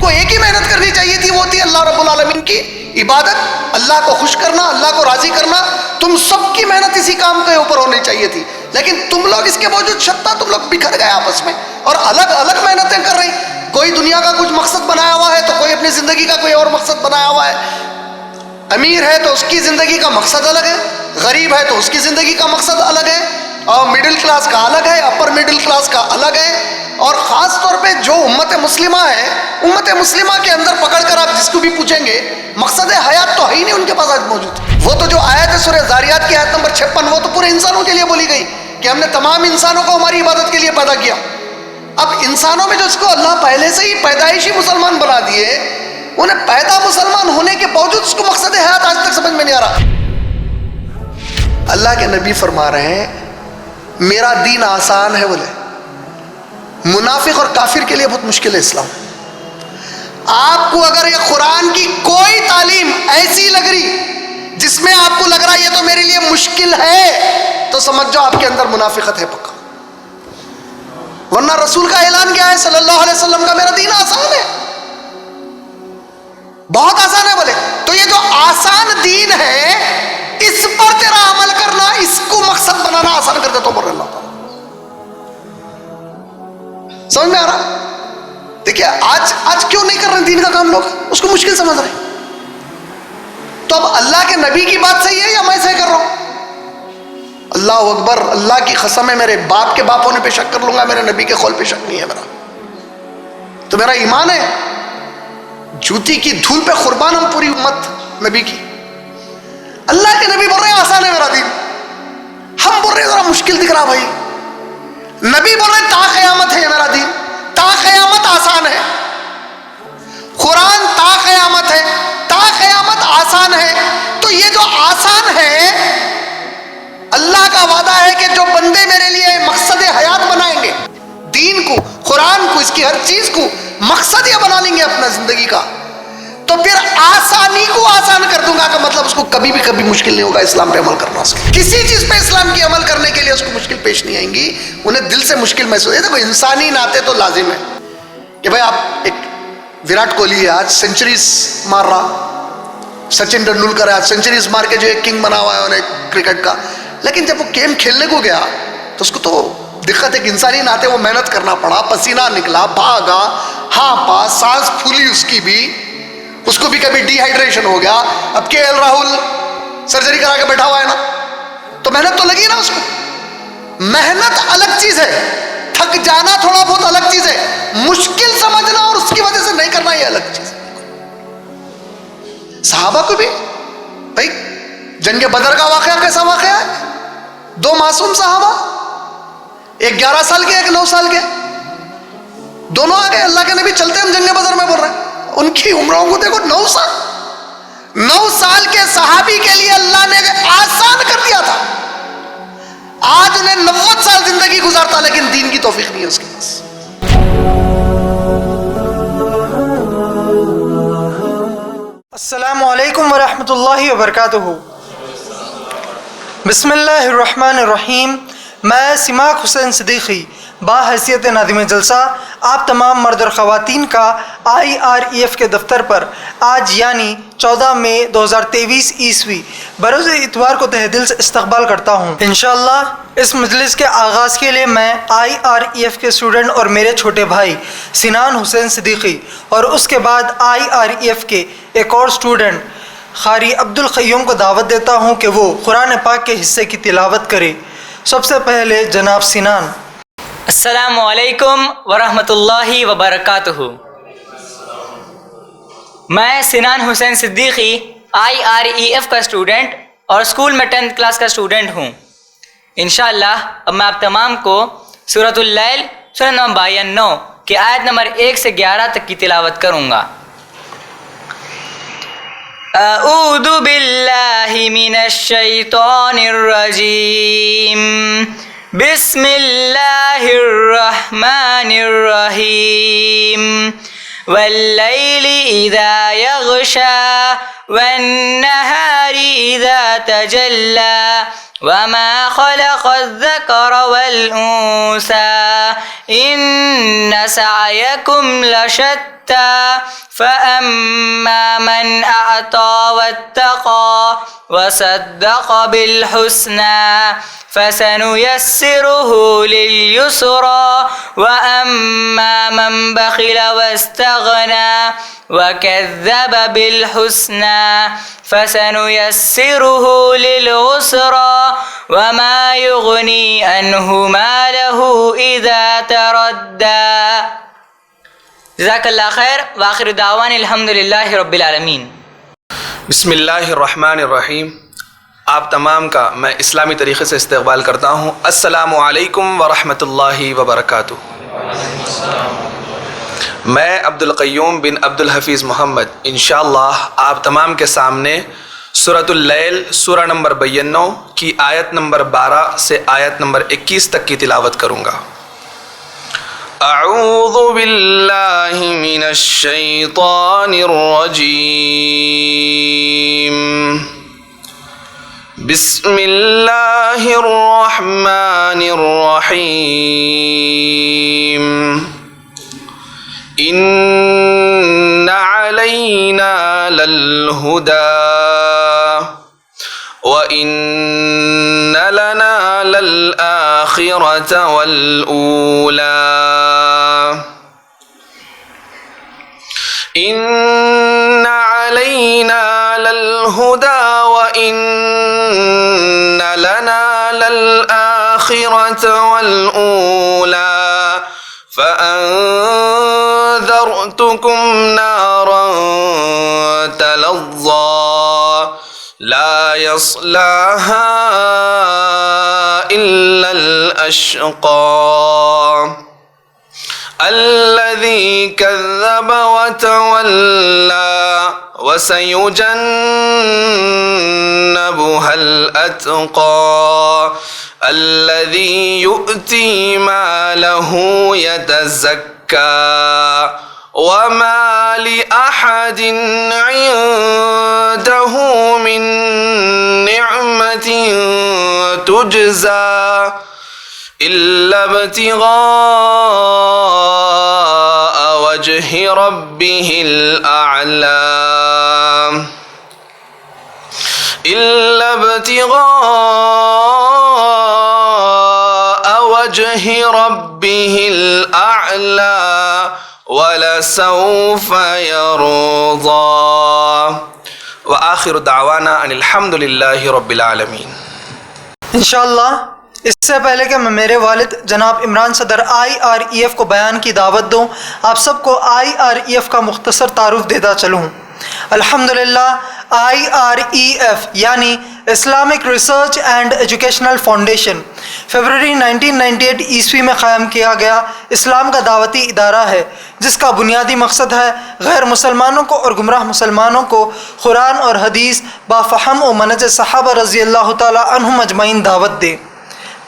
کو ایک ہی محنت کرنی چاہیے تھی، وہ تھی اللہ رب العالمین کی عبادت، اللہ کو خوش کرنا، اللہ کو راضی کرنا. تم سب کی محنت اسی کام کے اوپر ہونی چاہیے تھی، لیکن تم لوگ اس کے باوجود شتہ، تم لوگ بکھر گئے آپس میں اور الگ الگ محنتیں کر رہی. کوئی دنیا کا کچھ مقصد بنایا ہوا ہے تو کوئی اپنی زندگی کا کوئی اور مقصد بنایا ہوا ہے. امیر ہے تو اس کی زندگی کا مقصد الگ ہے، غریب ہے تو اس کی زندگی کا مقصد الگ ہے، اور مڈل کلاس کا الگ ہے، اپر مڈل کلاس کا الگ ہے. اور خاص طور پہ جو امت مسلمہ ہے، امت مسلمہ کے اندر پکڑ کر آپ جس کو بھی پوچھیں گے مقصد حیات تو ہے ہی نہیں ان کے پاس آج موجود. وہ تو جو آیت ہے سورہ ذاریات کی آیت نمبر 56، وہ تو پورے انسانوں کے لیے بولی گئی کہ ہم نے تمام انسانوں کو ہماری عبادت کے لیے پیدا کیا. اب انسانوں میں جو اس کو اللہ پہلے سے ہی پیدائشی مسلمان بنا دیے، انہیں پیدا مسلمان ہونے کے باوجود اس کو مقصد حیات آج تک سمجھ میں نہیں آ رہا. اللہ کے نبی فرما رہے ہیں میرا دین آسان ہے. بولے منافق اور کافر کے لیے بہت مشکل ہے اسلام. آپ کو اگر یہ قرآن کی کوئی تعلیم ایسی لگ رہی جس میں آپ کو لگ رہا ہے یہ تو میرے لیے مشکل ہے، تو سمجھ جاؤ آپ کے اندر منافقت ہے پکا. ورنہ رسول کا اعلان کیا ہے صلی اللہ علیہ وسلم کا، میرا دین آسان ہے، بہت آسان ہے. بولے تو یہ جو آسان دین ہے اس پر تیرا عمل کرنا، اس کو مقصد بنانا آسان کر دے تو بر اللہ تعالیٰ. سمجھ میں آ رہا؟ دیکھیے آج کیوں نہیں کر رہے دین کا کام لوگ؟ اس کو مشکل سمجھ رہے. تو اب اللہ کے نبی کی بات صحیح ہے یا میں صحیح کر رہا ہوں؟ اللہ اکبر، اللہ کی قسم ہے، میرے باپ کے باپ ہونے پہ شک کر لوں گا، میرے نبی کے قول پہ شک نہیں ہے میرا. تو میرا ایمان ہے جوتی کی دھول پہ قربان ہم پوری امت نبی کی. اللہ کے نبی بول رہے ہیں آسان ہے میرا دین، ہم بول رہے ہیں ذرا مشکل دکھ رہا بھائی. نبی بول رہے ہیں تا قیامت ہے میرا دین، تا قیامت آسان ہے. قرآن تا قیامت ہے، تا قیامت آسان ہے. تو یہ جو آسان ہے، اللہ کا وعدہ ہے کہ جو بندے میرے لیے مقصد حیات بنائیں گے، دین کو، قرآن کو، اس کی ہر چیز کو مقصد یہ بنا لیں گے اپنا زندگی کا، تو پھر آسانی کو آسان کر دوں گا کا مطلب اس کو کبھی بھی کبھی مشکل نہیں ہوگا اسلام پہ عمل کرنا. کسی چیز پہ اسلام کی عمل کرنے کے لیے اس کو مشکل پیش نہیں آئیں گی، انہیں دل سے مشکل محسوس ہے. دیکھو انسانی ناطے تو لازم ہے کہ بھائی آپ، ایک وراٹ کوہلی ہے آج سینچریز مار رہا، سچن ٹنڈولکر ہے آج سینچریز مار کے جو ایک کنگ بنا ہوا ہے انہیں کرکٹ کا، لیکن جب وہ گیم کھیلنے کو گیا تو اس کو تو دقت ہے کہ انسانی ناطے وہ محنت کرنا پڑا، پسینہ نکلا، بھاگا، ہانپا، سانس پھولی اس کی بھی، اس کو بھی کبھی ڈی ہائیڈریشن ہو گیا. اب کے ایل راہل سرجری کرا کے بیٹھا ہوا ہے نا، تو محنت تو لگی نا اس کو. محنت الگ چیز ہے، تھک جانا تھوڑا بہت الگ چیز ہے، مشکل سمجھنا اور اس کی وجہ سے نہیں کرنا یہ الگ چیز ہے. صحابہ کو بھی بھائی جنگ بدر کا واقعہ کیسا واقعہ ہے؟ دو معصوم صحابہ، ایک 11 سال کے، ایک 9 سال کے، دونوں آ گئے اللہ کے نبی چلتے ہم جنگ بدر میں بول رہے ہیں. ان کی عمروں کو دیکھو 9 سال، 9 سال کے صحابی کے لیے اللہ نے آسان کر دیا تھا. آج انہیں 90 سال زندگی گزارتا لیکن دین کی توفیق نہیں ہے اس کے پاس. السلام علیکم ورحمۃ اللہ وبرکاتہ. بسم اللہ الرحمن الرحیم. میں سماک حسین صدیقی باحیثیت ناظم جلسہ آپ تمام مرد اور خواتین کا IREF کے دفتر پر آج یعنی 14 مئی 2023 عیسوی بروز اتوار کو تہ دل سے استقبال کرتا ہوں. انشاءاللہ اس مجلس کے آغاز کے لیے میں IREF کے اسٹوڈنٹ اور میرے چھوٹے بھائی سنان حسین صدیقی اور اس کے بعد IREF کے ایک اور اسٹوڈنٹ قاری عبد القیوم کو دعوت دیتا ہوں کہ وہ قرآن پاک کے حصے کی تلاوت کرے. سب سے پہلے جناب سنان. السلام علیکم ورحمۃ اللہ وبرکاتہ. میں سنان حسین صدیقی IREF کا اسٹوڈنٹ اور اسکول میں 10th کلاس کا اسٹوڈنٹ ہوں. انشاءاللہ اب میں آپ تمام کو سورۃ اللیل سورہ نمبر 92 کی آیت نمبر 1 سے 11 تک کی تلاوت کروں گا. اعوذ باللہ من الشیطان الرجیم، بسم اللہ الرحمن الرحیم. واللیل اذا یغشا والنہار اذا تجلی وما خلق الذکر والانثى ان سعیکم لشتی فأما من أعطى واتقى وصدق بالحسنى فسنيسره لليسرى وأما من بخل واستغنى وكذب بالحسنى فسنيسره للعسرى وما يغني عنه ماله إذا تردى. جزاک اللہ خیر. وآخر دعوان الحمدللہ رب العالمین. بسم اللہ الرحمن الرحیم. آپ تمام کا میں اسلامی طریقے سے استقبال کرتا ہوں. السلام علیکم ورحمۃ اللہ وبرکاتہ. میں عبدالقیوم بن عبدالحفیظ محمد انشاءاللہ آپ تمام کے سامنے سورۃ اللیل سورہ نمبر 92 کی آیت نمبر 12 سے آیت نمبر 21 تک کی تلاوت کروں گا. اعوذ باللہ من الشیطان الرجیم. بسم اللہ الرحمن الرحیم. ان علینا للہدی وَإِنَّ لَنَا لَلْآخِرَةَ وَالْأُولَى. إِنَّ عَلَيْنَا لَلْهُدَى وَإِنَّ لَنَا لَلْآخِرَةَ وَالْأُولَى فَأَنذَرْتُكُمْ نَارًا تَلَظَّى لا يصلاها إلا الأشقى الذي كذب وتولى وسيجنبها الأتقى الذي يؤتي ماله يتزكى وما لأحد عنده من نعمة تجزى إلا ابتغاء وجه ربه الأعلى إلا ابتغاء وجه ربه الأعلى وَلَسَوْفَ يَرْضَى. وآخر دعوانا ان الحمد للہ رب العالمین. انشاءاللہ اس سے پہلے کہ میں میرے والد جناب عمران صدر IREF کو بیان کی دعوت دوں، آپ سب کو IREF کا مختصر تعارف دیتا چلوں. الحمدللہ IREF یعنی Islamic research and educational foundation February 1998 عیسوی میں قائم کیا گیا اسلام کا دعوتی ادارہ ہے، جس کا بنیادی مقصد ہے غیر مسلمانوں کو اور گمراہ مسلمانوں کو قرآن اور حدیث بافہم و منہج صحابہ رضی اللہ تعالی عنہم اجمعین دعوت دے.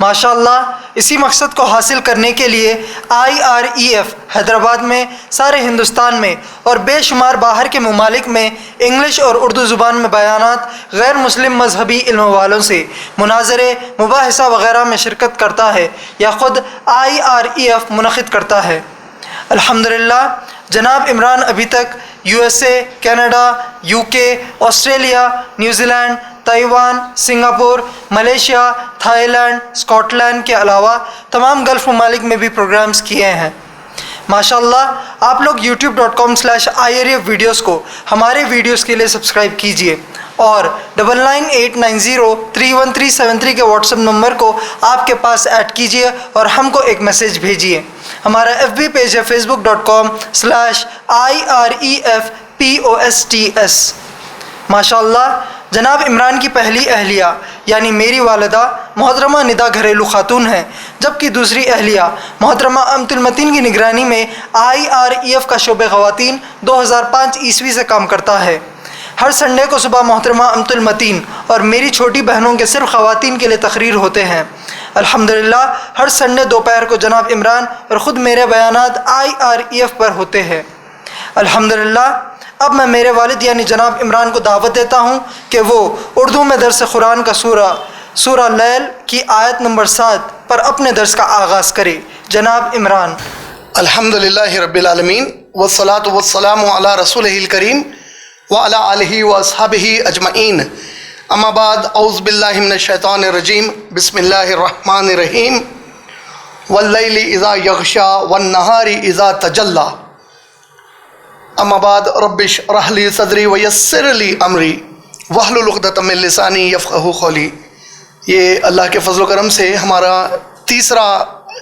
ماشاءاللہ اسی مقصد کو حاصل کرنے کے لیے IREF حیدرآباد میں، سارے ہندوستان میں اور بے شمار باہر کے ممالک میں انگلش اور اردو زبان میں بیانات، غیر مسلم مذہبی علم والوں سے مناظرے، مباحثہ وغیرہ میں شرکت کرتا ہے یا خود IREF منعقد کرتا ہے. الحمدللہ جناب عمران ابھی تک USA، Canada, UK، Australia, New Zealand, Taiwan, Singapore, Malaysia, Thailand, Scotland کے علاوہ تمام گلف ممالک میں بھی پروگرامز کیے ہیں. ماشاءاللہ آپ لوگ youtube.com/IREF ویڈیوز کو ہمارے ویڈیوز کے لیے سبسکرائب کیجئے اور 9989031373 کے واٹس ایپ نمبر کو آپ کے پاس ایڈ کیجئے اور ہم کو ایک میسیج بھیجئے. ہمارا FB پیج ہے facebook.com/IREFPOSTS. ماشاءاللہ جناب عمران کی پہلی اہلیہ یعنی میری والدہ محترمہ ندا گھریلو خاتون ہیں، جبکہ دوسری اہلیہ محترمہ امت المتین کی نگرانی میں IREF کا شعبہ خواتین 2005 عیسوی سے کام کرتا ہے. ہر سنڈے کو صبح محترمہ امت المتین اور میری چھوٹی بہنوں کے صرف خواتین کے لیے تقریر ہوتے ہیں. الحمدللہ ہر سنڈے دوپہر کو جناب عمران اور خود میرے بیانات IREF پر ہوتے ہیں. الحمدللہ اب میں میرے والد یعنی جناب عمران کو دعوت دیتا ہوں کہ وہ اردو میں درس قرآن کا سورہ لیل کی آیت نمبر 7 پر اپنے درس کا آغاز کرے. جناب عمران. الحمدللہ رب العالمین والصلاة والسلام علی رسولہ الکریم وعلی آلہ واصحابہ اجمعین. اما بعد اعوذ باللہ من الشیطان الرجیم. بسم اللہ الرحمن الرحیم. واللیل اذا یغشا والنہار اذا تجلی. اما بعد رب اشرح لی صدری ویسر لی امری واحلل عقدۃ من لسانی یفقہوا قولی. یہ اللہ کے فضل و کرم سے ہمارا تیسرا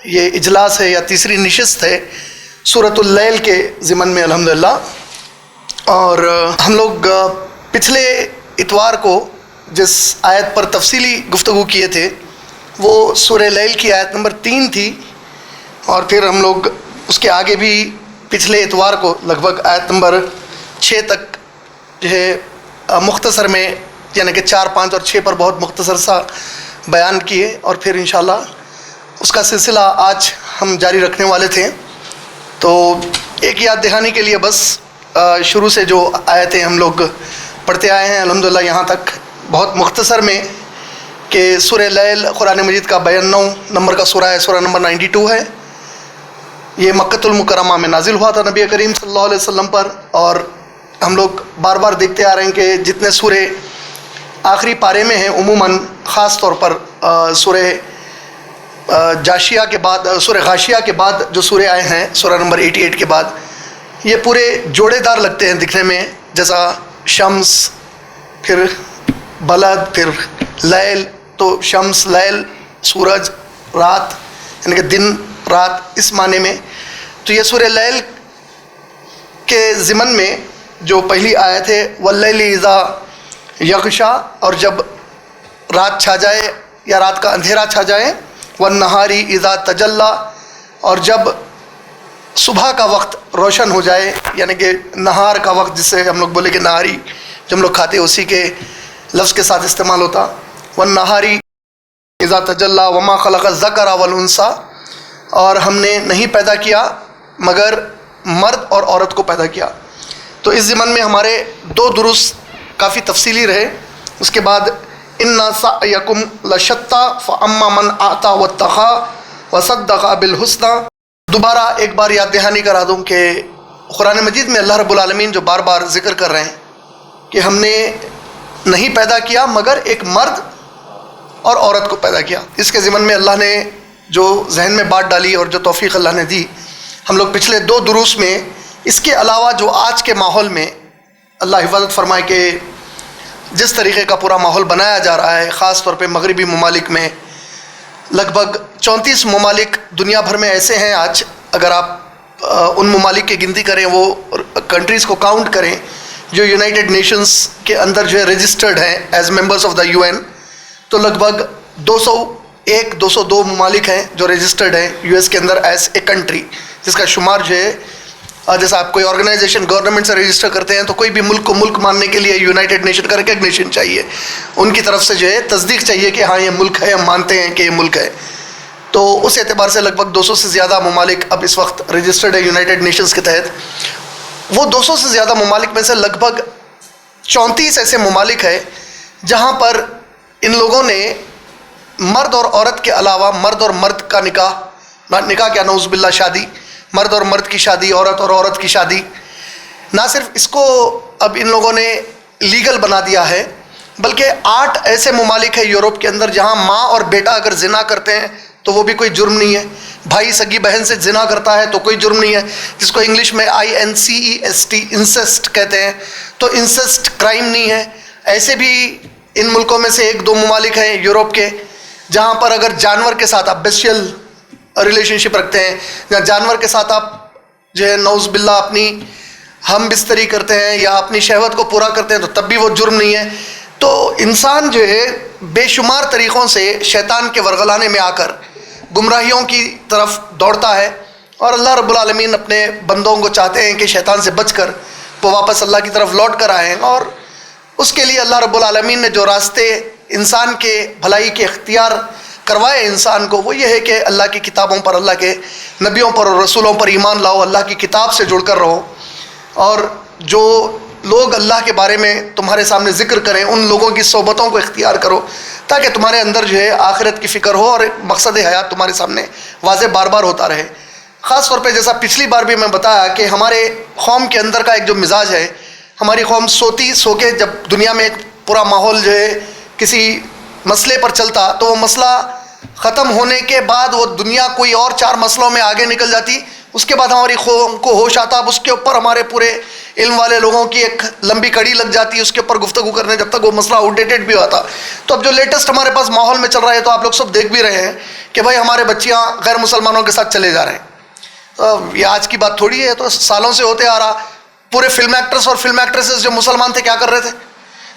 یہ اجلاس ہے یا تیسری نشست ہے سورۃ اللیل کے ضمن میں الحمدللہ. اور ہم لوگ پچھلے اتوار کو جس آیت پر تفصیلی گفتگو کیے تھے وہ سورہ لیل کی آیت نمبر 3 تھی، اور پھر ہم لوگ اس کے آگے بھی پچھلے اتوار کو لگ بھگ آیت نمبر 6 تک جو ہے مختصر میں یعنی کہ 4، 5 اور 6 پر بہت مختصر سا بیان کیے، اور پھر انشاءاللہ اس کا سلسلہ آج ہم جاری رکھنے والے تھے. تو ایک یاد دہانی کے لیے بس شروع سے جو آیتیں ہم لوگ پڑھتے آئے ہیں الحمدللہ یہاں تک بہت مختصر میں کہ سورہ لیل قرآن مجید کا 92 نمبر کا سورہ ہے، سورہ نمبر 92 ہے. یہ مکۃ المکرمہ میں نازل ہوا تھا نبی کریم صلی اللہ علیہ وسلم پر، اور ہم لوگ بار بار دیکھتے آ رہے ہیں کہ جتنے سورے آخری پارے میں ہیں عموماً خاص طور پر سورہ جاشیہ کے بعد، سورہ غاشیہ کے بعد جو سورے آئے ہیں سورہ نمبر 88 کے بعد، یہ پورے جوڑے دار لگتے ہیں دکھنے میں، جیسا شمس پھر بلد پھر لیل. تو شمس لیل سورج رات یعنی کہ دن رات اس معنی میں. تو یہ سورہ لیل کے ضمن میں جو پہلی آیت ہے واللیل اذا یغشا، اور جب رات چھا جائے یا رات کا اندھیرا چھا جائے، والنہار اذا تجلی، اور جب صبح کا وقت روشن ہو جائے یعنی کہ نہار کا وقت جسے ہم لوگ بولے کہ نہاری جو ہم لوگ کھاتے اسی کے لفظ کے ساتھ استعمال ہوتا. والنہار اذا تجلی وما خلق الذکر والانثی، اور ہم نے نہیں پیدا کیا مگر مرد اور عورت کو پیدا کیا. تو اس ضمن میں ہمارے 2 دروس کافی تفصیلی رہے. اس کے بعد ان سعیکم لشتی فاما من اعطی واتقی وصدق بالحسنی. دوبارہ ایک بار یاد دہانی کرا دوں کہ قرآن مجید میں اللہ رب العالمین جو بار بار ذکر کر رہے ہیں کہ ہم نے نہیں پیدا کیا مگر ایک مرد اور عورت کو پیدا کیا. اس کے ضمن میں اللہ نے جو ذہن میں بات ڈالی اور جو توفیق اللہ نے دی، ہم لوگ پچھلے 2 دروس میں اس کے علاوہ جو آج کے ماحول میں اللہ حفاظت فرمائے کہ جس طریقے کا پورا ماحول بنایا جا رہا ہے، خاص طور پہ مغربی ممالک میں لگ بھگ 34 ممالک دنیا بھر میں ایسے ہیں آج، اگر آپ ان ممالک کی گنتی کریں، وہ کنٹریز کو کاؤنٹ کریں جو یونائٹڈ نیشنز کے اندر جو ہے رجسٹرڈ ہیں as members of the UN، تو لگ بھگ 202 ممالک ہیں جو رجسٹرڈ ہیں US کے اندر ایز اے کنٹری، جس کا شمار جو ہے جیسا آپ کوئی آرگنائزیشن گورنمنٹ سے رجسٹر کرتے ہیں تو کوئی بھی ملک کو ملک ماننے کے لیے یونائٹڈ نیشن کا ریکگنیشن چاہیے، ان کی طرف سے جو ہے تصدیق چاہیے کہ ہاں یہ ملک ہے، ہم مانتے ہیں کہ یہ ملک ہے. تو اس اعتبار سے لگ بھگ 200 سے زیادہ ممالک اب اس وقت رجسٹرڈ ہے یونائٹڈ نیشنز کے تحت. وہ 200 سے زیادہ ممالک میں سے لگ بھگ 34 ایسے ممالک ہیں جہاں پر ان لوگوں نے مرد اور عورت کے علاوہ مرد اور مرد کا نکاح کیا نعوذ باللہ شادی، مرد اور مرد کی شادی، عورت اور عورت کی شادی، نہ صرف اس کو اب ان لوگوں نے لیگل بنا دیا ہے بلکہ 8 ایسے ممالک ہیں یورپ کے اندر جہاں ماں اور بیٹا اگر زنا کرتے ہیں تو وہ بھی کوئی جرم نہیں ہے، بھائی سگی بہن سے زنا کرتا ہے تو کوئی جرم نہیں ہے، جس کو انگلش میں INCEST انسسٹ کہتے ہیں، تو انسسٹ کرائم نہیں ہے. ایسے بھی ان ملکوں میں سے 1-2 ممالک ہیں یورپ کے جہاں پر اگر جانور کے ساتھ آپ بیسٹیل ریلیشن شپ رکھتے ہیں یا جانور کے ساتھ آپ جو ہے نعوذ باللہ اپنی ہم بستری کرتے ہیں یا اپنی شہوت کو پورا کرتے ہیں تو تب بھی وہ جرم نہیں ہے. تو انسان جو ہے بے شمار طریقوں سے شیطان کے ورغلانے میں آ کر گمراہیوں کی طرف دوڑتا ہے، اور اللہ رب العالمین اپنے بندوں کو چاہتے ہیں کہ شیطان سے بچ کر وہ واپس اللہ کی طرف لوٹ کر آئیں. اور اس کے لیے اللہ رب العالمین نے جو راستے انسان کے بھلائی کے اختیار کروائے انسان کو، وہ یہ ہے کہ اللہ کی کتابوں پر، اللہ کے نبیوں پر اور رسولوں پر ایمان لاؤ، اللہ کی کتاب سے جڑ کر رہو. اور جو لوگ اللہ کے بارے میں تمہارے سامنے ذکر کریں ان لوگوں کی صحبتوں کو اختیار کرو تاکہ تمہارے اندر جو ہے آخرت کی فکر ہو اور مقصد حیات تمہارے سامنے واضح بار بار ہوتا رہے. خاص طور پہ جیسا پچھلی بار بھی میں بتایا کہ ہمارے قوم کے اندر کا ایک جو مزاج ہے, ہماری قوم سو کے جب دنیا میں ایک پورا ماحول جو ہے کسی مسئلے پر چلتا تو وہ مسئلہ ختم ہونے کے بعد وہ دنیا کوئی اور 4 مسئلوں میں آگے نکل جاتی. اس کے بعد ہماری قوم کو ہوش آتا, اب اس کے اوپر ہمارے پورے علم والے لوگوں کی ایک لمبی کڑی لگ جاتی ہے اس کے اوپر گفتگو کرنے, جب تک وہ مسئلہ آؤٹ ڈیٹڈ بھی ہوتا. تو اب جو لیٹسٹ ہمارے پاس ماحول میں چل رہا ہے تو آپ لوگ سب دیکھ بھی رہے ہیں کہ بھائی ہمارے بچیاں غیر مسلمانوں کے ساتھ چلے جا رہے ہیں. یہ آج کی بات تھوڑی ہے, تو سالوں سے ہوتے آ رہا. پورے فلم ایکٹرس اور فلم ایکٹریسز جو مسلمان تھے کیا کر رہے تھے,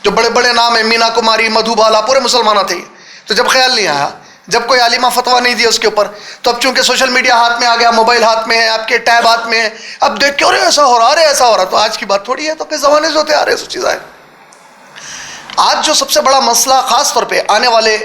جو بڑے بڑے نام ہیں مینا کماری, مدھو بالا, پورے مسلمان تھے. تو جب خیال نہیں آیا, جب کوئی عالمہ فتویٰ نہیں دیا اس کے اوپر, تو اب چونکہ سوشل میڈیا ہاتھ میں آ گیا, موبائل ہاتھ میں ہے, آپ کے ٹیب ہاتھ میں ہے, اب دیکھ کیوں رہے ایسا ہو رہا, ارے ایسا ہو رہا. تو آج کی بات تھوڑی ہے, تو کئی زمانے سے ہوتے آ رہے ہیں سب چیزیں. آج جو سب سے بڑا مسئلہ خاص طور پہ آنے والے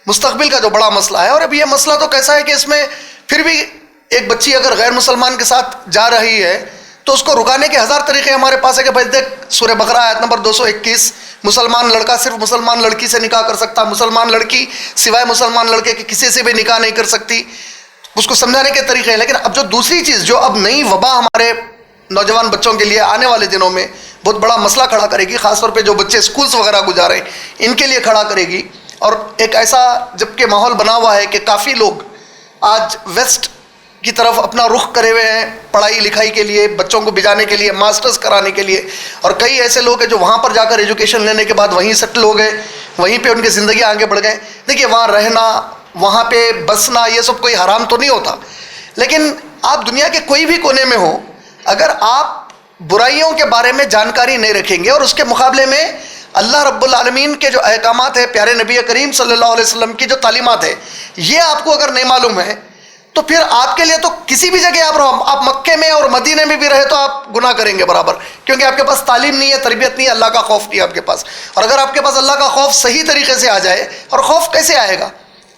مستقبل کا جو بڑا مسئلہ ہے, اور اب یہ مسئلہ تو کیسا ہے کہ اس میں پھر بھی ایک بچی اگر غیر مسلمان کے ساتھ جا رہی ہے تو اس کو رکانے کے 1000 طریقے ہمارے پاس ہے. کہ بھائی دیکھ سورہ بقرہ آیت نمبر 221, مسلمان لڑکا صرف مسلمان لڑکی سے نکاح کر سکتا, مسلمان لڑکی سوائے مسلمان لڑکے کے کسی سے بھی نکاح نہیں کر سکتی. اس کو سمجھانے کے طریقے ہیں. لیکن اب جو دوسری چیز جو اب نئی وبا ہمارے نوجوان بچوں کے لیے آنے والے دنوں میں بہت بڑا مسئلہ کھڑا کرے گی, خاص طور پہ جو بچے اسکولس وغیرہ گزارے ان کے لیے کھڑا کرے گی. اور ایک ایسا جبکہ ماحول بنا ہوا ہے کہ کافی لوگ آج ویسٹ کی طرف اپنا رخ کرے ہوئے ہیں پڑھائی لکھائی کے لیے, بچوں کو بھیجانے کے لیے, ماسٹرز کرانے کے لیے. اور کئی ایسے لوگ ہیں جو وہاں پر جا کر ایجوکیشن لینے کے بعد وہیں سیٹل ہو گئے, وہیں پہ ان کی زندگی آگے بڑھ گئے. دیکھیے وہاں رہنا, وہاں پہ بسنا, یہ سب کوئی حرام تو نہیں ہوتا, لیکن آپ دنیا کے کوئی بھی کونے میں ہو, اگر آپ برائیوں کے بارے میں جانکاری نہیں رکھیں گے اور اس کے مقابلے میں اللہ رب العالمین کے جو احکامات ہیں, پیارے نبی کریم صلی اللہ علیہ وسلم کی جو تعلیمات ہے, یہ آپ کو اگر نہیں معلوم ہے تو پھر آپ کے لیے تو کسی بھی جگہ آپ رہو, آپ مکے میں اور مدینے میں بھی رہے تو آپ گناہ کریں گے برابر, کیونکہ آپ کے پاس تعلیم نہیں ہے, تربیت نہیں ہے, اللہ کا خوف نہیں ہے آپ کے پاس. اور اگر آپ کے پاس اللہ کا خوف صحیح طریقے سے آ جائے, اور خوف کیسے آئے گا,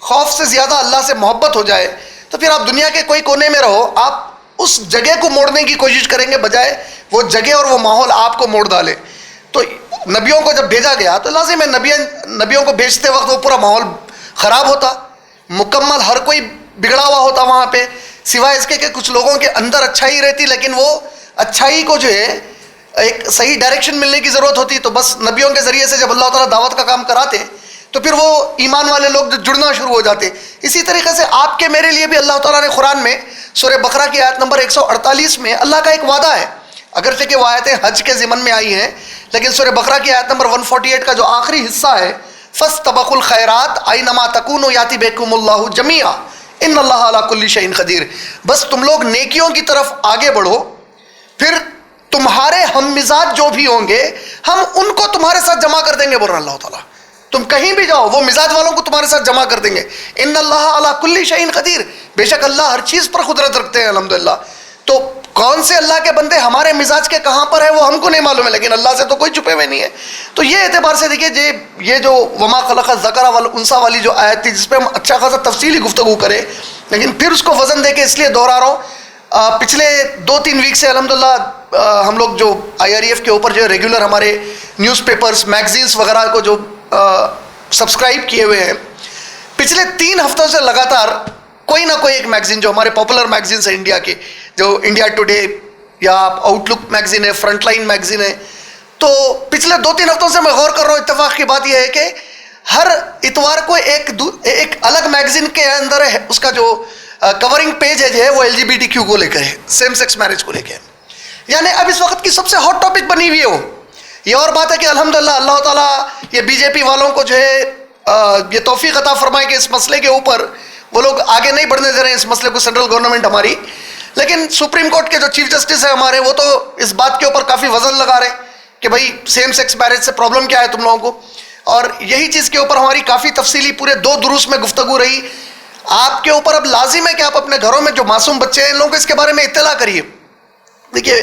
خوف سے زیادہ اللہ سے محبت ہو جائے, تو پھر آپ دنیا کے کوئی کونے میں رہو, آپ اس جگہ کو موڑنے کی کوشش کریں گے بجائے وہ جگہ اور وہ ماحول آپ کو موڑ ڈالے. تو نبیوں کو جب بھیجا گیا تو لازم ہے نبیوں کو بھیجتے وقت وہ پورا ماحول خراب ہوتا, مکمل ہر کوئی بگڑا ہوا ہوتا وہاں پہ, سوائے اس کے کہ کچھ لوگوں کے اندر اچھائی رہتی, لیکن وہ اچھائی کو جو ہے ایک صحیح ڈائریکشن ملنے کی ضرورت ہوتی. تو بس نبیوں کے ذریعے سے جب اللہ تعالیٰ دعوت کا کام کراتے تو پھر وہ ایمان والے لوگ جو جڑنا شروع ہو جاتے. اسی طریقے سے آپ کے میرے لیے بھی اللہ تعالیٰ نے قرآن میں سورہ بقرہ کی آیت نمبر 148 میں اللہ کا ایک وعدہ ہے, اگرچہ کہ وہ آیتیں حج کے ضمن میں آئی ہیں, لیکن سورہ بقرہ کی آیت نمبر 148 کا جو آخری حصہ ہے, فاستبقوا الخیرات اینما تکونوا یاتی بکم اللہ جمیعا ان اللہ علی کل شیء قدیر. بس تم لوگ نیکیوں کی طرف آگے بڑھو, پھر تمہارے ہم مزاج جو بھی ہوں گے ہم ان کو تمہارے ساتھ جمع کر دیں گے. بول رہا اللہ تعالیٰ, تم کہیں بھی جاؤ وہ مزاج والوں کو تمہارے ساتھ جمع کر دیں گے. ان اللہ علی کل شیء قدیر, بے شک اللہ ہر چیز پر قدرت رکھتے ہیں الحمدللہ. تو کون سے اللہ کے بندے ہمارے مزاج کے کہاں پر ہے وہ ہم کو نہیں معلوم ہے, لیکن اللہ سے تو کوئی چھپے ہوئے نہیں ہے. تو یہ اعتبار سے دیکھیے یہ جو وما خلق الذکر والانثی والی جو آیت تھی, جس پہ ہم اچھا خاصا تفصیلی گفتگو کریں, لیکن پھر اس کو وزن دے کے اس لیے دوہرا رہا ہوں. پچھلے 2-3 ویک سے الحمدللہ ہم لوگ جو IREF کے اوپر جو ریگولر ہمارے نیوز پیپرز, میگزینس وغیرہ کو جو سبسکرائب کیے ہوئے ہیں, پچھلے 3 ہفتوں سے لگاتار کوئی نہ کوئی ایک میگزین جو ہمارے پاپولر میگزینس ہیں انڈیا کے, جو انڈیا ٹوڈے یا آؤٹ لک میگزین ہے, فرنٹ لائن میگزین ہے, تو پچھلے 2-3 ہفتوں سے میں غور کر رہا ہوں. اتفاق کی بات یہ ہے کہ ہر اتوار کو ایک الگ میگزین کے اندر ہے اس کا جو کورنگ پیج ہے وہ LGBTQ کو لے کے ہے, سیم سیکس میرج کو لے کے. یعنی اب اس وقت کی سب سے ہاٹ ٹاپک بنی ہوئی ہے وہ. یہ اور بات ہے کہ الحمدللہ اللہ تعالیٰ یہ BJP والوں کو جو ہے یہ توفیق عطا فرمائے کہ اس مسئلے کے اوپر وہ لوگ آگے نہیں بڑھنے دے رہے ہیں اس مسئلے کو, سینٹرل گورنمنٹ ہماری. لیکن سپریم کورٹ کے جو چیف جسٹس ہیں ہمارے, وہ تو اس بات کے اوپر کافی وزن لگا رہے ہیں کہ بھائی سیم سیکس میرج سے پرابلم کیا ہے تم لوگوں کو. اور یہی چیز کے اوپر ہماری کافی تفصیلی پورے 2 دروس میں گفتگو رہی. آپ کے اوپر اب لازم ہے کہ آپ اپنے گھروں میں جو معصوم بچے ہیں ان لوگوں کو اس کے بارے میں اطلاع کریے. دیکھیے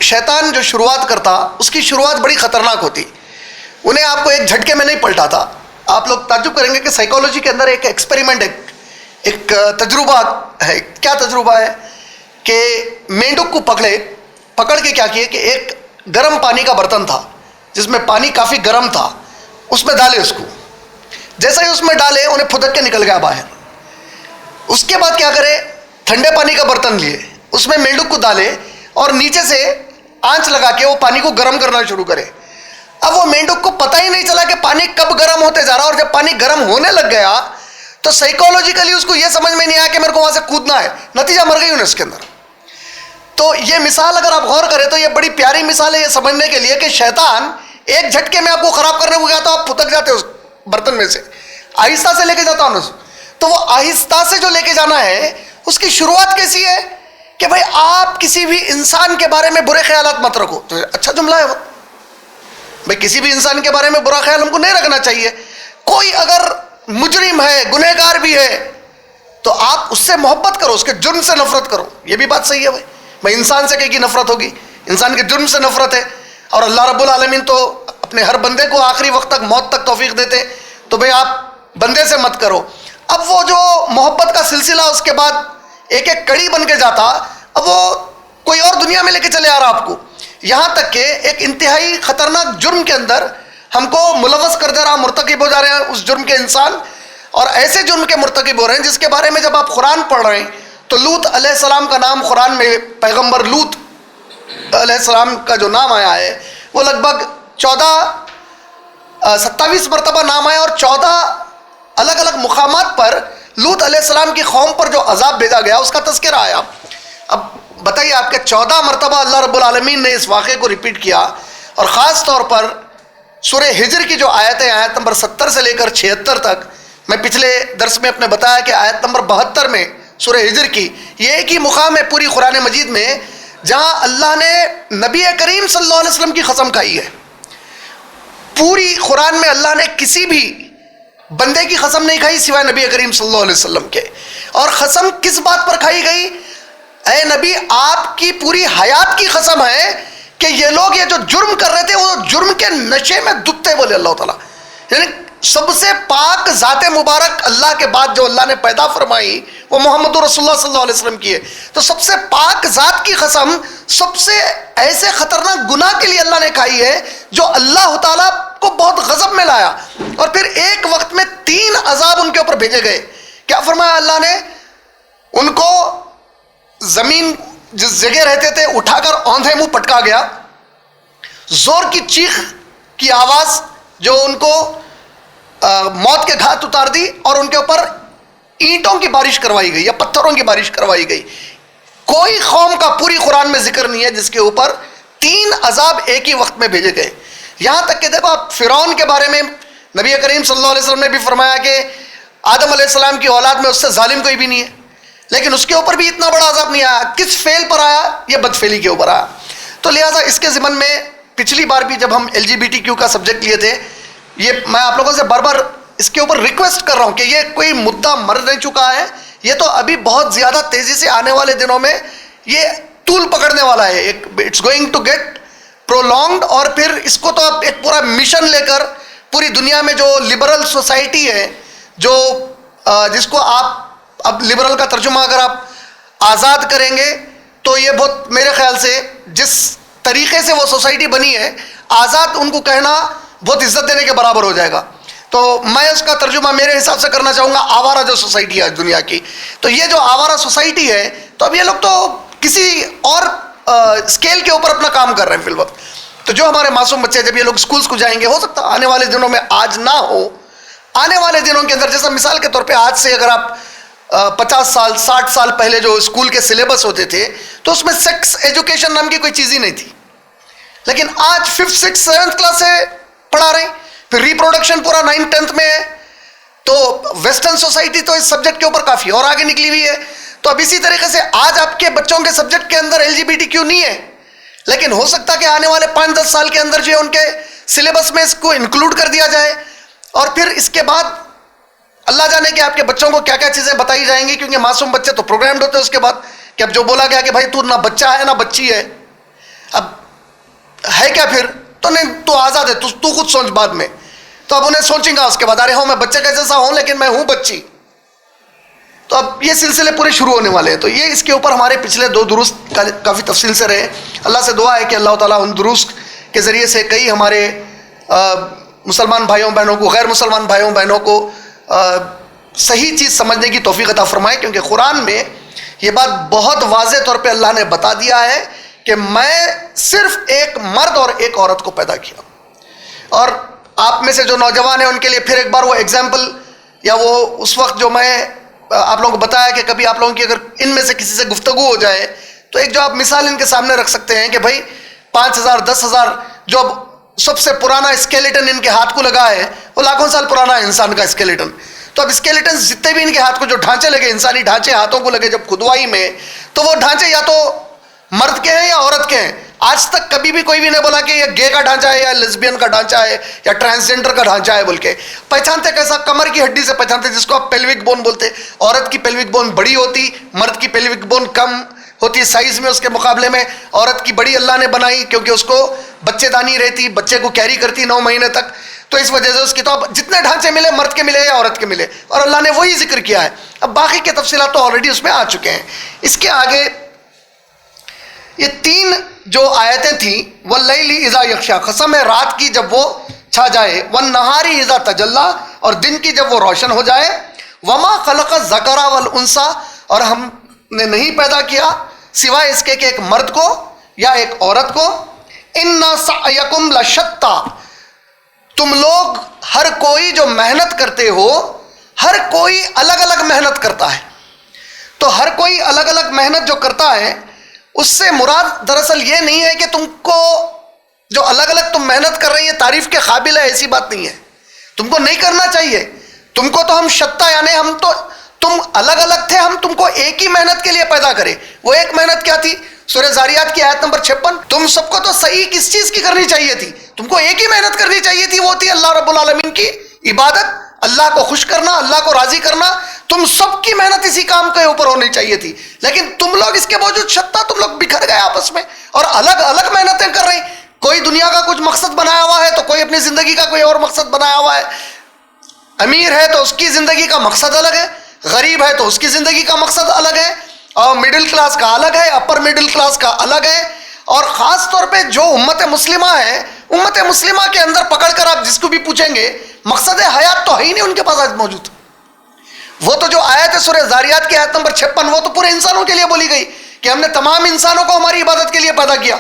شیطان جو شروعات کرتا اس کی شروعات بڑی خطرناک ہوتی, انہیں آپ کو ایک جھٹکے میں نہیں پلٹاتا. آپ لوگ تعجب کریں گے کہ سائیکالوجی کے اندر ایک ایکسپیریمنٹ ہے, ایک تجربہ ہے. کیا تجربہ ہے کہ مینڈک کو پکڑے پکڑ کے کیا کیے کہ ایک گرم پانی کا برتن تھا جس میں پانی کافی گرم تھا, اس میں ڈالے اس کو. جیسا ہی اس میں ڈالے انہیں پھدک کے نکل گیا باہر. اس کے بعد کیا کرے, ٹھنڈے پانی کا برتن لیے, اس میں مینڈک کو ڈالے اور نیچے سے آنچ لگا کے وہ پانی کو گرم کرنا شروع کرے. اب وہ مینڈک کو پتہ ہی نہیں چلا کہ پانی کب گرم ہوتے جا رہا, اور جب پانی گرم ہونے لگ گیا تو سائیکولوجیکلی اس کو یہ سمجھ میں نہیں آیا کہ میرے کو وہاں سے کودنا ہے, نتیجہ مر گئی انہیں اس کے اندر. تو یہ مثال اگر آپ غور کریں تو یہ بڑی پیاری مثال ہے یہ سمجھنے کے لیے کہ شیطان ایک جھٹکے میں آپ کو خراب کرنے کو گیا تو آپ پھتک جاتے اس برتن میں سے, آہستہ سے لے کے جاتا ہوں. تو وہ آہستہ سے جو لے کے جانا ہے اس کی شروعات کیسی ہے کہ بھائی آپ کسی بھی انسان کے بارے میں برے خیالات مت رکھو. تو اچھا جملہ ہے وہ, بھائی کسی بھی انسان کے بارے میں برا خیال ہم کو نہیں رکھنا چاہیے. کوئی اگر مجرم ہے, گنہگار بھی ہے, تو آپ اس سے محبت کرو, اس کے جرم سے نفرت کرو. یہ بھی بات صحیح ہے بھائی انسان سے کہیں کی نفرت ہوگی, انسان کے جرم سے نفرت ہے. اور اللہ رب العالمین تو اپنے ہر بندے کو آخری وقت تک, موت تک توفیق دیتے, تو بھائی آپ بندے سے مت کرو. اب وہ جو محبت کا سلسلہ اس کے بعد ایک ایک کڑی بن کے جاتا, اب وہ کوئی اور دنیا میں لے کے چلے آ رہا آپ کو, یہاں تک کہ ایک انتہائی خطرناک جرم کے اندر ہم کو ملوث کر دے رہا, مرتکب ہو جا رہے ہیں اس جرم کے انسان, اور ایسے جرم کے مرتکب ہو رہے ہیں جس کے بارے میں جب آپ قرآن پڑھ رہے ہیں تو لوط علیہ السلام کا نام قرآن میں, پیغمبر لوط علیہ السلام کا جو نام آیا ہے وہ لگ بھگ 27 مرتبہ نام آیا, اور 14 الگ الگ مقامات پر لوط علیہ السلام کی قوم پر جو عذاب بھیجا گیا اس کا تذکرہ آیا. اب بتائیے آپ کے 14 مرتبہ اللہ رب العالمین نے اس واقعے کو ریپیٹ کیا, اور خاص طور پر سورہ ہجر کی جو آیتیں, آیت نمبر 70 سے لے کر 76 تک, میں پچھلے درس میں اپنے بتایا کہ آیت نمبر 72 میں سورہ ہجر کی یہ ایک ہی مقام ہے پوری قرآن مجید میں جہاں اللہ نے نبی کریم صلی اللہ علیہ وسلم کی قسم کھائی ہے. پوری قرآن میں اللہ نے کسی بھی بندے کی قسم نہیں کھائی سوائے نبی کریم صلی اللہ علیہ وسلم کے. اور قسم کس بات پر کھائی گئی؟ اے نبی آپ کی پوری حیات کی قسم ہے کہ یہ لوگ یہ جو جرم کر رہے تھے وہ جرم کے نشے میں دبتے, بولے اللہ تعالیٰ. یعنی سب سے پاک ذات مبارک اللہ کے بعد جو اللہ نے پیدا فرمائی وہ محمد رسول اللہ صلی اللہ علیہ وسلم کی ہے. تو سب سے پاک ذات کی قسم سب سے ایسے خطرناک گناہ کے لیے اللہ نے کھائی ہے جو اللہ تعالیٰ کو بہت غضب میں لایا, اور پھر ایک وقت میں 3 عذاب ان کے اوپر بھیجے گئے. کیا فرمایا اللہ نے؟ ان کو زمین جس جگہ رہتے تھے اٹھا کر اوندھے منہ پٹکا گیا, زور کی چیخ کی آواز جو ان کو موت کے گھاٹ اتار دی, اور ان کے اوپر اینٹوں کی بارش کروائی گئی یا پتھروں کی بارش کروائی گئی. کوئی قوم کا پوری قرآن میں ذکر نہیں ہے جس کے اوپر 3 عذاب ایک ہی وقت میں بھیجے گئے. یہاں تک کہ دیکھو آپ فرعون کے بارے میں نبی کریم صلی اللہ علیہ وسلم نے بھی فرمایا کہ آدم علیہ السلام کی اولاد میں اس سے ظالم کوئی بھی نہیں ہے, لیکن اس کے اوپر بھی اتنا بڑا عذاب نہیں آیا. کس فعل پر آیا؟ یہ بدفعلی کے اوپر آیا. تو لہٰذا اس کے ضمن میں پچھلی بار بھی جب ہم LGBTQ کا سبجیکٹ لیے تھے, یہ میں آپ لوگوں سے بار بار اس کے اوپر ریکویسٹ کر رہا ہوں کہ یہ کوئی مدعا مر نہیں چکا ہے, یہ تو ابھی بہت زیادہ تیزی سے آنے والے دنوں میں یہ طول پکڑنے والا ہے, it's going to get prolonged. اور پھر اس کو تو اب ایک پورا مشن لے کر پوری دنیا میں جو لبرل سوسائٹی ہے, جو جس کو آپ اب لبرل کا ترجمہ اگر آپ آزاد کریں گے تو یہ بہت میرے خیال سے جس طریقے سے وہ سوسائٹی بنی ہے, آزاد ان کو کہنا بہت عزت دینے کے برابر ہو جائے گا. تو میں اس کا ترجمہ میرے حساب سے کرنا چاہوں گا آوارہ جو سوسائٹی ہے دنیا کی. تو یہ جو آوارہ سوسائٹی ہے, تو اب یہ لوگ تو کسی اور اسکیل کے اوپر اپنا کام کر رہے ہیں فی الوقت. تو جو ہمارے معصوم بچے جب یہ لوگ اسکولس کو جائیں گے, ہو سکتا آنے والے دنوں میں, آج نہ ہو, آنے والے دنوں کے اندر, جیسا مثال کے طور پہ آج سے اگر آپ 50 سال 60 سال پہلے جو اسکول کے سلیبس ہوتے تھے تو اس میں سیکس ایجوکیشن نام کی کوئی چیز ہی نہیں تھی, لیکن آج 5th 6th 7th کلاس سے پڑھا رہے ہیں. پھر ریپروڈکشن پورا 9th 10th میں ہے. تو ویسٹرن سوسائٹی تو اس سبجیکٹ کے اوپر کافی اور آگے نکلی ہوئی ہے. تو اب اسی طریقے سے آج آپ کے بچوں کے سبجیکٹ کے اندر LGBTQ نہیں ہے, لیکن ہو سکتا کہ آنے والے 5-10 سال کے اندر جو ہے ان کے سلیبس میں اس کو انکلوڈ کر دیا جائے. اور پھر اس کے بعد اللہ جانے کہ آپ کے بچوں کو کیا کیا چیزیں بتائی جائیں گی, کیونکہ معصوم بچے تو پروگرامڈ ہوتے ہیں اس کے بعد کہ اب جو بولا گیا کہ بھائی تو نہ بچہ ہے نہ بچی ہے, اب ہے کیا پھر, تو نہیں تو آزاد ہے, تو خود سوچ بعد میں. تو اب انہیں سوچیں گا اس کے بعد, ارے ہوں میں بچے کا جیسا ہوں لیکن میں ہوں بچی. تو اب یہ سلسلے پورے شروع ہونے والے ہیں. تو یہ اس کے اوپر ہمارے پچھلے 2 دروس کافی تفصیل سے رہے. اللہ سے دعا ہے کہ اللہ تعالیٰ ان دروس کے ذریعے سے کئی ہمارے مسلمان بھائیوں بہنوں کو, غیر مسلمان بھائیوں بہنوں کو صحیح چیز سمجھنے کی توفیق عطا فرمائے. کیونکہ قرآن میں یہ بات بہت واضح طور پہ اللہ نے بتا دیا ہے کہ میں صرف ایک مرد اور ایک عورت کو پیدا کیا. اور آپ میں سے جو نوجوان ہیں ان کے لیے پھر ایک بار وہ ایگزامپل, یا وہ اس وقت جو میں آپ لوگوں کو بتایا کہ کبھی آپ لوگوں کی اگر ان میں سے کسی سے گفتگو ہو جائے تو ایک جو آپ مثال ان کے سامنے رکھ سکتے ہیں کہ بھائی 5,000 10,000 جو اب سب سے پرانا اسکیلیٹن ان کے ہاتھ کو لگا ہے وہ لاکھوں سال پرانا ہے انسان کا اسکیلیٹن. تو اب اسکیلیٹن جتنے بھی ان کے ہاتھ کو جو ڈھانچے لگے, انسانی ڈھانچے ہاتھوں کو لگے جب کھدوائی میں, تو وہ ڈھانچے یا تو مرد کے ہیں یا عورت کے ہیں. آج تک کبھی بھی کوئی بھی نہیں بولا کہ یہ گے کا ڈھانچہ ہے یا لیسبین کا ڈھانچہ ہے یا ٹرانسجینڈر کا ڈھانچہ ہے بول کے. پہچانتے کیسا؟ کمر کی ہڈی سے پہچانتے, جس کو آپ پیلوک بون بولتے. عورت کی پیلوک بون بڑی ہوتی, مرد کی پیلوک بون کم ہوتی سائز میں. اس کے مقابلے میں عورت کی بڑی اللہ نے بنائی کیونکہ اس کو بچے دانی رہتی, بچے کو کیری کرتی 9 مہینے تک. تو اس وجہ سے اس کی تو جتنے ڈھانچے ملے مرد کے ملے یا عورت کے ملے, اور اللہ نے وہی ذکر کیا ہے. اب باقی کے تفصیلات تو آلریڈی اس میں آ چکے ہیں. اس کے آگے یہ 3 جو آیتیں تھیں, واللیل اذا یغشا, قسم ہے رات کی جب وہ چھا جائے, والنہار اذا تجلی, اور دن کی جب وہ روشن ہو جائے, وما خلق الذکر والانثی, اور ہم نے نہیں پیدا کیا سوائے اس کے کہ ایک مرد کو یا ایک عورت کو. ان سعیکم لشتی, تم لوگ ہر کوئی جو محنت کرتے ہو, ہر کوئی الگ الگ محنت کرتا ہے. تو ہر کوئی الگ الگ محنت جو کرتا ہے, اس سے مراد دراصل یہ نہیں ہے کہ تم کو جو الگ الگ تم محنت کر رہی ہیں تعریف کے قابل ہے, ایسی بات نہیں ہے. تم کو نہیں کرنا چاہیے. تم کو تو ہم شتا, یعنی ہم تو تم الگ الگ تھے, ہم تم کو ایک ہی محنت کے لیے پیدا کرے. وہ ایک محنت کیا تھی؟ سورہ زاریات کی آیت نمبر 56. تم سب کو تو صحیح کس چیز کی کرنی چاہیے تھی؟ تم کو ایک ہی محنت کرنی چاہیے تھی, وہ تھی اللہ رب العالمین کی عبادت, اللہ کو خوش کرنا, اللہ کو راضی کرنا. تم سب کی محنت اسی کام کے اوپر ہونی چاہیے تھی. لیکن تم لوگ اس کے باوجود شتا, تم لوگ بکھر گئے آپس میں اور الگ الگ محنتیں کر رہی. کوئی دنیا کا کچھ مقصد بنایا ہوا ہے تو کوئی اپنی زندگی کا کوئی اور مقصد بنایا ہوا ہے. امیر ہے تو اس کی زندگی کا مقصد الگ ہے, غریب ہے تو اس کی زندگی کا مقصد الگ ہے, اور مڈل کلاس کا الگ ہے, اپر مڈل کلاس کا الگ ہے. اور خاص طور پہ جو امت مسلمہ ہے, امت مسلمہ کے اندر پکڑ کر آپ جس کو بھی پوچھیں گے مقصد حیات تو ہے ہی نہیں ان کے پاس آج موجود. وہ تو جو آیت ہے سورہ زاریات کی آیت نمبر 56, وہ تو پورے انسانوں کے لیے بولی گئی کہ ہم نے تمام انسانوں کو ہماری عبادت کے لیے پیدا کیا.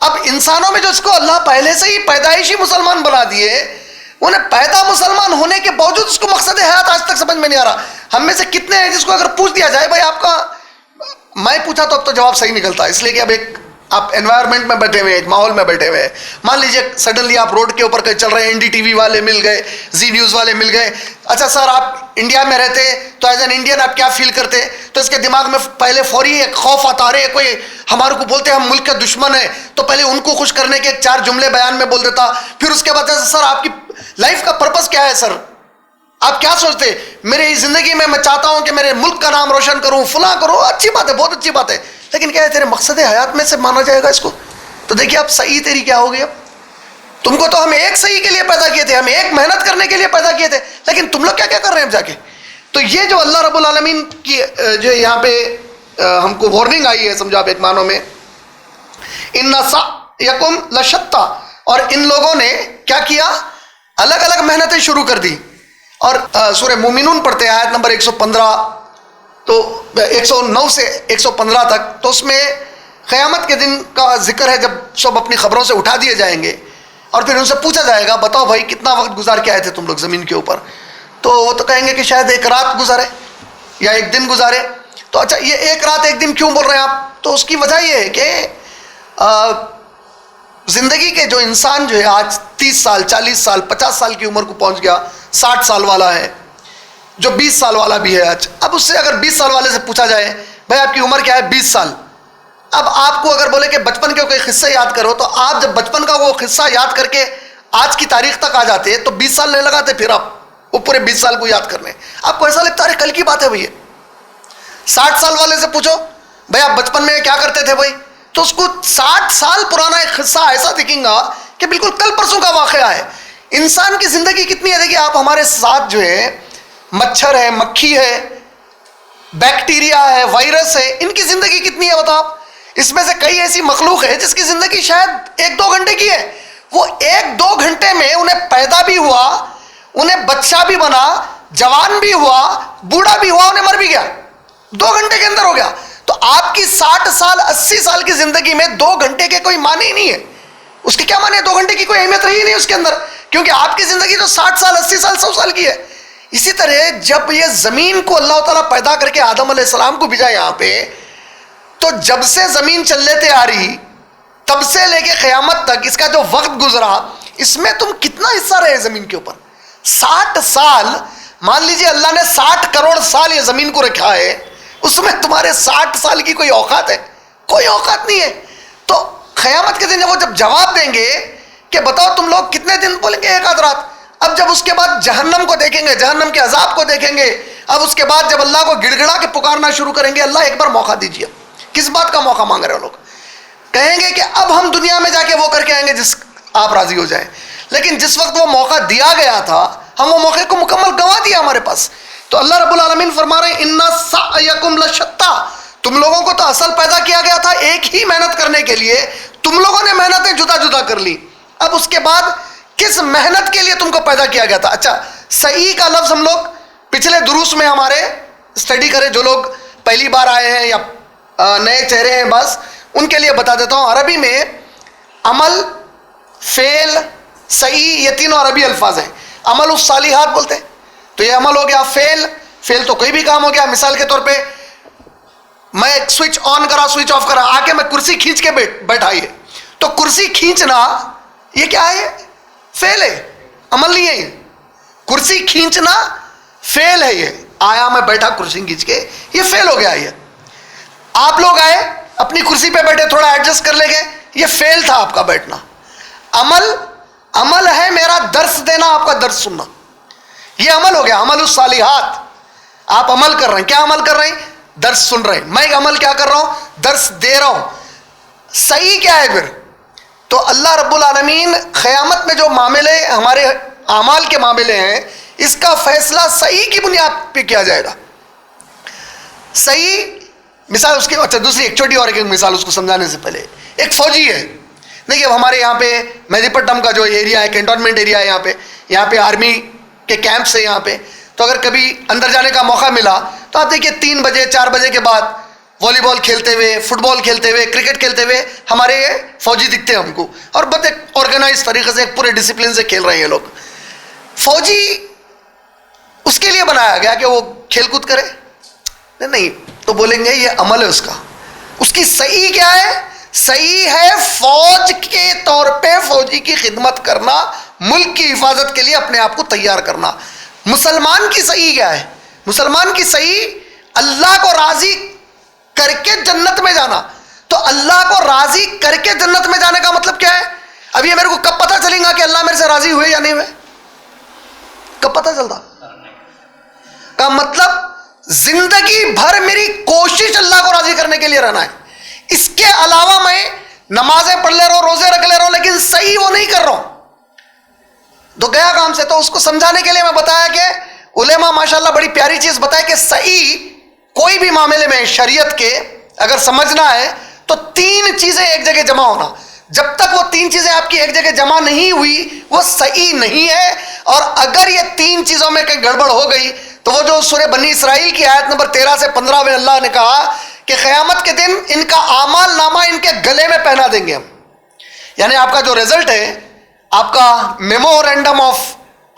اب انسانوں میں جو اس کو اللہ پہلے سے ہی پیدائشی مسلمان بنا دیے, انہیں پیدا مسلمان ہونے کے باوجود اس کو مقصد حیات آج تک سمجھ میں نہیں آ رہا. ہم میں سے کتنے ہیں جس کو اگر پوچھ دیا جائے بھائی آپ کا, میں پوچھا تو اب تو جواب صحیح نکلتا ہے, اس لیے کہ اب ایک آپ انوائرمنٹ میں بیٹھے ہوئے ہیں, ایک ماحول میں بیٹھے ہوئے ہیں. مان لیجیے سڈنلی آپ روڈ کے اوپر کہیں چل رہے ہیں, NDTV والے مل گئے, زی نیوز والے مل گئے. اچھا سر آپ انڈیا میں رہتے تو ایز این انڈین آپ کیا فیل کرتے؟ تو اس کے دماغ میں پہلے فوری ایک خوف آتا, ارے کوئی ہمارے کو بولتے ہم ملک کا دشمن ہے, تو پہلے ان کو خوش کرنے کے 4 جملے بیان میں بول دیتا. پھر اس کے بعد سر آپ کی لائف کا پرپس کیا ہے, سر آپ کیا سوچتے؟ میری زندگی میں چاہتا ہوں کہ میرے ملک کا نام روشن کروں, فلاں کروں. اچھی بات ہے, بہت اچھی بات ہے, لیکن کیا ہے تیرے مقصد حیات میں سے مانا جائے گا اس کو؟ تو دیکھیے اب صحیح تیری کیا ہوگی. اب تم کو تو ہم ایک صحیح کے لیے پیدا کیے تھے, ہم ایک محنت کرنے کے لیے پیدا کیے تھے, لیکن تم لوگ کیا کیا کر رہے ہیں اب جا کے. تو یہ جو اللہ رب العالمین کی جو یہاں پہ ہم کو وارننگ آئی ہے, سمجھو آپ ایک معنوں میں, ان سعیکم لشتی, اور ان لوگوں نے کیا کیا, الگ الگ محنتیں شروع کر دی. اور سورہ مومنون پڑھتے ہیں آیت نمبر 115 تو 109 سے 115 تک, تو اس میں قیامت کے دن کا ذکر ہے جب سب اپنی خبروں سے اٹھا دیے جائیں گے اور پھر ان سے پوچھا جائے گا بتاؤ بھائی کتنا وقت گزار کے آئے تھے تم لوگ زمین کے اوپر. تو وہ تو کہیں گے کہ شاید ایک رات گزارے یا ایک دن گزارے. تو اچھا یہ ایک رات ایک دن کیوں بول رہے ہیں آپ؟ تو اس کی وجہ یہ ہے کہ زندگی کے جو انسان جو ہے آج 30 سال 40 سال 50 سال کی عمر کو پہنچ گیا, 60 سال والا ہے, جو 20 سال والا بھی ہے آج. اب اس سے اگر 20 سال والے سے پوچھا جائے بھائی آپ کی عمر کیا ہے, 20 سال. اب آپ کو اگر بولے کہ بچپن کے کوئی قصے یاد کرو, تو آپ جب بچپن کا وہ قصہ یاد کر کے آج کی تاریخ تک آ جاتے تو 20 سال نہیں لگاتے پھر آپ وہ پورے 20 سال کو یاد کرنے. آپ کو ایسا لگتا ہے کل کی بات ہے بھائی. 60 سال والے سے پوچھو بھائی آپ بچپن میں کیا کرتے تھے بھائی, تو اس کو 60 سال پرانا ایک قصہ ایسا دکھیں گا کہ بالکل کل پرسوں کا واقعہ ہے. انسان کی زندگی کتنی ہے, دیکھیے آپ ہمارے ساتھ جو ہے مچھر ہے, مکھی ہے, بیکٹیریا ہے, وائرس ہے, ان کی زندگی کتنی ہے بتاؤ آپ. اس میں سے کئی ایسی مخلوق ہے جس کی زندگی شاید 1-2 گھنٹے کی ہے. وہ 1-2 گھنٹے میں انہیں پیدا بھی ہوا, انہیں بچہ بھی بنا, جوان بھی ہوا, بوڑھا بھی ہوا, انہیں مر بھی گیا, 2 گھنٹے کے اندر ہو گیا. تو آپ کی 60 سال 80 سال کی زندگی میں 2 گھنٹے کے کوئی معنی ہی نہیں ہے. اس کے کیا معنی ہے؟ 2 گھنٹے کی کوئی اہمیت رہی نہیں اس کے اندر, کیونکہ آپ کی زندگی تو 60 سال 80 سال 100 سال کی ہے. اسی طرح جب یہ زمین کو اللہ تعالیٰ پیدا کر کے آدم علیہ السلام کو بھیجا یہاں پہ, تو جب سے زمین چلتے آ رہی تب سے لے کے قیامت تک اس کا جو وقت گزرا, اس میں تم کتنا حصہ رہے زمین کے اوپر؟ 60 سال. مان لیجئے اللہ نے 60 کروڑ سال یہ زمین کو رکھا ہے, اس میں تمہارے 60 سال کی کوئی اوقات ہے؟ کوئی اوقات نہیں ہے. تو قیامت کے دن وہ جب جواب دیں گے کہ بتاؤ تم لوگ کتنے دن, بولیں گے 1 آدھ رات. اب جب اس کے بعد جہنم کو دیکھیں گے, جہنم کے عذاب کو دیکھیں گے, اب اس کے بعد جب اللہ کو گڑ گڑا کے پکارنا شروع کریں گے, اللہ ایک بار موقع دیجیے. کس بات کا موقع مانگ رہے ہیں لوگ؟ کہیں گے کہ اب ہم دنیا میں جا کے وہ کر کے آئیں گے جس آپ راضی ہو جائیں. لیکن جس وقت وہ موقع دیا گیا تھا, ہم وہ موقع کو مکمل گنوا دیا ہمارے پاس. تو اللہ رب العالمین فرما رہے ہیں ان سعیکم لشتی, تم لوگوں کو تو اصل پیدا کیا گیا تھا ایک ہی محنت کرنے کے لیے, تم لوگوں نے محنتیں جدا جدا کر لی. اب اس کے بعد کس محنت کے لیے تم کو پیدا کیا گیا تھا؟ اچھا, صحیح کا لفظ ہم لوگ پچھلے دروس میں ہمارے اسٹڈی کرے, جو لوگ پہلی بار آئے ہیں یا نئے چہرے ہیں بس ان کے لیے بتا دیتا ہوں. عربی میں عمل, فعل, صحیح, یہ تینوں عربی الفاظ ہیں. عمل الصالحات بولتے ہیں, تو یہ عمل ہو گیا. فعل تو کوئی بھی کام ہو گیا. مثال کے طور پہ میں سوئچ آن کرا, سوئچ آف کرا, آ کے میں کرسی کھینچ کے بیٹھا, یہ تو کرسی کھینچنا یہ کیا ہے؟ فعل ہے, عمل نہیں ہے. یہ کرسی کھینچنا فعل ہے. یہ آیا میں بیٹھا کرسی کھینچ کے, یہ فعل ہو گیا. یہ آپ لوگ آئے اپنی کرسی پہ بیٹھے, تھوڑا ایڈجسٹ کر لے گئے, یہ فعل تھا آپ کا بیٹھنا. عمل ہے میرا درس دینا, آپ کا درس سننا, یہ عمل ہو گیا. عمل الصالحات, آپ عمل کر رہے ہیں. کیا عمل کر رہے ہیں؟ درس سن رہے ہیں. میں عمل کیا کر رہا ہوں؟ درس دے رہا ہوں. صحیح کیا ہے پھر؟ تو اللہ رب العالمین قیامت میں جو معاملے ہمارے اعمال کے معاملے ہیں, اس کا فیصلہ صحیح کی بنیاد پہ کیا جائے گا. صحیح مثال اس کی, اچھا دوسری ایک چھوٹی اور ایک مثال اس کو سمجھانے سے پہلے, ایک فوجی ہے. دیکھیے ہمارے یہاں پہ مہدی پٹنم کا جو ایریا ہے, کینٹونمنٹ ایریا ہے, یہاں پہ آرمی کے کیمپس ہے یہاں پہ. تو اگر کبھی اندر جانے کا موقع ملا تو آپ دیکھیے 3 بجے 4 بجے کے بعد والی بال کھیلتے ہوئے, فٹ بال کھیلتے ہوئے, کرکٹ کھیلتے ہوئے ہمارے یہ فوجی دکھتے ہیں ہم کو, اور بہت ایک آرگنائز طریقے سے, ایک پورے ڈسپلن سے کھیل رہے ہیں یہ لوگ. فوجی اس کے لیے بنایا گیا کہ وہ کھیل کود کرے؟ نہیں, تو بولیں گے یہ عمل ہے اس کا. اس کی صحیح کیا ہے؟ صحیح ہے فوج کے طور پہ فوجی کی خدمت کرنا, ملک کی حفاظت کے لیے اپنے آپ کو تیار کرنا. مسلمان کی صحیح کیا ہے؟ مسلمان کی صحیح اللہ کو راضی کر کے جنت میں جانا. تو اللہ کو راضی کر کے جنت میں جانے کا مطلب کیا ہے؟ اب یہ میرے کو کب پتہ چلے گا کہ اللہ میرے سے راضی ہوئے یا نہیں ہوئے؟ کب پتہ چلتا؟ کا مطلب زندگی بھر میری کوشش اللہ کو راضی کرنے کے لیے رہنا ہے. اس کے علاوہ میں نمازیں پڑھ لے رہا ہوں, روزے رکھ لے رہا ہوں, لیکن صحیح وہ نہیں کر رہا ہوں, تو گیا کام سے. تو اس کو سمجھانے کے لیے میں بتایا کہ علماء ماشاءاللہ بڑی پیاری چیز بتائے کہ صحیح کوئی بھی معاملے میں شریعت کے اگر سمجھنا ہے تو 3 چیزیں ایک جگہ جمع ہونا. جب تک وہ 3 چیزیں آپ کی ایک جگہ جمع نہیں ہوئی وہ صحیح نہیں ہے. اور اگر یہ 3 چیزوں میں کہیں گڑبڑ ہو گئی تو وہ جو سورہ بنی اسرائیل کی آیت نمبر 13 سے 15 میں اللہ نے کہا کہ قیامت کے دن ان کا اعمال نامہ ان کے گلے میں پہنا دیں گے ہم. یعنی آپ کا جو رزلٹ ہے, آپ کا میمورینڈم آف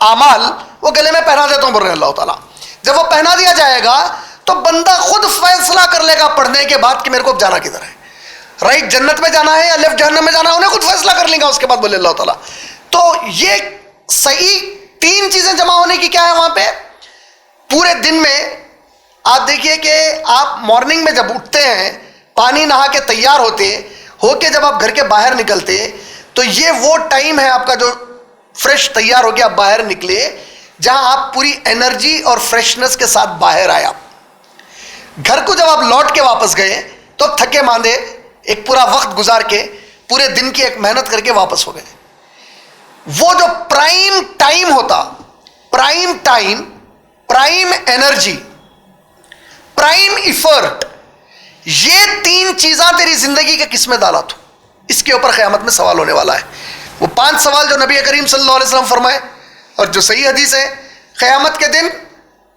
اعمال, وہ گلے میں پہنا دیتا ہوں بول رہے اللہ تعالیٰ. جب وہ پہنا دیا جائے گا تو بندہ خود فیصلہ کر لے گا پڑھنے کے بعد کہ میرے کو جانا کدھر ہے, رائٹ جنت میں جانا ہے یا لیفٹ جہنم میں جانا ہے, انہیں خود فیصلہ کر لیں گا اس کے بعد بولے اللہ تعالیٰ. تو یہ صحیح 3 چیزیں جمع ہونے کی کیا ہے وہاں پہ؟ پورے دن میں آپ دیکھیے کہ آپ مارننگ میں جب اٹھتے ہیں, پانی نہا کے تیار ہوتے ہو کے جب آپ گھر کے باہر نکلتے, تو یہ وہ ٹائم ہے آپ کا جو فریش تیار ہو کے آپ باہر نکلے, جہاں آپ پوری انرجی اور فریشنس کے ساتھ باہر آئے. آپ گھر کو جب آپ لوٹ کے واپس گئے تو تھکے ماندے ایک پورا وقت گزار کے پورے دن کی ایک محنت کر کے واپس ہو گئے. وہ جو پرائم ٹائم ہوتا, prime time, prime energy, prime effort, یہ 3 چیزاں تیری زندگی کے کس میں ڈالا تو اس کے اوپر قیامت میں سوال ہونے والا ہے. وہ 5 سوال جو نبی کریم صلی اللہ علیہ وسلم فرمائے اور جو صحیح حدیث ہے، قیامت کے دن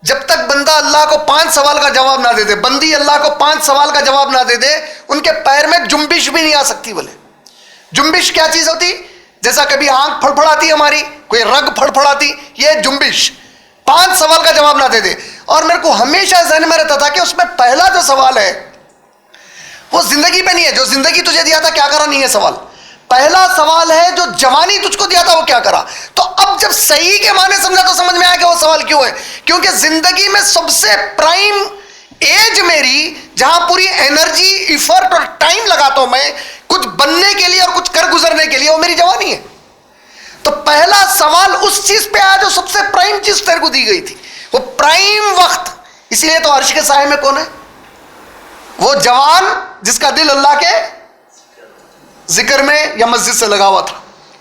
جب تک بندہ اللہ کو 5 سوال کا جواب نہ دے دے، بندی اللہ کو 5 سوال کا جواب نہ دے دے، ان کے پیر میں جنبش بھی نہیں آ سکتی. بولے جنبش کیا چیز ہوتی؟ جیسا کبھی آنکھ پھڑپھڑاتی ہماری، کوئی رگ پھڑپھڑاتی، یہ جنبش. 5 سوال کا جواب نہ دے دے. اور میرے کو ہمیشہ ذہن میں رہتا تھا کہ اس میں پہلا جو سوال ہے وہ زندگی پہ نہیں ہے. جو زندگی تجھے دیا تھا کیا کرا نہیں ہے سوال. پہلا سوال ہے جو جوانی تجھ کو دیا تھا وہ کیا کرا. تو اب جب صحیح کے معنی سمجھا تو سمجھ میں آیا کہ وہ سوال کیوں ہے. کیونکہ زندگی میں سب سے پرائم ایج میری، جہاں پوری انرجی، ایفرٹ اور ٹائم لگاتا ہوں میں کچھ بننے کے لیے اور کچھ کر گزرنے کے لیے، وہ میری جوانی ہے. تو پہلا سوال اس چیز پہ آیا جو سب سے پرائم چیز تیرے کو دی گئی تھی، وہ پرائم وقت. اسی لیے تو عرش کے سائے میں کون ہے؟ وہ جوان جس کا دل اللہ کے ذکر میں یا مسجد سے لگا ہوا تھا.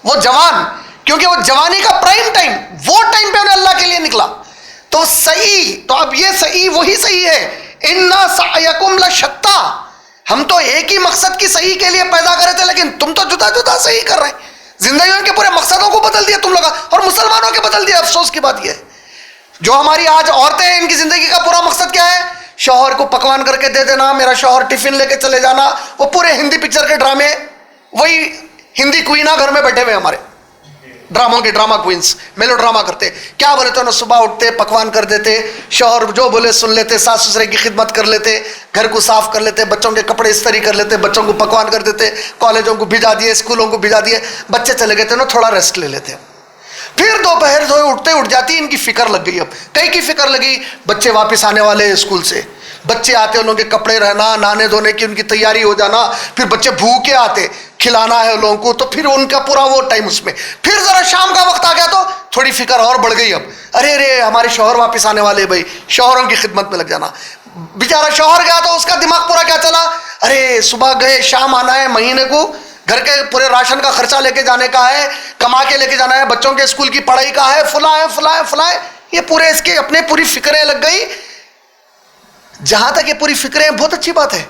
وہ جوان، کیونکہ وہ جوانی کا پرائم ٹائم، وہ ٹائم پہ انہیں اللہ کے لیے نکلا. تو صحیح، تو اب یہ صحیح وہی صحیح ہے. اِنَّ سَعْيَكُمْ لَشَتَّىٰ، ہم تو ایک ہی مقصد کی صحیح کے لیے پیدا کرے تھے، لیکن تم تو جدا جدا صحیح کر رہے ہیں. زندگیوں کے پورے مقصدوں کو بدل دیا تم لوگ، اور مسلمانوں کے بدل دیا. افسوس کی بات یہ ہے جو ہماری آج عورتیں ہیں، ان کی زندگی کا پورا مقصد کیا ہے؟ شوہر کو پکوان کر کے دے دینا، میرا شوہر ٹفن لے کے چلے جانا. وہ پورے ہندی پکچر کے ڈرامے، وہی ہندی کوئینہ گھر میں بیٹھے ہوئے ہمارے ڈراموں کے ڈراما کوئنس، میلو ڈراما کرتے. کیا بولے تو صبح اٹھتے پکوان کر دیتے، شوہر جو بولے سن لیتے، ساس سسرے کی خدمت کر لیتے، گھر کو صاف کر لیتے، بچوں کے کپڑے استری کر لیتے، بچوں کو پکوان کر دیتے، کالجوں کو بھیجا دیے، اسکولوں کو بھیجا دیے، بچے چلے گئے تھے نا، تھوڑا ریسٹ لے لیتے. پھر دوپہر اٹھتے اٹھ جاتی، ان کی فکر لگ گئی. اب کئی کی فکر لگی، بچے واپس آنے والے اسکول سے، بچے آتے ان لوگوں کے کپڑے رہنا، نہانے دھونے کی ان کی تیاری ہو جانا، پھر بچے بھوکے آتے، کھلانا ہے ان لوگوں کو، تو پھر ان کا پورا وہ ٹائم اس میں. پھر ذرا شام کا وقت آ گیا تو تھوڑی فکر اور بڑھ گئی. اب ارے ہمارے شوہر واپس آنے والے، بھائی شوہروں کی خدمت میں لگ جانا. بیچارہ شوہر گیا تو اس کا دماغ پورا کیا چلا، ارے صبح گئے شام آنا ہے، مہینے کو گھر کے پورے راشن کا خرچہ لے کے جانے کا ہے، کما کے لے کے جانا ہے، بچوں کے اسکول کی پڑھائی کا ہے، فلاں. یہ پورے اس کے اپنے پوری فکریں لگ گئی. جہاں تک یہ پوری فکریں بہت اچھی بات ہے.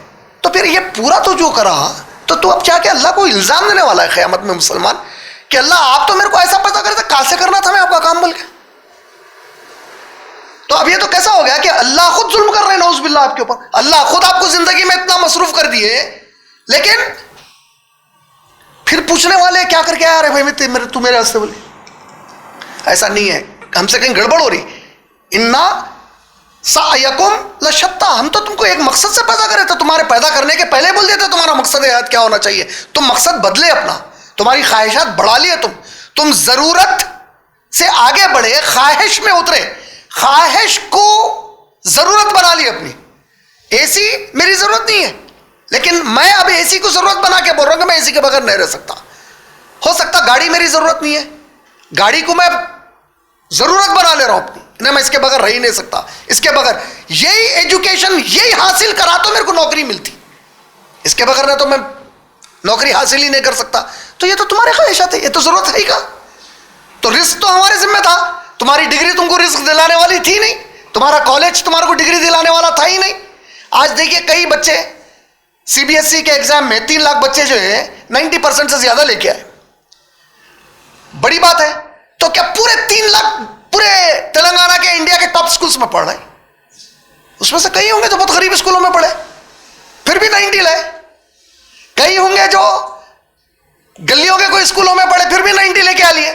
تو پھر یہ پورا تو جو کرا، تو اب کیا کہ اللہ کو الزام دینے والا ہے قیامت میں مسلمان کہ اللہ آپ تو میرے کو ایسا پیدا کرے تھے، کہاں سے کرنا تھا میں آپ کا کام بول کے. تو اب یہ تو کیسا ہو گیا کہ اللہ خود ظلم کر رہے ہیں، نعوذ باللہ آپ کے اوپر. اللہ خود آپ کو زندگی میں اتنا مصروف کر دیے، لیکن پھر پوچھنے والے کیا کر کے آ رہے بھائی تو میرے واسطے بولے. ایسا نہیں ہے، ہم سے کہیں گڑبڑ ہو رہی. اِنَّ سَعْيَكُمْ لَشَتَّىٰ، ہم تو تم کو ایک مقصد سے پیدا کرے تھے. تمہارے پیدا کرنے کے پہلے بول دیتے تمہارا مقصد حیات کیا ہونا چاہیے. تم مقصد بدلے اپنا، تمہاری خواہشات بڑھا لیے، تم ضرورت سے آگے بڑھے، خواہش میں اترے، خواہش کو ضرورت بنا لی اپنی. اے سی میری ضرورت نہیں ہے، لیکن میں اب اے سی کو ضرورت بنا کے بول رہا ہوں کہ میں اے سی کے بغیر نہیں رہ سکتا. ہو سکتا گاڑی میری ضرورت نہیں ہے، گاڑی کو میں ضرورت بنا لے رہا ہوں اپنی، نہیں میں اس کے بغیر رہ ہی نہیں سکتا. اس کے بغیر یہی ایجوکیشن یہی حاصل کرا تو میرے کو نوکری ملتی، اس کے بغیر نہ تو میں نوکری حاصل ہی نہیں کر سکتا. تو یہ تو تمہارے خواہشات ہے، یہ تو ضرورت ہے ہی کا. تو رزق تو ہمارے ذمہ تھا. تمہاری ڈگری تم کو رزق دلانے والی تھی نہیں، تمہارا کالج تمہارے کو ڈگری دلانے والا تھا ہی نہیں. آج دیکھیے کئی بچے CBSE کے ایگزام میں 3 لاکھ بچے جو ہے 90% سے زیادہ لے کے آئے. بڑی بات ہے. تو کیا پورے 3 لاکھ پورے تلنگانہ کے انڈیا کے ٹاپ سکولز میں پڑھ رہے ہیں؟ اس میں سے کئی ہوں گے جو بہت غریب اسکولوں میں پڑھے پھر بھی 90 لائے، کئی ہوں گے جو گلیوں کے کوئی اسکولوں میں پڑھے پھر بھی 90 لے کے آ لیے.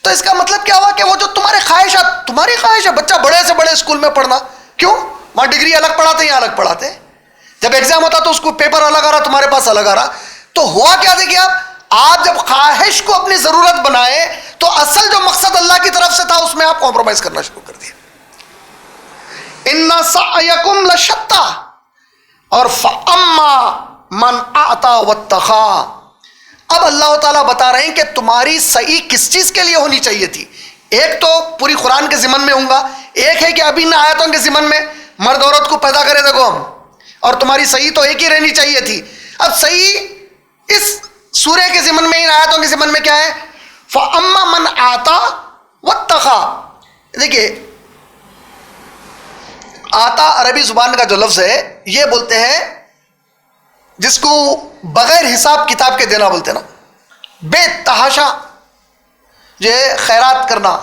تو اس کا مطلب کیا ہوا کہ وہ جو تمہارے خواہشات، تمہاری خواہش ہے بچہ بڑے سے بڑے اسکول میں پڑھنا، کیوں؟ وہاں ڈگری الگ پڑھاتے ہیں، الگ پڑھاتے. جب ایگزام ہوتا تو اس کو پیپر الگ آ رہا، تمہارے پاس الگ آ رہا. تو ہوا کیا دیکھیے آپ جب خواہش کو اپنی ضرورت بنائے تو اصل جو مقصد اللہ کی طرف سے تھا اس میں آپ کمپرومائز کرنا شروع کر دیا. اِنَّ سَعْيَكُمْ لَشَتَّىٰ اور فَأَمَّا مَنْ أَعْطَىٰ وَاتَّقَىٰ. اب اللہ تعالیٰ بتا رہے ہیں کہ تمہاری صحیح کس چیز کے لیے ہونی چاہیے تھی. ایک تو پوری قرآن کے ضمن میں ہوں گا، ایک ہے کہ ابھی ان آیتوں کے ضمن میں مرد عورت کو پیدا کرے دیکھو ہم، اور تمہاری صحیح تو ایک ہی رہنی چاہیے تھی. اب صحیح اس سورہ کے ضمن میں، ان آیتوں کے ضمن میں کیا ہے؟ فَأَمَّا مَنْ أَعْطَىٰ وَاتَّقَىٰ. دیکھیے آتا عربی زبان کا جو لفظ ہے یہ بولتے ہیں جس کو بغیر حساب کتاب کے دینا بولتے ہیں نا, بے تحاشا جو ہے خیرات کرنا,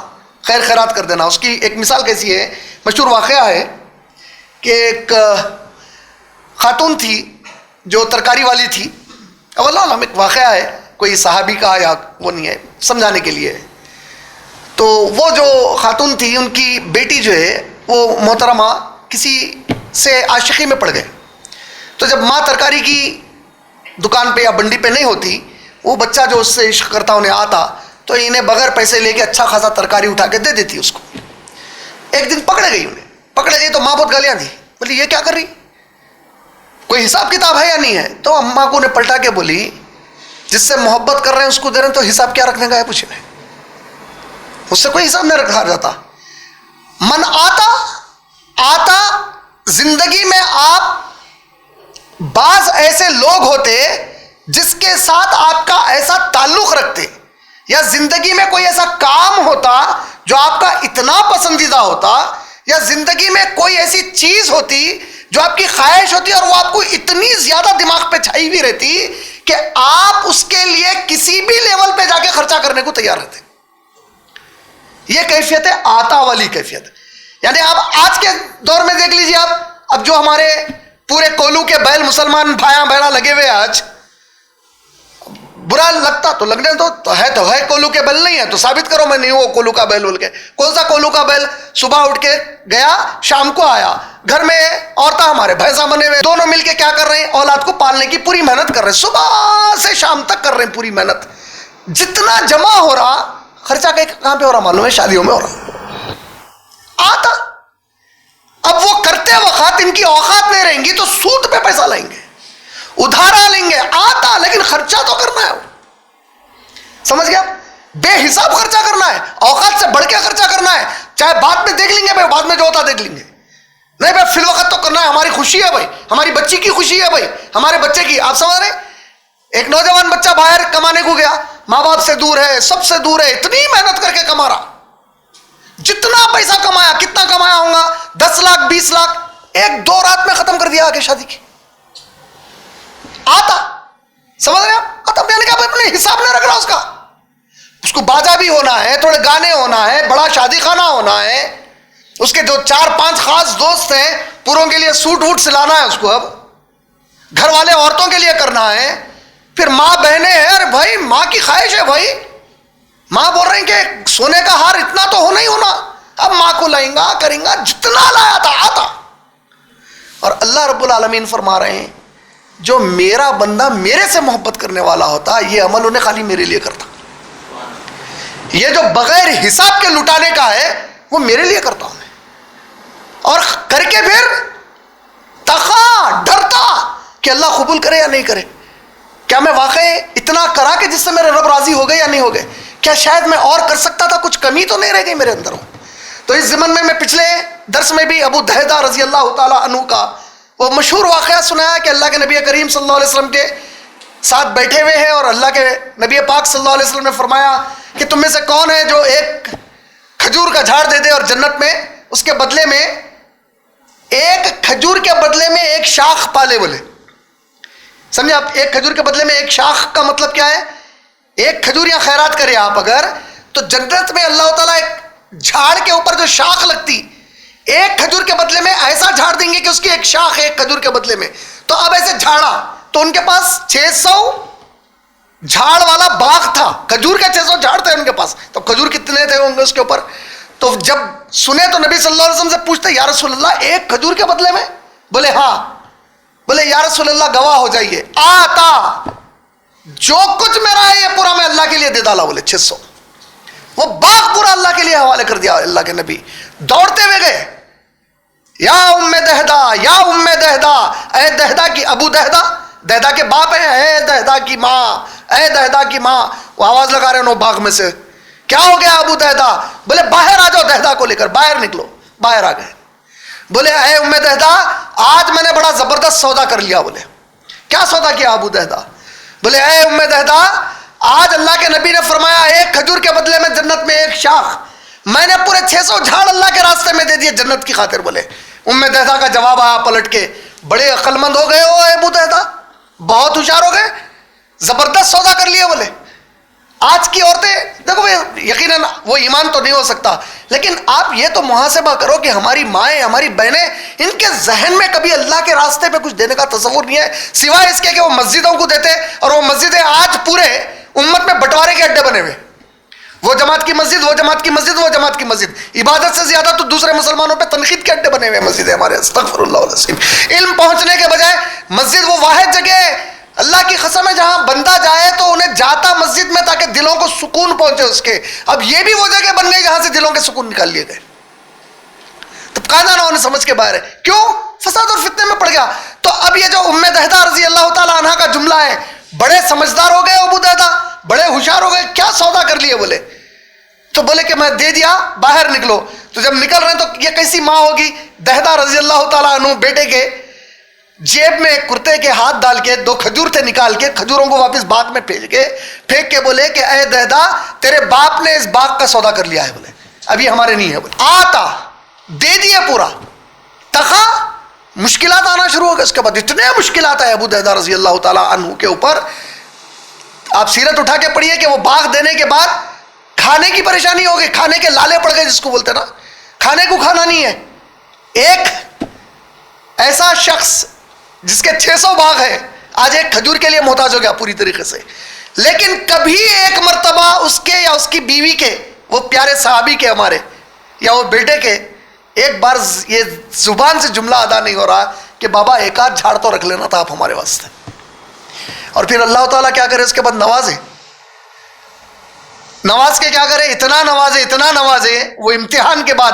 خیرات کر دینا. اس کی ایک مثال کیسی ہے, مشہور واقعہ ہے کہ ایک خاتون تھی جو ترکاری والی تھی. واللہ عالم ایک واقعہ ہے, کوئی صحابی کا یا وہ نہیں ہے, سمجھانے کے لیے. تو وہ جو خاتون تھی ان کی بیٹی جو ہے وہ محترمہ کسی سے عاشقی میں پڑ گئے. تو جب ماں ترکاری کی دکان پہ یا بنڈی پہ نہیں ہوتی, وہ بچہ جو اس سے عشق کرتا انہیں آتا تو انہیں بغیر پیسے لے کے اچھا خاصا ترکاری اٹھا کے دے دیتی اس کو. ایک دن پکڑے گئی تو ماں بہت گالیاں دی, بولی یہ کیا کر رہی, کوئی حساب کتاب ہے یا نہیں ہے. تو اماں کو انہیں پلٹا کے بولی جس سے محبت کر رہے ہیں اس کو دے رہے ہیں تو حساب کیا رکھنے کا ہے, پوچھے اس سے کوئی حساب نہیں رکھا جاتا. من آتا زندگی میں آپ بعض ایسے لوگ ہوتے جس کے ساتھ آپ کا ایسا تعلق رکھتے, یا زندگی میں کوئی ایسا کام ہوتا جو آپ کا اتنا پسندیدہ ہوتا, یا زندگی میں کوئی ایسی چیز ہوتی جو آپ کی خواہش ہوتی اور وہ آپ کو اتنی زیادہ دماغ پہ چھائی ہوئی رہتی کہ آپ اس کے لیے کسی بھی لیول پہ جا کے خرچہ کرنے کو تیار رہتے. یہ کیفیت ہے آتا والی کیفیت. یعنی آپ آج کے دور میں دیکھ لیجیے, آپ اب جو ہمارے پورے کولو کے بیل مسلمان بھائیاں بہنا لگے ہوئے آج, برا لگتا تو لگنے دو, تو ہے کولو کے بیل نہیں ہے تو ثابت کرو میں نہیں ہوں کولو کا بیل بول کے. کون سا کولو کا بیل؟ صبح اٹھ کے گیا شام کو آیا, گھر میں عورتیں ہمارے بھینسا بنے ہوئے, دونوں مل کے کیا کر رہے ہیں, اولاد کو پالنے کی پوری محنت کر رہے ہیں, صبح سے شام تک کر رہے ہیں پوری محنت. جتنا جمع ہو رہا خرچہ کہاں پہ ہو رہا معلوم ہے, شادیوں میں ہو رہا. آتا اب وہ کرتے وقت ان کی اوقات نہیں رہیں گی تو سود پہ پیسہ لیں گے, ادھارا لیں گے. آتا لیکن خرچہ تو کرنا ہے, سمجھ گیا, بے حساب خرچہ کرنا ہے, اوقات سے بڑھ کے خرچہ کرنا ہے. چاہے بعد میں دیکھ لیں گے بھائی, بعد میں جو ہوتا دیکھ لیں گے, نہیں بھائی فی الوقت تو کرنا ہے. ہماری خوشی ہے بھائی, ہماری بچی کی خوشی ہے بھائی, ہمارے بچے کی. آپ سمجھ رہے, ایک نوجوان بچہ باہر کمانے کو گیا, ماں باپ سے دور ہے, سب سے دور ہے, اتنی محنت کر کے کما رہا, جتنا پیسہ کمایا, کتنا کمایا ہوگا, 10 لاکھ 20 لاکھ, 1-2 رات میں ختم کر دیا آگے شادی کی. آتا, سمجھ رہے آپ, آتا میں نے کہا اپنے حساب نہیں رکھ رہا اس کو باجا بھی ہونا ہے, تھوڑے گانے ہونا ہے, بڑا شادی خانہ ہونا ہے, اس کے جو 4-5 خاص دوست ہیں پوروں کے لیے سوٹ ووٹ سلانا ہے اس کو, اب گھر والے عورتوں کے لیے کرنا ہے, پھر ماں بہنیں ہیں, ارے بھائی ماں کی خواہش ہے بھائی, ماں بول رہے ہیں کہ سونے کا ہار اتنا تو ہونا ہی ہونا, اب ماں کو لائیں گا کریں گا, جتنا لایا تھا آتا. اور اللہ رب العالمین فرما رہے ہیں جو میرا بندہ میرے سے محبت کرنے والا ہوتا یہ عمل انہیں خالی میرے لیے کرتا, یہ جو بغیر حساب کے لٹانے کا ہے وہ میرے لیے کرتا ہوں, اور کر کے پھر تخا ڈرتا کہ اللہ قبول کرے یا نہیں کرے, کیا میں واقعی اتنا کرا کہ جس سے میرے رب راضی ہو گئے یا نہیں ہو گئے, کیا شاید میں اور کر سکتا تھا, کچھ کمی تو نہیں رہ گئی میرے اندر. تو اس ضمن میں پچھلے درس میں بھی ابو دہدہ رضی اللہ تعالیٰ عنہ کا وہ مشہور واقعہ سنایا کہ اللہ کے نبی کریم صلی اللہ علیہ وسلم کے ساتھ بیٹھے ہوئے ہیں اور اللہ کے نبی پاک صلی اللہ علیہ وسلم نے فرمایا کہ تم میں سے کون ہے جو ایک کھجور کا جھاڑ دے دے اور جنت میں اس کے بدلے میں ایک کھجور کے بدلے میں ایک شاخ پالے. بولے سمجھے آپ, ایک کھجور کے بدلے میں ایک شاخ کا مطلب کیا ہے, ایک کھجور یا خیرات کرے آپ اگر تو جنت میں اللہ تعالیٰ ایک جھاڑ کے اوپر جو شاخ لگتی, ایک کھجور کے بدلے میں ایسا جھاڑ دیں گے کہ اس کی ایک شاخ ہے ایک کھجور کے بدلے میں. تو اب ایسے جھاڑا تو ان کے پاس 600 جھاڑ والا باغ تھا, کھجور کے 600 جھاڑ تھے ان کے پاس, تو کھجور کتنے تھے ہوں گے اس کے اوپر. تو جب سنے تو نبی صلی اللہ علیہ وسلم سے پوچھتے یا رسول اللہ ایک کھجور کے بدلے میں, بولے ہاں, بولے یا رسول اللہ گواہ ہو جائیے, آتا جو کچھ میرا ہے یہ پورا میں اللہ کے لیے دے ڈالا. بولے 600, وہ باغ پورا اللہ کے لیے حوالے کر دیا. اللہ کے نبی دوڑتے ہوئے گئے, یا ام دہدا, یا ام دہدا, اے دہدا کی, ابو دہدا دہدا کے باپ ہیں, اے دہدا کی ماں, اے دہدا کی ماں. وہ آواز لگا رہے ہیں باغ میں سے, کیا ہو گیا ابو دہدا؟ بولے باہر آ جاؤ, دہدا کو لے کر باہر نکلو. باہر آ گئے. بولے اے ام دہدا آج میں نے بڑا زبردست سودا کر لیا. بولے کیا سودا کیا ابو دہدا؟ بولے اے ام دہدا آج اللہ کے نبی نے فرمایا ایک کھجور کے بدلے میں جنت میں ایک شاخ, میں نے پورے 600 جھاڑ اللہ کے راستے میں دے دیے جنت کی خاطر. بولے دہدا کا جواب آیا پلٹ کے, بڑے عقل مند ہو گئے ہو ابو دہدا, بہت ہوشیار ہو گئے, زبردست سودا کر لیے بولے. آج کی عورتیں دیکھو, یقیناً وہ ایمان تو نہیں ہو سکتا, لیکن آپ یہ تو محاسبہ کرو کہ ہماری مائیں, ہماری بہنیں, ان کے ذہن میں کبھی اللہ کے راستے پہ کچھ دینے کا تصور نہیں ہے, سوائے اس کے کہ وہ مسجدوں کو دیتے, اور وہ مسجدیں آج پورے امت میں بٹوارے کے اڈے بنے ہوئے. وہ جماعت کی مسجد, وہ جماعت کی مسجد, وہ جماعت کی مسجد, عبادت سے زیادہ تو دوسرے مسلمانوں پہ تنقید کے اڈے بنے ہوئے مسجد ہے ہمارے. استغفر اللہ العظیم. علم پہنچنے کے بجائے مسجد وہ واحد جگہ ہے, اللہ کی قسم ہے, جہاں بندہ جائے تو انہیں جاتا مسجد میں تاکہ دلوں کو سکون پہنچے اس کے. اب یہ بھی وہ جگہ بن گئی جہاں سے دلوں کے سکون نکال لیے گئے. تو قاعدہ نہ ہونے سمجھ کے باہر ہے. کیوں؟ فساد اور فتنے میں پڑ گیا. تو اب یہ جو دہدا رضی اللہ تعالیٰ عنہ کا جملہ ہے, بڑے سمجھدار ہو گئے ابو دہدا, بڑے ہوشیار ہو گئے, کیا سودا کر لیے بولے. تو بولے کہ میں دے دیا, باہر نکلو. تو جب نکل رہے ہیں تو یہ کیسی ماں ہوگی, دہدا رضی اللہ تعالیٰ عنہ بیٹے کے جیب میں کرتے کے ہاتھ ڈال کے 2 کھجور تھے نکال کے, کھجوروں کو واپس باغ میں پھینک کے بولے کہ اے دہدا, تیرے باپ نے اس باغ کا سودا کر لیا ہے بولے, ابھی ہمارے نہیں ہے بولے. آتا دے دیے پورا, تخا مشکلات آنا شروع ہو گئے. اس کے بعد اتنے مشکلات آئے ابو دہدا رضی اللہ تعالیٰ عنہ کے اوپر. آپ سیرت اٹھا کے پڑھیے کہ وہ باغ دینے کے بعد کھانے کی پریشانی ہو گئی, کھانے کے لالے پڑ گئے جس کو بولتے نا, کھانے کو کھانا نہیں ہے. ایک ایسا شخص جس کے 600 باغ ہے, آج ایک کھجور کے لیے محتاج ہو گیا پوری طریقے سے. لیکن کبھی ایک مرتبہ اس کے یا اس کی بیوی کے, وہ پیارے صحابی کے ہمارے, یا وہ بیٹے کے, ایک بار یہ زبان سے جملہ ادا نہیں ہو رہا کہ بابا ایک آدھ جھاڑ تو رکھ لینا تھا آپ ہمارے واسطے. اور پھر اللہ تعالیٰ کیا کرے, اس کے بعد نوازے, نواز کے کیا کرے, اتنا نوازے وہ امتحان کے بعد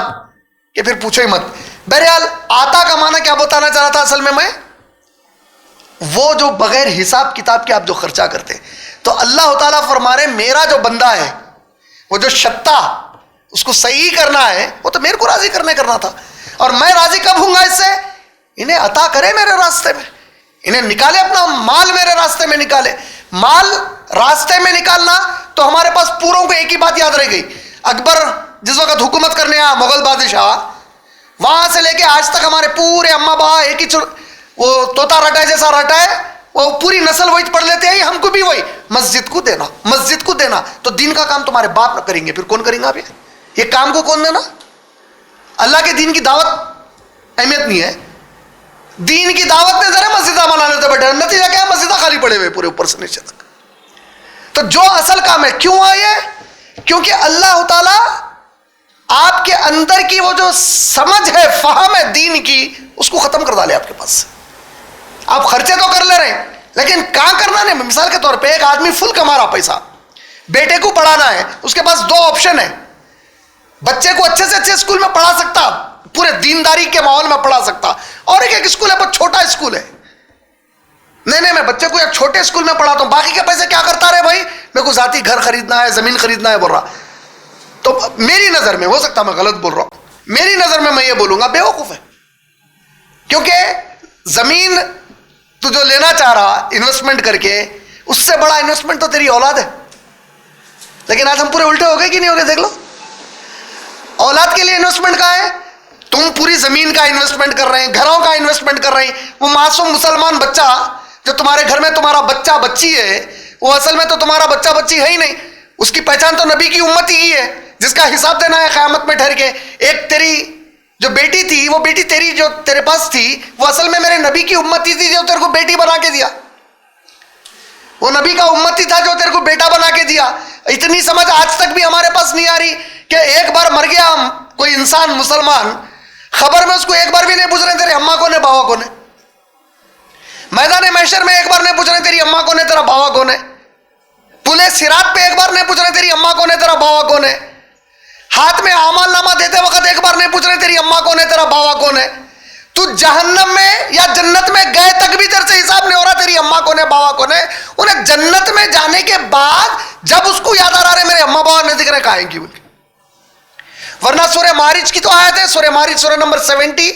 کہ پھر پوچھو ہی مت. بہرحال آتا کا معنی کیا بتانا چاہ رہا تھا اصل میں وہ جو بغیر حساب کتاب کے آپ جو خرچہ کرتے. تو اللہ تعالیٰ فرما رہے میرا جو بندہ ہے, وہ جو شتا, اس کو صحیح کرنا ہے, وہ تو میرے کو راضی کرنا تھا. اور میں راضی کب ہوں گا اس سے, انہیں عطا کرے میرے راستے میں, انہیں نکالے, اپنا مال میرے راستے میں نکالے. مال راستے میں نکالنا, تو ہمارے پاس پوروں کو ایک ہی بات یاد رہ گئی. اکبر جس وقت حکومت کرنے آیا, مغل بادشاہ, وہاں سے لے کے آج تک ہمارے پورے اما با ایک ہی وہ طوطا رٹا ہے جیسا رٹا ہے, وہ پوری نسل وہی پڑھ لیتے ہیں, ہم کو بھی وہی, مسجد کو دینا. تو دین کا کام تمہارے باپ نہ کریں گے, پھر کون کریں گا. آپ یہ کام کو کون دینا. اللہ کے دین کی دعوت اہمیت نہیں ہے, دین کی دعوت نے ذرا مسجدہ بنانے سے بیٹھے, نتیجہ کیا ہے, مسجدہ خالی پڑے ہوئے پورے اوپر سے نیچے تک. تو جو اصل کام ہے, کیوں آئے, کیونکہ اللہ تعالیٰ آپ کے اندر کی وہ جو سمجھ ہے, فہم ہے دین کی, اس کو ختم کر ڈالے آپ کے پاس سے. آپ خرچے تو کر لے رہے ہیں, لیکن کہاں کرنا نہیں. مثال کے طور پہ ایک آدمی فل کما رہا پیسہ, بیٹے کو پڑھانا ہے, اس کے پاس 2 آپشن ہے. بچے کو اچھے سے اچھے اسکول میں پڑھا سکتا, پورے دینداری کے ماحول میں پڑھا سکتا, اور ایک اسکول ہے بہت چھوٹا اسکول ہے, نہیں میں بچے کو ایک چھوٹے اسکول میں پڑھاتا ہوں, باقی کے پیسے کیا کرتا رہے بھائی, میرے کو ذاتی گھر خریدنا ہے, زمین خریدنا ہے بول رہا. تو میری نظر میں, ہو سکتا میں غلط بول رہا ہوں, میری نظر میں یہ بولوں گا بیوقوف ہے. کیونکہ زمین تو جو لینا چاہ رہا انویسٹمنٹ کر کے, اس سے بڑا انویسٹمنٹ تو تیری اولاد ہے. لیکن آج ہم پورے الٹے ہو گئے کہ نہیں ہو گئے, دیکھ لو. اولاد کے لیے انویسٹمنٹ کہاں ہے, تم پوری زمین کا انویسٹمنٹ کر رہے ہیں, گھروں کا انویسٹمنٹ کر رہے ہیں. وہ معصوم مسلمان بچہ جو تمہارے گھر میں تمہارا بچہ بچی ہے, وہ اصل میں تو تمہارا بچہ بچی ہے ہی نہیں, اس کی پہچان تو نبی کی امتی ہی ہے, جس کا حساب دینا ہے قیامت میں ٹھہر کے. ایک تیری جو بیٹی تھی, وہ بیٹی تیری جو تیرے پاس تھی, وہ اصل میں میرے نبی کی امتی تھی جو تیرے کو بیٹی بنا کے دیا. وہ نبی کا امتی تھا جو تیرے کو بیٹا بنا کے دیا. اتنی سمجھ آج تک بھی ہمارے پاس نہیں آ رہی کہ ایک بار مر گیا کوئی انسان مسلمان, خبر میں اس کو ایک بار بھی نہیں پوچھ رہے تیرے اماں کون ہے بابا کون ہے. میدان محشر میں ایک بار نہیں پوچھ رہے تیری اماں کون ہے تیرا بابا کون ہے. پلے صراط پہ ایک بار نہیں پوچھ رہے تیری اماں کون ہے تیرا بابا کون ہے. ہاتھ میں اعمال نامہ دیتے وقت ایک بار نہیں پوچھ رہے تیری اماں کون ہے تیرا بابا کون ہے. تو جہنم میں یا جنت میں گئے تک بھی تیرے سے حساب نہیں ہو رہا تیری اماں کون ہے بابا کون ہے. انہیں جنت میں جانے کے بعد جب اس کو یاد آ رہا ہے میرے اماں بابا نے ذکر کہاں کی, ورنہ سورہ معارج کی تو آیت ہے, سورہ معارج سورہ نمبر 70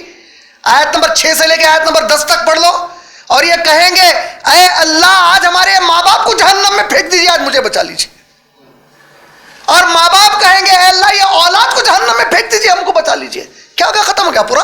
آیت نمبر 6 سے لے کے آیت نمبر 10 تک پڑھ لو, اور یہ کہیں گے اے اللہ آج ہمارے ماں باپ کو جہنم میں پھینک دیجیے, آج مجھے بچا لیجیے. اور ماں باپ کہیں گے اے اللہ یہ اولاد کو جہنم میں پھینک دیجیے, ہم کو بچا لیجیے. کیا ہو گیا, ختم ہو گیا پورا.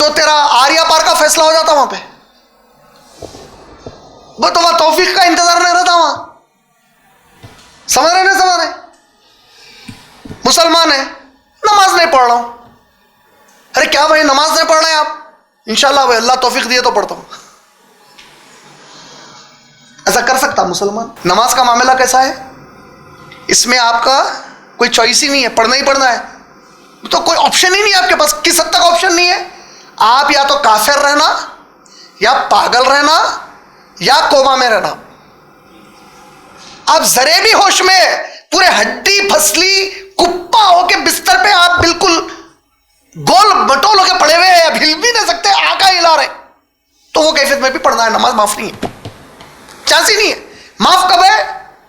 تو تیرا آریہ پار کا فیصلہ ہو جاتا وہاں پہ. وہ تو وہاں توفیق کا انتظار نہیں رہتا وہاں. سمجھ رہے نہیں سمجھ رہے؟ مسلمان ہے, نماز نہیں پڑھ رہا ہوں. ارے کیا بھائی نماز نہیں پڑھ رہے ہیں آپ؟ انشاءاللہ بھائی اللہ توفیق دیے تو پڑھتا ہوں. ایسا کر سکتا مسلمان؟ نماز کا معاملہ کیسا ہے؟ اس میں آپ کا کوئی چوائس ہی نہیں ہے, پڑھنا ہی پڑھنا ہے. تو کوئی آپشن ہی نہیں ہے آپ کے پاس. کس حد تک آپشن نہیں ہے؟ آپ یا تو کافر رہنا, یا پاگل رہنا, یا کوما میں رہنا. آپ ذرے بھی ہوش میں پورے ہڈی پھسلی کپا ہو کے بستر پہ آپ بالکل گول مٹول ہو کے پڑے ہوئے ہیں, اب ہل بھی نہیں سکتے, آقا ہلا رہے, تو وہ کیفیت میں بھی پڑھنا ہے. نماز معاف نہیں ہے, چانس ہی نہیں ہے. معاف کب ہے؟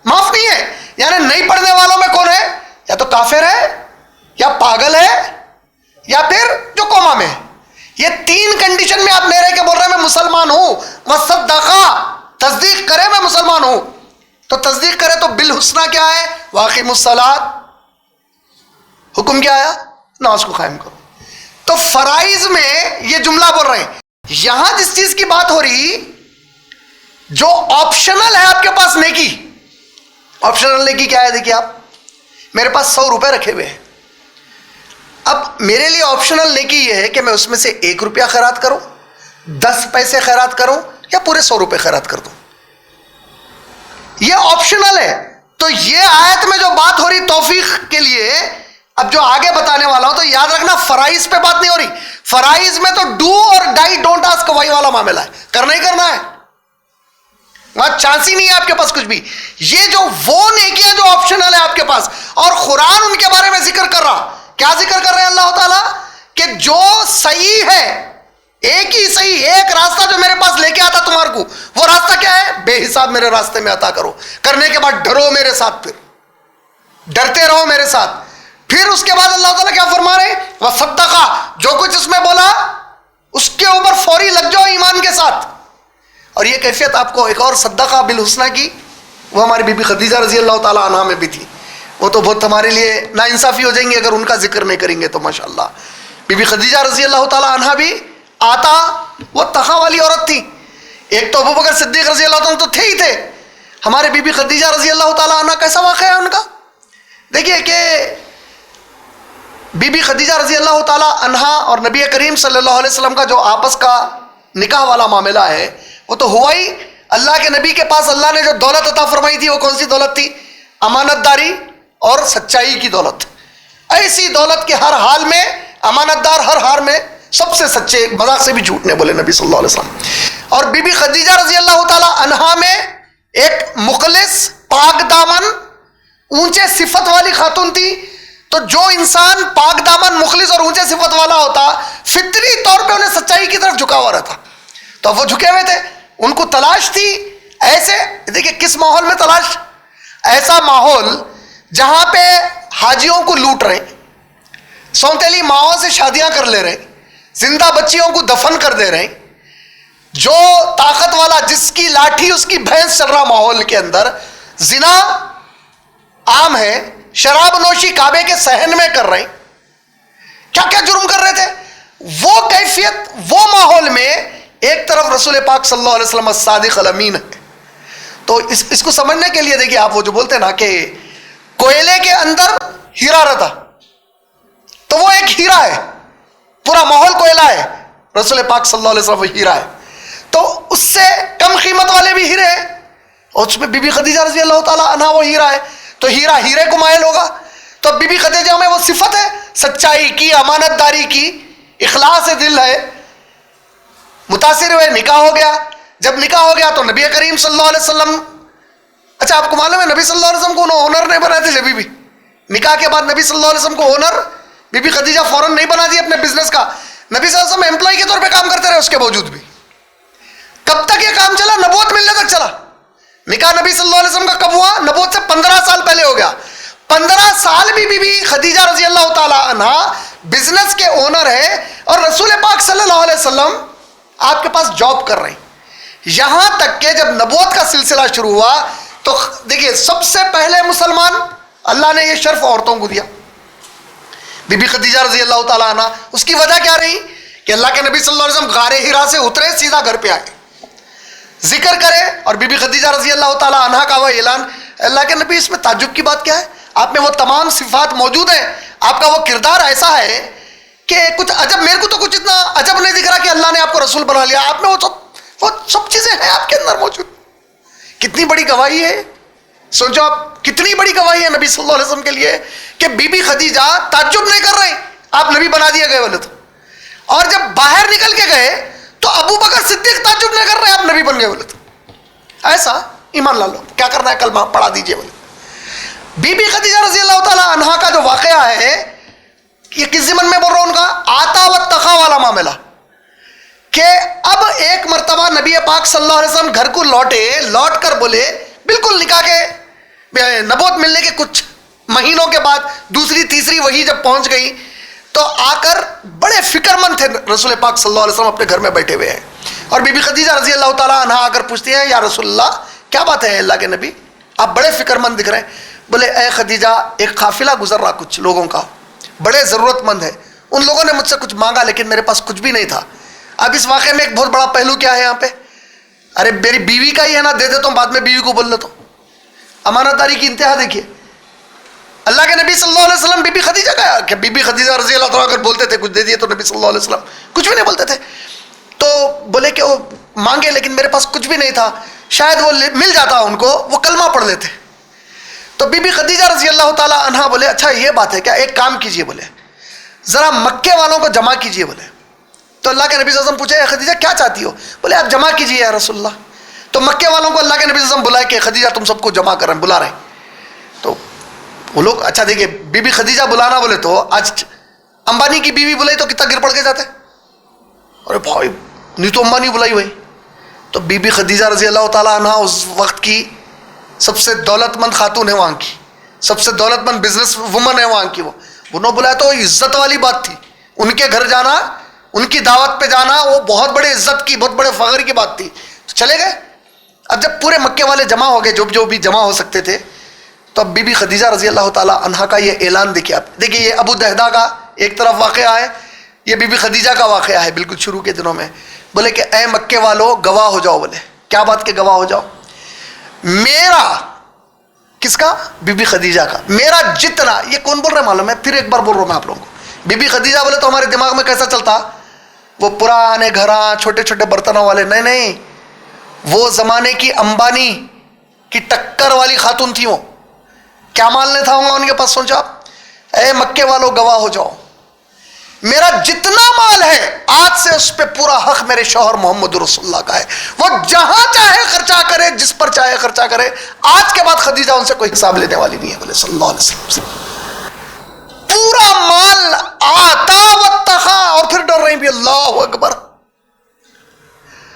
معاف نہیں ہے. یعنی نہیں پڑھنے والوں میں کون ہے؟ یا تو کافر ہے, یا پاگل ہے, یا پھر جو کوما میں ہے. یہ تین کنڈیشن میں آپ نہیں رہ کے بول رہے ہیں میں مسلمان ہوں. وصدقا, تصدیق کرے میں مسلمان ہوں. تو تصدیق کرے تو بالحسنہ کیا ہے؟ واقیم الصلاۃ. حکم کیا آیا؟ نماز کو قائم کرو. تو فرائض میں یہ جملہ بول رہے ہیں. یہاں جس چیز کی بات ہو رہی جو آپشنل ہے آپ کے پاس نیکی. آپشنل نیکی کیا ہے؟ دیکھیے آپ, میرے پاس 100 روپے رکھے ہوئے ہیں. اب میرے لیے آپشنل نیکی یہ ہے کہ میں اس میں سے 1 روپیہ خیرات کروں, 10 پیسے خیرات کروں, یا پورے 100 روپے خیرات کر دوں. یہ آپشنل ہے. تو یہ آیت میں جو بات ہو رہی توفیق کے لیے, اب جو آگے بتانے والا ہوں, تو یاد رکھنا فرائض پہ بات نہیں ہو رہی. فرائض میں تو ڈو اور ڈائی ڈونٹ آسک وائی والا معاملہ ہے, کرنا ہی کرنا ہے, وہاں چانس ہی نہیں ہے آپ کے پاس کچھ بھی. یہ جو وہ نیکیاں جو آپشنل ہے آپ کے پاس, اور قرآن ان کے بارے میں ذکر کر رہا. کیا ذکر کر رہے ہیں اللہ تعالیٰ؟ کہ جو صحیح ہے, ایک ہی صحیح, ایک راستہ جو میرے پاس لے کے آتا تمہارے کو, وہ راستہ کیا ہے؟ بے حساب میرے راستے میں عطا کرو. کرنے کے بعد ڈرو میرے ساتھ, پھر ڈرتے رہو میرے ساتھ. پھر اس کے بعد اللہ تعالیٰ کیا فرما رہے ہیں؟ وصدقا, جو کچھ اس میں بولا اس کے اوپر فوری لگ جاؤ ایمان کے ساتھ. اور یہ کیفیت آپ کو ایک اور صدقہ بالحسنہ کی, وہ ہماری بی بی خدیجہ رضی اللہ تعالیٰ عنہا میں بھی تھی. وہ تو بہت ہمارے لیے ناانصافی ہو جائیں گے اگر ان کا ذکر نہیں کریں گے تو. ماشاءاللہ بی بی خدیجہ رضی اللہ تعالیٰ عنہا بھی آتا, وہ تقوی والی عورت تھی. ایک تو ابوبکر صدیق رضی اللہ تعالیٰ تو تھے ہی تھے. ہمارے بی بی خدیجہ رضی اللہ تعالیٰ عنہا کیسا واقعہ ہے ان کا؟ دیکھیے کہ بی بی خدیجہ رضی اللہ تعالیٰ عنہا اور نبی کریم صلی اللہ علیہ وسلم کا جو آپس کا نکاح والا معاملہ ہے, وہ تو ہوا ہی. اللہ کے نبی کے پاس اللہ نے جو دولت عطا فرمائی تھی, وہ کون سی دولت تھی؟ امانت داری اور سچائی کی دولت. ایسی دولت کے ہر حال میں امانت دار, ہر حال میں سب سے سچے, مذاق سے بھی جھوٹ نہیں بولے نبی صلی اللہ علیہ وسلم. اور بی بی خدیجہ رضی اللہ تعالی عنہا میں ایک مخلص, پاک دامن, اونچے صفت والی خاتون تھی. تو جو انسان پاک دامن, مخلص اور اونچے صفت والا ہوتا, فطری طور پہ انہیں سچائی کی طرف جھکا ہوا رہتا. تو وہ جھکے ہوئے تھے, ان کو تلاش تھی ایسے. دیکھیے کس ماحول میں تلاش؟ ایسا ماحول جہاں پہ حاجیوں کو لوٹ رہے, سونتیلی ماؤں سے شادیاں کر لے رہے, زندہ بچیوں کو دفن کر دے رہے, جو طاقت والا جس کی لاٹھی اس کی بھینس چل رہا ماحول کے اندر, زنا عام ہے, شراب نوشی کعبے کے صحن میں کر رہے, کیا کیا جرم کر رہے تھے. وہ کیفیت, وہ ماحول میں ایک طرف رسول پاک صلی اللہ علیہ وسلم الصادق الامین ہے. تو اس کو سمجھنے کے لیے دیکھیے آپ, وہ جو بولتے ہیں نا کہ کوئلے کے اندر ہیرا رہتا, تو وہ ایک ہیرا ہے, پورا ماحول کوئلہ ہے, رسول پاک صلی اللہ علیہ وسلم وہ ہیرا ہے. تو اس سے کم قیمت والے بھی ہیرے ہیں, اور اس میں بی بی خدیجہ رضی اللہ تعالیٰ عنہا وہ ہیرا ہے. تو ہیرا ہیرے کو مائل ہوگا. تو بی بی خدیجہ میں وہ صفت ہے سچائی کی, امانت داری کی, اخلاص دل ہے. متاثر ہوئے, نکاح ہو گیا. جب نکاح ہو گیا تو نبی کریم صلی اللہ علیہ وسلم, اچھا آپ کو معلوم ہے نبی صلی اللہ علیہ وسلم کو اونر نہیں بنائے تھے. جبھی بھی نکاح کے بعد نبی صلی اللہ علیہ وسلم کو اونر بی بی خدیجہ فوراً نہیں بنا دی اپنے بزنس کا. نبی صلی اللہ علیہ وسلم امپلائی کے طور پہ کام کرتے رہے اس کے باوجود بھی. کب تک یہ کام چلا؟ نبوت ملنے تک چلا. نکاح نبی صلی اللہ علیہ وسلم کا کب ہوا؟ نبوت سے 15 سال پہلے ہو گیا. 15 سال بھی بی بی خدیجہ رضی اللہ تعالی عنہا بزنس کے اونر ہے, اور رسول پاک صلی اللہ علیہ وسلم آپ کے پاس جاب کر رہے ہیں. یہاں تک کہ جب نبوت کا سلسلہ شروع ہوا تو دیکھیے سب سے پہلے مسلمان اللہ نے یہ شرف عورتوں کو دیا, بی بی خدیجہ رضی اللہ تعالی عنہا. اس کی وجہ کیا رہی کہ اللہ کے نبی صلی اللہ علیہ وسلم غار ہرا سے اترے, سیدھا گھر پہ آئے, ذکر کرے, اور بی بی خدیجہ رضی اللہ تعالی عنہا کا وہ اعلان. اللہ کے نبی اس میں تعجب کی بات کیا ہے؟ آپ میں وہ تمام صفات موجود ہیں, آپ کا وہ کردار ایسا ہے کہ کچھ عجب, میرے کو تو کچھ اتنا عجب نہیں دکھ رہا کہ اللہ نے آپ کو رسول بنا لیا. آپ میں وہ سب چیزیں ہیں آپ کے اندر موجود. کتنی بڑی گواہی ہے, سوچو آپ, کتنی بڑی گواہی ہے نبی صلی اللہ علیہ وسلم کے لیے کہ بی بی خدیجہ تعجب نہیں کر رہے آپ نبی بنا دیے گئے بولے تو, اور جب باہر نکل کے گئے تو ابو بکر صدیق تعجب نہیں کر رہے آپ نبی بن گئے بولے تو. ایسا ایمان لا لو, کیا کرنا ہے کلمہ پڑھا دیجئے بولے. بی بی خدیجہ رضی اللہ تعالی عنہا کا جو واقعہ ہے, یہ کس ضمن میں بول رہا ہوں, ان کا آتا و تقا والا معاملہ, کہ اب ایک مرتبہ نبی پاک صلی اللہ علیہ وسلم گھر کو لوٹ کر بولے, بالکل نکاح کے نبوت ملنے کے کچھ مہینوں کے بعد دوسری تیسری وحی جب پہنچ گئی تو آ کر بڑے فکر مند تھے رسول پاک صلی اللہ علیہ وسلم اپنے گھر میں بیٹھے ہوئے ہیں, اور بی بی خدیجہ رضی اللہ تعالیٰ عنہا آ کر پوچھتی ہیں, یا رسول اللہ کیا بات ہے اللہ کے نبی, آپ بڑے فکر مند دکھ رہے ہیں. بولے اے خدیجہ, ایک قافلہ گزر رہا کچھ لوگوں کا, بڑے ضرورت مند ہے, ان لوگوں نے مجھ سے کچھ مانگا لیکن میرے پاس کچھ بھی نہیں تھا. اب اس واقعے میں ایک بہت بڑا پہلو کیا ہے یہاں پہ, ارے میری بیوی کا ہی ہے نا, دے دیتا ہوں, بعد میں بیوی کو بول دیتا ہوں. امانت داری کی انتہا دیکھیے. اللہ کے نبی صلی اللہ علیہ وسلم بی بی خدیجہ کا, کہ بی بی خدیجہ رضی اللہ تعالیٰ اگر بولتے تھے کچھ دے دیے تو نبی صلی اللہ علیہ وسلم کچھ بھی نہیں بولتے تھے. تو بولے کہ وہ مانگے لیکن میرے پاس کچھ بھی نہیں تھا, شاید وہ مل جاتا ان کو, وہ کلمہ پڑھ لیتے. تو بی بی خدیجہ رضی اللہ تعالیٰ عنہا بولے اچھا یہ بات ہے کیا, ایک کام کیجئے, بولے ذرا مکے والوں کو جمع کیجئے. بولے تو اللہ کے نبی صلی اللہ علیہ وسلم پوچھے, اے خدیجہ کیا چاہتی ہو؟ بولے آپ جمع کیجئے یا رسول اللہ. تو مکے والوں کو اللہ کے نبی صلی اللہ علیہ وسلم بلائے کہ خدیجہ تم سب کو جمع کر رہے ہیں, بلا رہے ہیں. تو وہ لوگ, اچھا دیکھیے بی بی خدیجہ بلانا بولے تو آج امبانی کی بیوی بلائی تو کتنا گر پڑ کے جاتے, ارے بھائی نہیں تو امبانی بلائی ہوئی. تو بی بی خدیجہ رضی اللہ تعالیٰ عنہ اس وقت کی سب سے دولت مند خاتون ہے وہاں کی, سب سے دولت مند بزنس وومن ہے وہاں کی. وہ انہوں بلایا تو عزت والی بات تھی, ان کے گھر جانا, ان کی دعوت پہ جانا, وہ بہت بڑے عزت کی, بہت بڑے فخر کی بات تھی. تو چلے گئے. اب جب پورے مکے والے جمع ہو گئے, جو بھی جمع ہو سکتے تھے, تو اب بی بی خدیجہ رضی اللہ تعالیٰ عنہا کا یہ اعلان دیکھیے آپ. دیکھیے یہ ابو دہدا کا ایک طرف واقعہ ہے, یہ بی بی خدیجہ کا واقعہ ہے بالکل شروع کے دنوں میں. بولے کہ اے مکے والو گواہ ہو جاؤ. بولے کیا بات کے گواہ ہو جاؤ؟ میرا, کس کا؟ بی بی خدیجہ کا. میرا جتنا, یہ کون بول رہا ہے معلوم ہے, پھر ایک بار بول رہا ہوں میں آپ لوگوں کو. بی بی خدیجہ بولے تو ہمارے دماغ میں کیسا چلتا, وہ پرانے گھراں چھوٹے چھوٹے برتنوں والے, نہیں, وہ زمانے کی امبانی کی ٹکر والی خاتون تھی. وہ کیا مال نہیں تھا ان کے پاس, سوچا آپ. اے مکے والو گواہ ہو جاؤ, میرا جتنا مال ہے آج سے اس پہ پورا حق میرے شوہر محمد رسول اللہ کا ہے. وہ جہاں چاہے خرچہ کرے, جس پر چاہے خرچہ کرے. آج کے بعد خدیجہ ان سے کوئی حساب لینے والی نہیں ہے. بولے صلی اللہ علیہ وسلم سے پورا مال آتا واتقا, اور پھر ڈر رہی بھی, اللہ اکبر.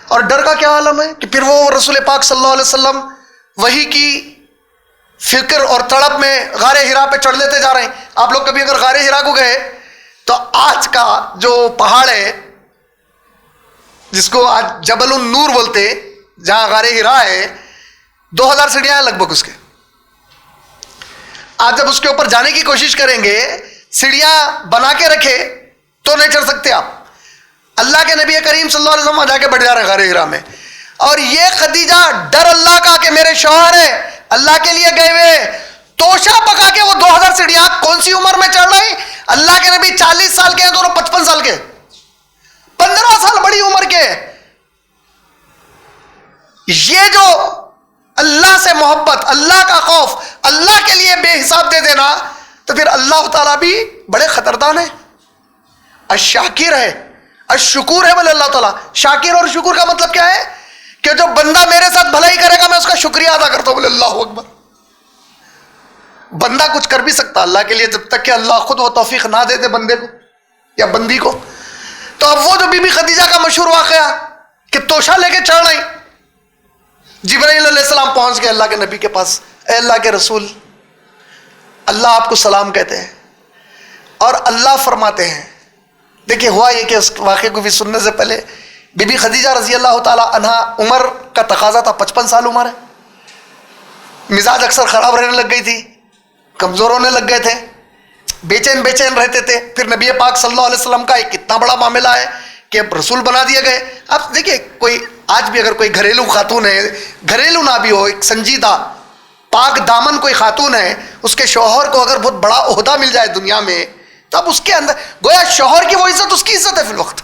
اور ڈر کا کیا عالم ہے کہ پھر وہ رسول پاک صلی اللہ علیہ وسلم وحی کی فکر اور تڑپ میں غار ہرا پہ چڑھ لیتے جا رہے ہیں. آپ لوگ کبھی اگر غار ہرا کو گئے تو آج کا جو پہاڑ ہے جس کو آج جبل النور بولتے, جہاں غار ہرا ہے, 2000 سیڑھیاں ہیں لگ بھگ اس کے. آج جب اس کے اوپر جانے کی کوشش کریں گے, سیڑھیاں بنا کے رکھے تو نہیں چڑھ سکتے آپ. اللہ کے نبی کریم صلی اللہ علیہ وسلم جا کے بیٹھ جا رہے ہیں غار ہرا میں, اور یہ خدیجہ ڈر اللہ کا کہ میرے شوہر ہے, اللہ کے لیے گئے ہوئے, توشہ پکا کے وہ 2000 سیڑھیاں کون سی عمر میں چڑھ رہی. اللہ کے نبی 40 سال کے ہیں, دونوں 55 سال کے, 15 سال بڑی عمر کے. یہ جو اللہ سے محبت, اللہ کا خوف, اللہ کے لیے بے حساب دے دینا, تو پھر اللہ تعالیٰ بھی بڑے خطردان ہے. الشاکر ہے, الشکور ہے. بولے اللہ تعالیٰ شاکر اور شکر کا مطلب کیا ہے کہ جو بندہ میرے ساتھ بھلائی کرے گا میں اس کا شکریہ ادا کرتا ہوں. بولے اللہ اکبر. بندہ کچھ کر بھی سکتا اللہ کے لیے جب تک کہ اللہ خود وہ توفیق نہ دے دے بندے کو یا بندی کو. تو اب وہ جو بی بی خدیجہ کا مشہور واقعہ کہ توشہ لے کے چڑھ رہی, جبرائیل علیہ السلام پہنچ گئے اللہ کے نبی کے پاس. اے اللہ کے رسول, اللہ آپ کو سلام کہتے ہیں اور اللہ فرماتے ہیں. دیکھیے ہوا یہ کہ اس واقعے کو بھی سننے سے پہلے بی بی خدیجہ رضی اللہ تعالیٰ عنہا عمر کا تقاضا تھا, 55 سال عمر ہے, مزاج اکثر خراب رہنے لگ گئی تھی, کمزور ہونے لگ گئے تھے, بے چین رہتے تھے. پھر نبی پاک صلی اللہ علیہ وسلم کا ایک اتنا بڑا معاملہ ہے کہ اب رسول بنا دیا گئے. آپ دیکھیے کوئی آج بھی اگر کوئی گھریلو خاتون ہے, گھریلو نہ بھی ہو, ایک سنجیدہ پاک دامن کوئی خاتون ہے, اس کے شوہر کو اگر بہت بڑا عہدہ مل جائے دنیا میں تو اب اس کے اندر گویا شوہر کی وہ عزت اس کی عزت ہے فی الوقت.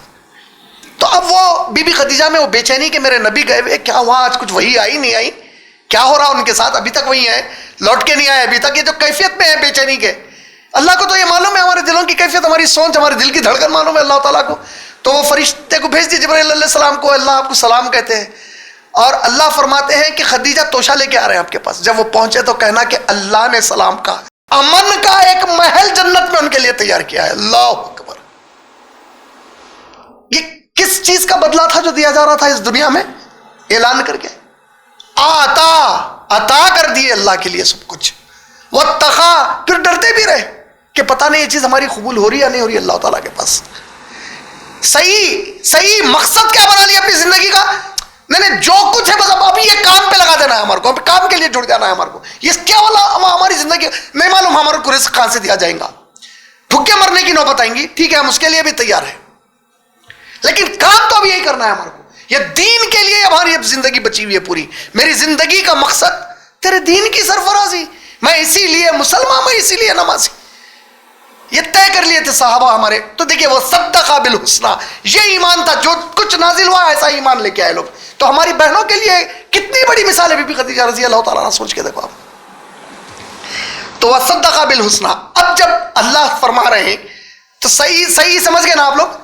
تو اب وہ بی بی خدیجہ میں وہ بے چینی کہ میرے نبی گئے ہوئے, کیا وہاں آج کچھ وہی آئی نہیں آئی, کیا ہو رہا ان کے ساتھ, ابھی تک وہی ہے, لوٹ کے نہیں آئے ابھی تک. یہ جو کیفیت میں ہے بے چینی کے, اللہ کو تو یہ معلوم ہے, ہمارے دلوں کی کیفیت, ہماری سوچ, ہمارے دل کی دھڑکن معلوم ہے اللہ تعالیٰ کو. تو وہ فرشتے کو بھیج دی جبرائیل علیہ السلام کو, اللہ آپ کو سلام کہتے ہیں, اور اللہ فرماتے ہیں کہ خدیجہ توشہ لے کے آ رہے ہیں آپ کے پاس. جب وہ پہنچے تو کہنا کہ اللہ نے سلام کہا, امن کا ایک محل جنت میں ان کے لیے تیار کیا ہے. اللہ اکبر. یہ کس چیز کا بدلہ تھا جو دیا جا رہا تھا اس دنیا میں؟ اعلان کر کے عطا کر دیے اللہ کے لیے سب کچھ. واتقا, پھر ڈرتے بھی رہے کہ پتہ نہیں یہ چیز ہماری قبول ہو رہی یا نہیں ہو رہی اللہ تعالیٰ کے پاس. صحیح مقصد کیا بنا لیا اپنی زندگی کا؟ نہیں جو کچھ ہے بس ابھی یہ کام پہ لگا دینا ہے ہمارے کو, اب کام کے لیے جڑ جانا ہے ہمارے کو. یہ کیا والا ہماری زندگی نہیں معلوم ہمارے کو رزق کہاں سے دیا جائے گا, بھوکے مرنے کی نوبت آئیں گی, ٹھیک ہے ہم اس کے لیے بھی تیار ہیں, لیکن کام تو اب یہی کرنا ہے ہمارے کو. یہ دین کے لیے ہماری اب زندگی بچی ہوئی ہے پوری. میری زندگی کا مقصد تیرے دین کی سرفرازی, میں اسی لیے مسلمان, میں اسی لیے نمازی. یہ طے کر لیے تھے صحابہ ہمارے. تو دیکھیے وہ صدقہ بالحسنہ, یہ ایمان تھا, جو کچھ نازل ہوا ایسا ایمان لے کے آئے لوگ. تو ہماری بہنوں کے لیے کتنی بڑی مثال ہے بی بی خدیجہ رضی اللہ تعالیٰ عنہ, سوچ کے دیکھو آپ. تو وہ صدقہ بالحسنہ. اب جب اللہ فرما رہے ہیں تو صحیح سمجھ گئے نا آپ لوگ؟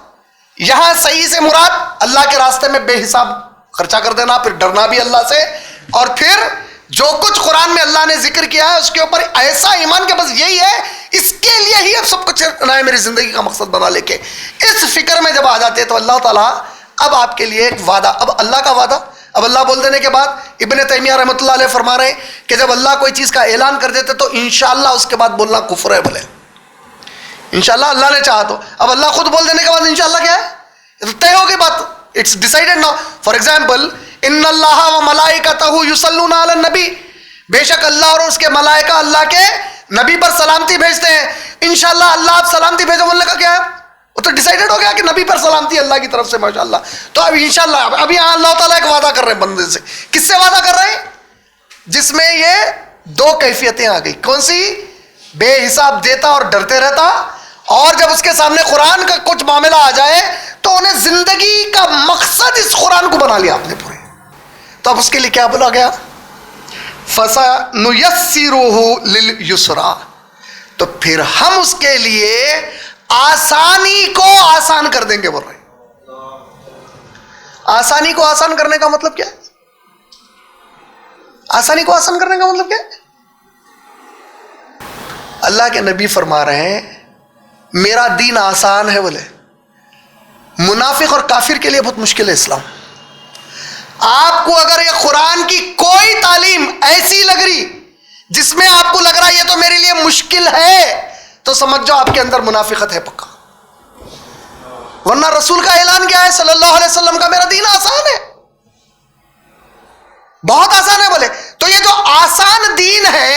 یہاں صحیح سے مراد اللہ کے راستے میں بے حساب خرچہ کر دینا, پھر ڈرنا بھی اللہ سے, اور پھر جو کچھ قرآن میں اللہ نے ذکر کیا ہے اس کے اوپر ایسا ایمان کہ بس یہی ہے, اس کے لیے ہی اب سب کچھ نہ میری زندگی کا مقصد بنا لے کے. اس فکر میں جب آ جاتے تو اللہ تعالیٰ اب آپ کے لیے ایک وعدہ, اب اللہ کا وعدہ, اب اللہ بول دینے کے بعد ابن تیمیہ رحمۃ اللہ علیہ فرما رہے ہیں کہ جب اللہ کوئی چیز کا اعلان کر دیتے تو انشاءاللہ اس کے بعد بولنا کفر ہے. بولے انشاءاللہ اللہ نے چاہا تو, اب اللہ خود بول دینے کے بعد انشاءاللہ کیا ہے, تو طے ہو گئی بات, it's decided now. For example ان اللہ و ملائکتہ یصلون علی النبی, بے شک اللہ اور اس کے ملائکہ اللہ کے نبی پر سلامتی بھیجتے ہیں. انشاءاللہ اللہ آپ سلامتی بھیجو بولنے کا کیا ہے, وہ تو ڈیسائیڈڈ ہو گیا کہ نبی پر سلامتی اللہ کی طرف سے ماشاءاللہ. تو اب انشاءاللہ اب یہاں اللہ تعالیٰ ایک وعدہ کر رہے ہیں بندے سے. کس سے وعدہ کر رہے ہیں؟ جس میں یہ دو کیفیتیں آ گئی. کون سی؟ بے حساب دیتا اور ڈرتے رہتا, اور جب اس کے سامنے قرآن کا کچھ معاملہ آ جائے تو انہیں زندگی کا مقصد اس قرآن کو بنا لیا آپ نے پورے. تو اب اس کے لیے کیا بولا گیا؟ فَسَنُيَسِّرُهُ لِلْيُسْرَى, تو پھر ہم اس کے لیے آسانی کو آسان کر دیں گے. بول رہے آسانی کو آسان کرنے کا مطلب کیا ہے؟ آسانی کو آسان کرنے کا مطلب کیا ہے؟ اللہ کے نبی فرما رہے ہیں میرا دین آسان ہے. بولے منافق اور کافر کے لیے بہت مشکل ہے اسلام. آپ کو اگر یہ قرآن کی کوئی تعلیم ایسی لگ رہی جس میں آپ کو لگ رہا یہ تو میرے لیے مشکل ہے, تو سمجھ جاؤ آپ کے اندر منافقت ہے پکا. ورنہ رسول کا اعلان کیا ہے صلی اللہ علیہ وسلم کا, میرا دین آسان ہے, بہت آسان ہے. بولے تو یہ جو آسان دین ہے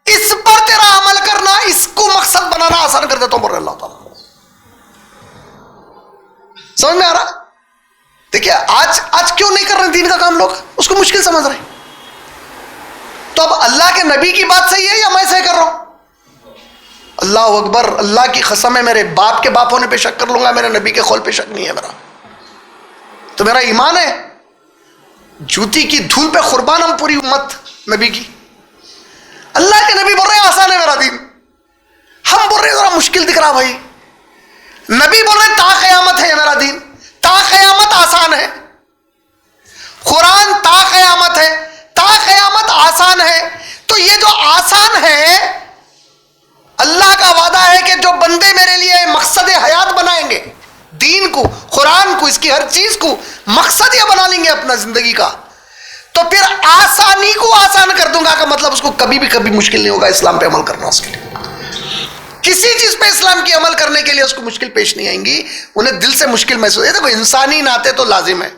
اس پر تیرا عمل کرنا, اس کو مقصد بنانا آسان کر دیتا ہوں بول رہے اللہ تعالیٰ. سمجھ میں آ رہا؟ دیکھیے آج کیوں نہیں کر رہے دین کا کام لوگ, اس کو مشکل سمجھ رہے ہیں. تو اب اللہ کے نبی کی بات صحیح ہے یا میں صحیح کر رہا ہوں؟ اللہ اکبر, اللہ کی قسم ہے میرے باپ کے باپ ہونے پہ شک کر لوں گا, میرے نبی کے قول پہ شک نہیں ہے میرا. تو میرا ایمان ہے جوتی کی دھول پہ قربان ہم پوری امت نبی کی. اللہ کے نبی بول رہے ہیں آسان ہے میرا دین, ہم بول رہے ہیں ذرا مشکل دکھ رہا بھائی. نبی بول رہے ہیں تا قیامت ہے میرا دین, تا قیامت آسان ہے. قرآن تا قیامت ہے, تا قیامت آسان ہے. تو یہ جو آسان ہے اللہ کا وعدہ ہے کہ جو بندے میرے لیے مقصد حیات بنائیں گے, دین کو, قرآن کو, اس کی ہر چیز کو مقصد یہ بنا لیں گے اپنا زندگی کا, تو پھر آسانی کو آسان کر دوں گا کا مطلب اس کو کبھی مشکل نہیں ہوگا اسلام پہ عمل کرنا. اس کے لیے کسی چیز پہ اسلام کی عمل کرنے کے لیے اس کو مشکل پیش نہیں آئیں گی, انہیں دل سے مشکل محسوس ہے. دیکھو انسانی ناطے تو لازم ہے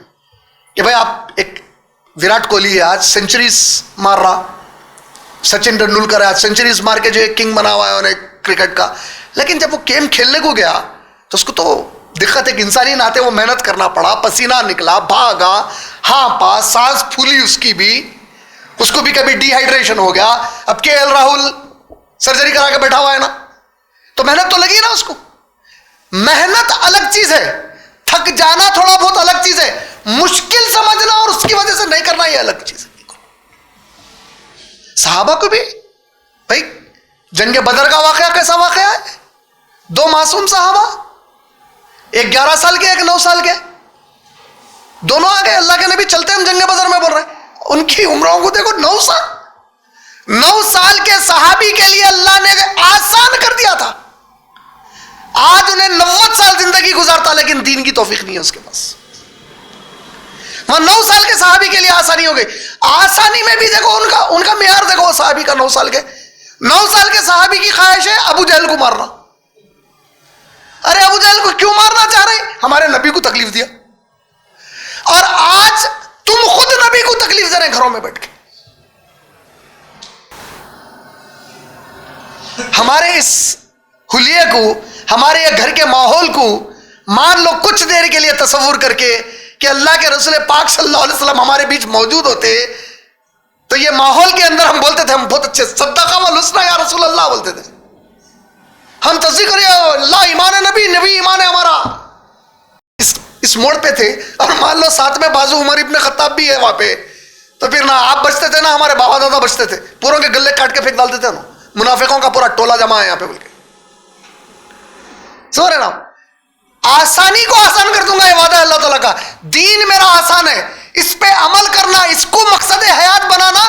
کہ بھائی آپ ایک وراٹ کوہلی ہے آج سینچریز مار رہا, سچن ٹنڈولکر ہے آج سینچریز مار کے جو ایک کنگ بنا ہوا ہے انہیں کرکٹ کا, لیکن جب وہ گیم کھیلنے کو گیا تو اس کو تو دقت ایک انسانی ناتے وہ محنت کرنا پڑا, پسینہ نکلا, بھاگا, ہانپا, سانس پھولی اس کی بھی, اس کو بھی کبھی ڈی ہائیڈریشن ہو گیا. اب کے ایل راہل سرجری کرا کے بیٹھا ہوا ہے نا, تو محنت تو لگی نا اس کو. محنت الگ چیز ہے, تھک جانا تھوڑا بہت الگ چیز ہے, مشکل سمجھنا اور اس کی وجہ سے نہیں کرنا یہ الگ چیز ہے. صحابہ کو بھی بھائی جنگ بدر کا واقعہ کیسا واقعہ ہے؟ 2 معصوم صحابہ, ایک 11 سال کے, ایک 9 سال کے, دونوں آ گئے. اللہ کے نبی چلتے ہم جنگ بدر میں بول رہے ہیں, ان کی عمروں کو دیکھو 9 سال. 9 سال کے صحابی کے لیے اللہ نے آسان کر دیا تھا. آج انہیں 90 سال زندگی گزارتا لیکن دین کی توفیق نہیں ہے اس کے پاس. وہاں 9 سال کے صحابی کے لیے آسانی ہو گئی. آسانی میں بھی دیکھو ان کا معیار دیکھو صحابی کا. 9 سال کے صحابی کی خواہش ہے ابو جہل کو مارنا. ارے ابو جہل کو کیوں مارنا چاہ رہے؟ ہمارے نبی کو تکلیف دیا. اور آج تم خود نبی کو تکلیف دے رہے ہیں گھروں میں بیٹھ کے. ہمارے اس حلیے کو, ہمارے یہ گھر کے ماحول کو مان لو کچھ دیر کے لیے تصور کر کے کہ اللہ کے رسول پاک صلی اللہ علیہ وسلم ہمارے بیچ موجود ہوتے تو یہ ماحول کے اندر ہم بولتے تھے, ہم بہت اچھے صدقہ والحسنہ یا رسول اللہ بولتے تھے. ہم تصدیق کریے اللہ ایمان ہے, نبی ایمان ہے ہمارا. اس موڑ پہ تھے اور مان لو ساتھ میں بازو عمر ابن خطاب بھی ہے وہاں پہ, تو پھر نہ آپ بچتے تھے نہ ہمارے بابا دادا بچتے تھے. پوروں کے گلے کاٹ کے پھینک ڈالتے تھے نا. منافقوں کا پورا ٹولہ جمع ہے یہاں پہ بول کے. سو رہے نا, آسانی کو آسان کر دوں گا, یہ وعدہ ہے اللہ تعالیٰ کا. دین میرا آسان ہے, اس پہ عمل کرنا, اس کو مقصد حیات بنانا,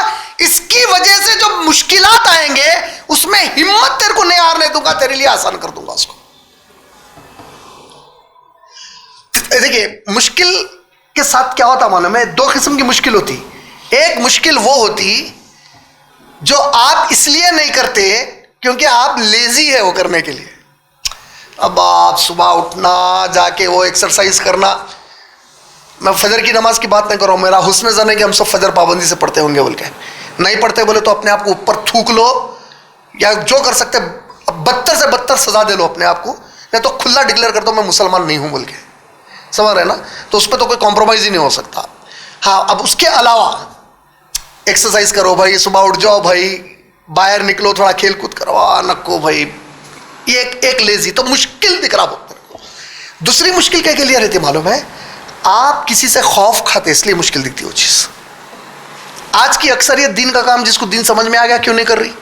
اس کی وجہ سے جو مشکلات آئیں گے اس میں ہمت تیرے کو نہیں ہارنے دوں گا, تیرے لیے آسان کر دوں گا اس کو. دیکھیے مشکل کے ساتھ کیا ہوتا معلوم ہے, 2 قسم کی مشکل ہوتی. ایک مشکل وہ ہوتی جو آپ اس لیے نہیں کرتے کیونکہ آپ لیزی ہے وہ کرنے کے لیے. اب آپ صبح اٹھنا, جا کے وہ ایکسرسائز کرنا. میں فجر کی نماز کی بات نہیں کر رہا ہوں, میرا حسن زن ہے کہ ہم سب فجر پابندی سے پڑھتے ہوں گے بول کے. نہیں پڑھتے بولے تو اپنے آپ کو اوپر تھوک لو, یا جو کر سکتے بدتر سے بدتر سزا دے لو اپنے آپ کو, یا تو کھلا ڈکلیئر کر دو میں مسلمان نہیں ہوں بول کے. سمجھ رہے نا, تو اس پہ تو کوئی کمپرومائز ہی نہیں ہو سکتا. ہاں اب اس کے علاوہ ایکسرسائز کرو بھائی, صبح اٹھ جاؤ بھائی, باہر نکلو, تھوڑا کھیل کود کرو, نکو بھائی, یہ ایک لیزی. تو مشکل دکھ رہا بہت. دوسری مشکل کیا کے لیے رہتی معلوم ہے, آپ کسی سے خوف کھاتے اس لیے مشکل دکھتی وہ چیز. آج کی اکثریت دین کا کام جس کو دین سمجھ میں آ گیا کیوں نہیں کر رہی؟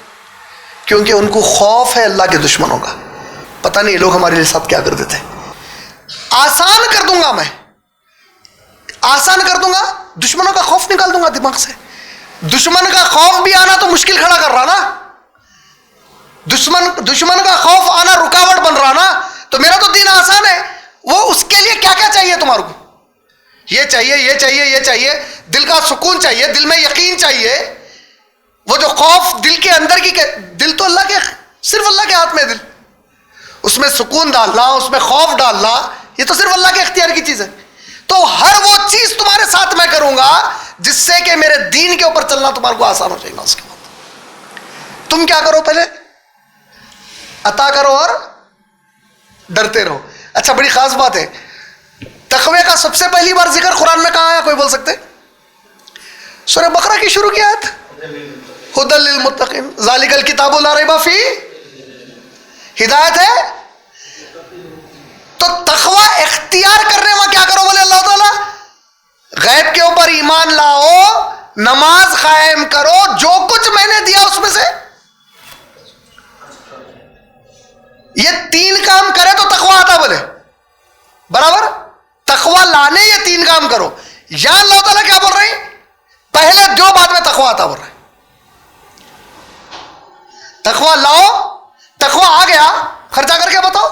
کیونکہ ان کو خوف ہے اللہ کے دشمنوں کا. پتہ نہیں لوگ ہمارے ساتھ کیا کر دیتے. آسان کر دوں گا, میں آسان کر دوں گا, دشمنوں کا خوف نکال دوں گا دماغ سے. دشمن کا خوف بھی آنا تو مشکل کھڑا کر رہا نا, دشمن کا خوف آنا رکاوٹ بن رہا نا. تو میرا تو دین آسان ہے. وہ اس کے لیے کیا کیا چاہیے تمہارے کو؟ یہ چاہیے, یہ چاہیے, یہ چاہیے. دل کا سکون چاہیے, دل میں یقین چاہیے. وہ جو خوف دل کے اندر کی, دل تو اللہ کے, صرف اللہ کے ہاتھ میں دل. اس میں سکون ڈالنا, اس میں خوف ڈالنا, یہ تو صرف اللہ کے اختیار کی چیز ہے. تو ہر وہ چیز تمہارے ساتھ میں کروں گا جس سے کہ میرے دین کے اوپر چلنا تمہارے کو آسان ہو جائے گا. اس کے بعد تم کیا کرو, پہلے عطا کرو اور ڈرتے رہو. اچھا بڑی خاص بات ہے, تقوی کا سب سے پہلی بار ذکر قرآن میں کہاں آیا, کوئی بول سکتے؟ سورہ بقرہ کی شروع کی آیت, ھدی للمتقین ذالک الکتاب لا ریب فیہ, ہدایت ہے. تو تقوی اختیار کرنے میں کیا کرو بولے اللہ تعالیٰ, غیب کے اوپر ایمان لاؤ, نماز قائم کرو, جو کچھ میں نے دیا اس میں سے یہ 3 کام کرے تو تقوی آتا بولے. برابر, تقوی لانے یہ 3 کام کرو. یا اللہ تعالیٰ کیا بول رہے ہیں, پہلے دو بعد میں تقوی آتا بول رہے ہیں. تقوی لاؤ, تقوی آ گیا خرچہ کر کے بتاؤ,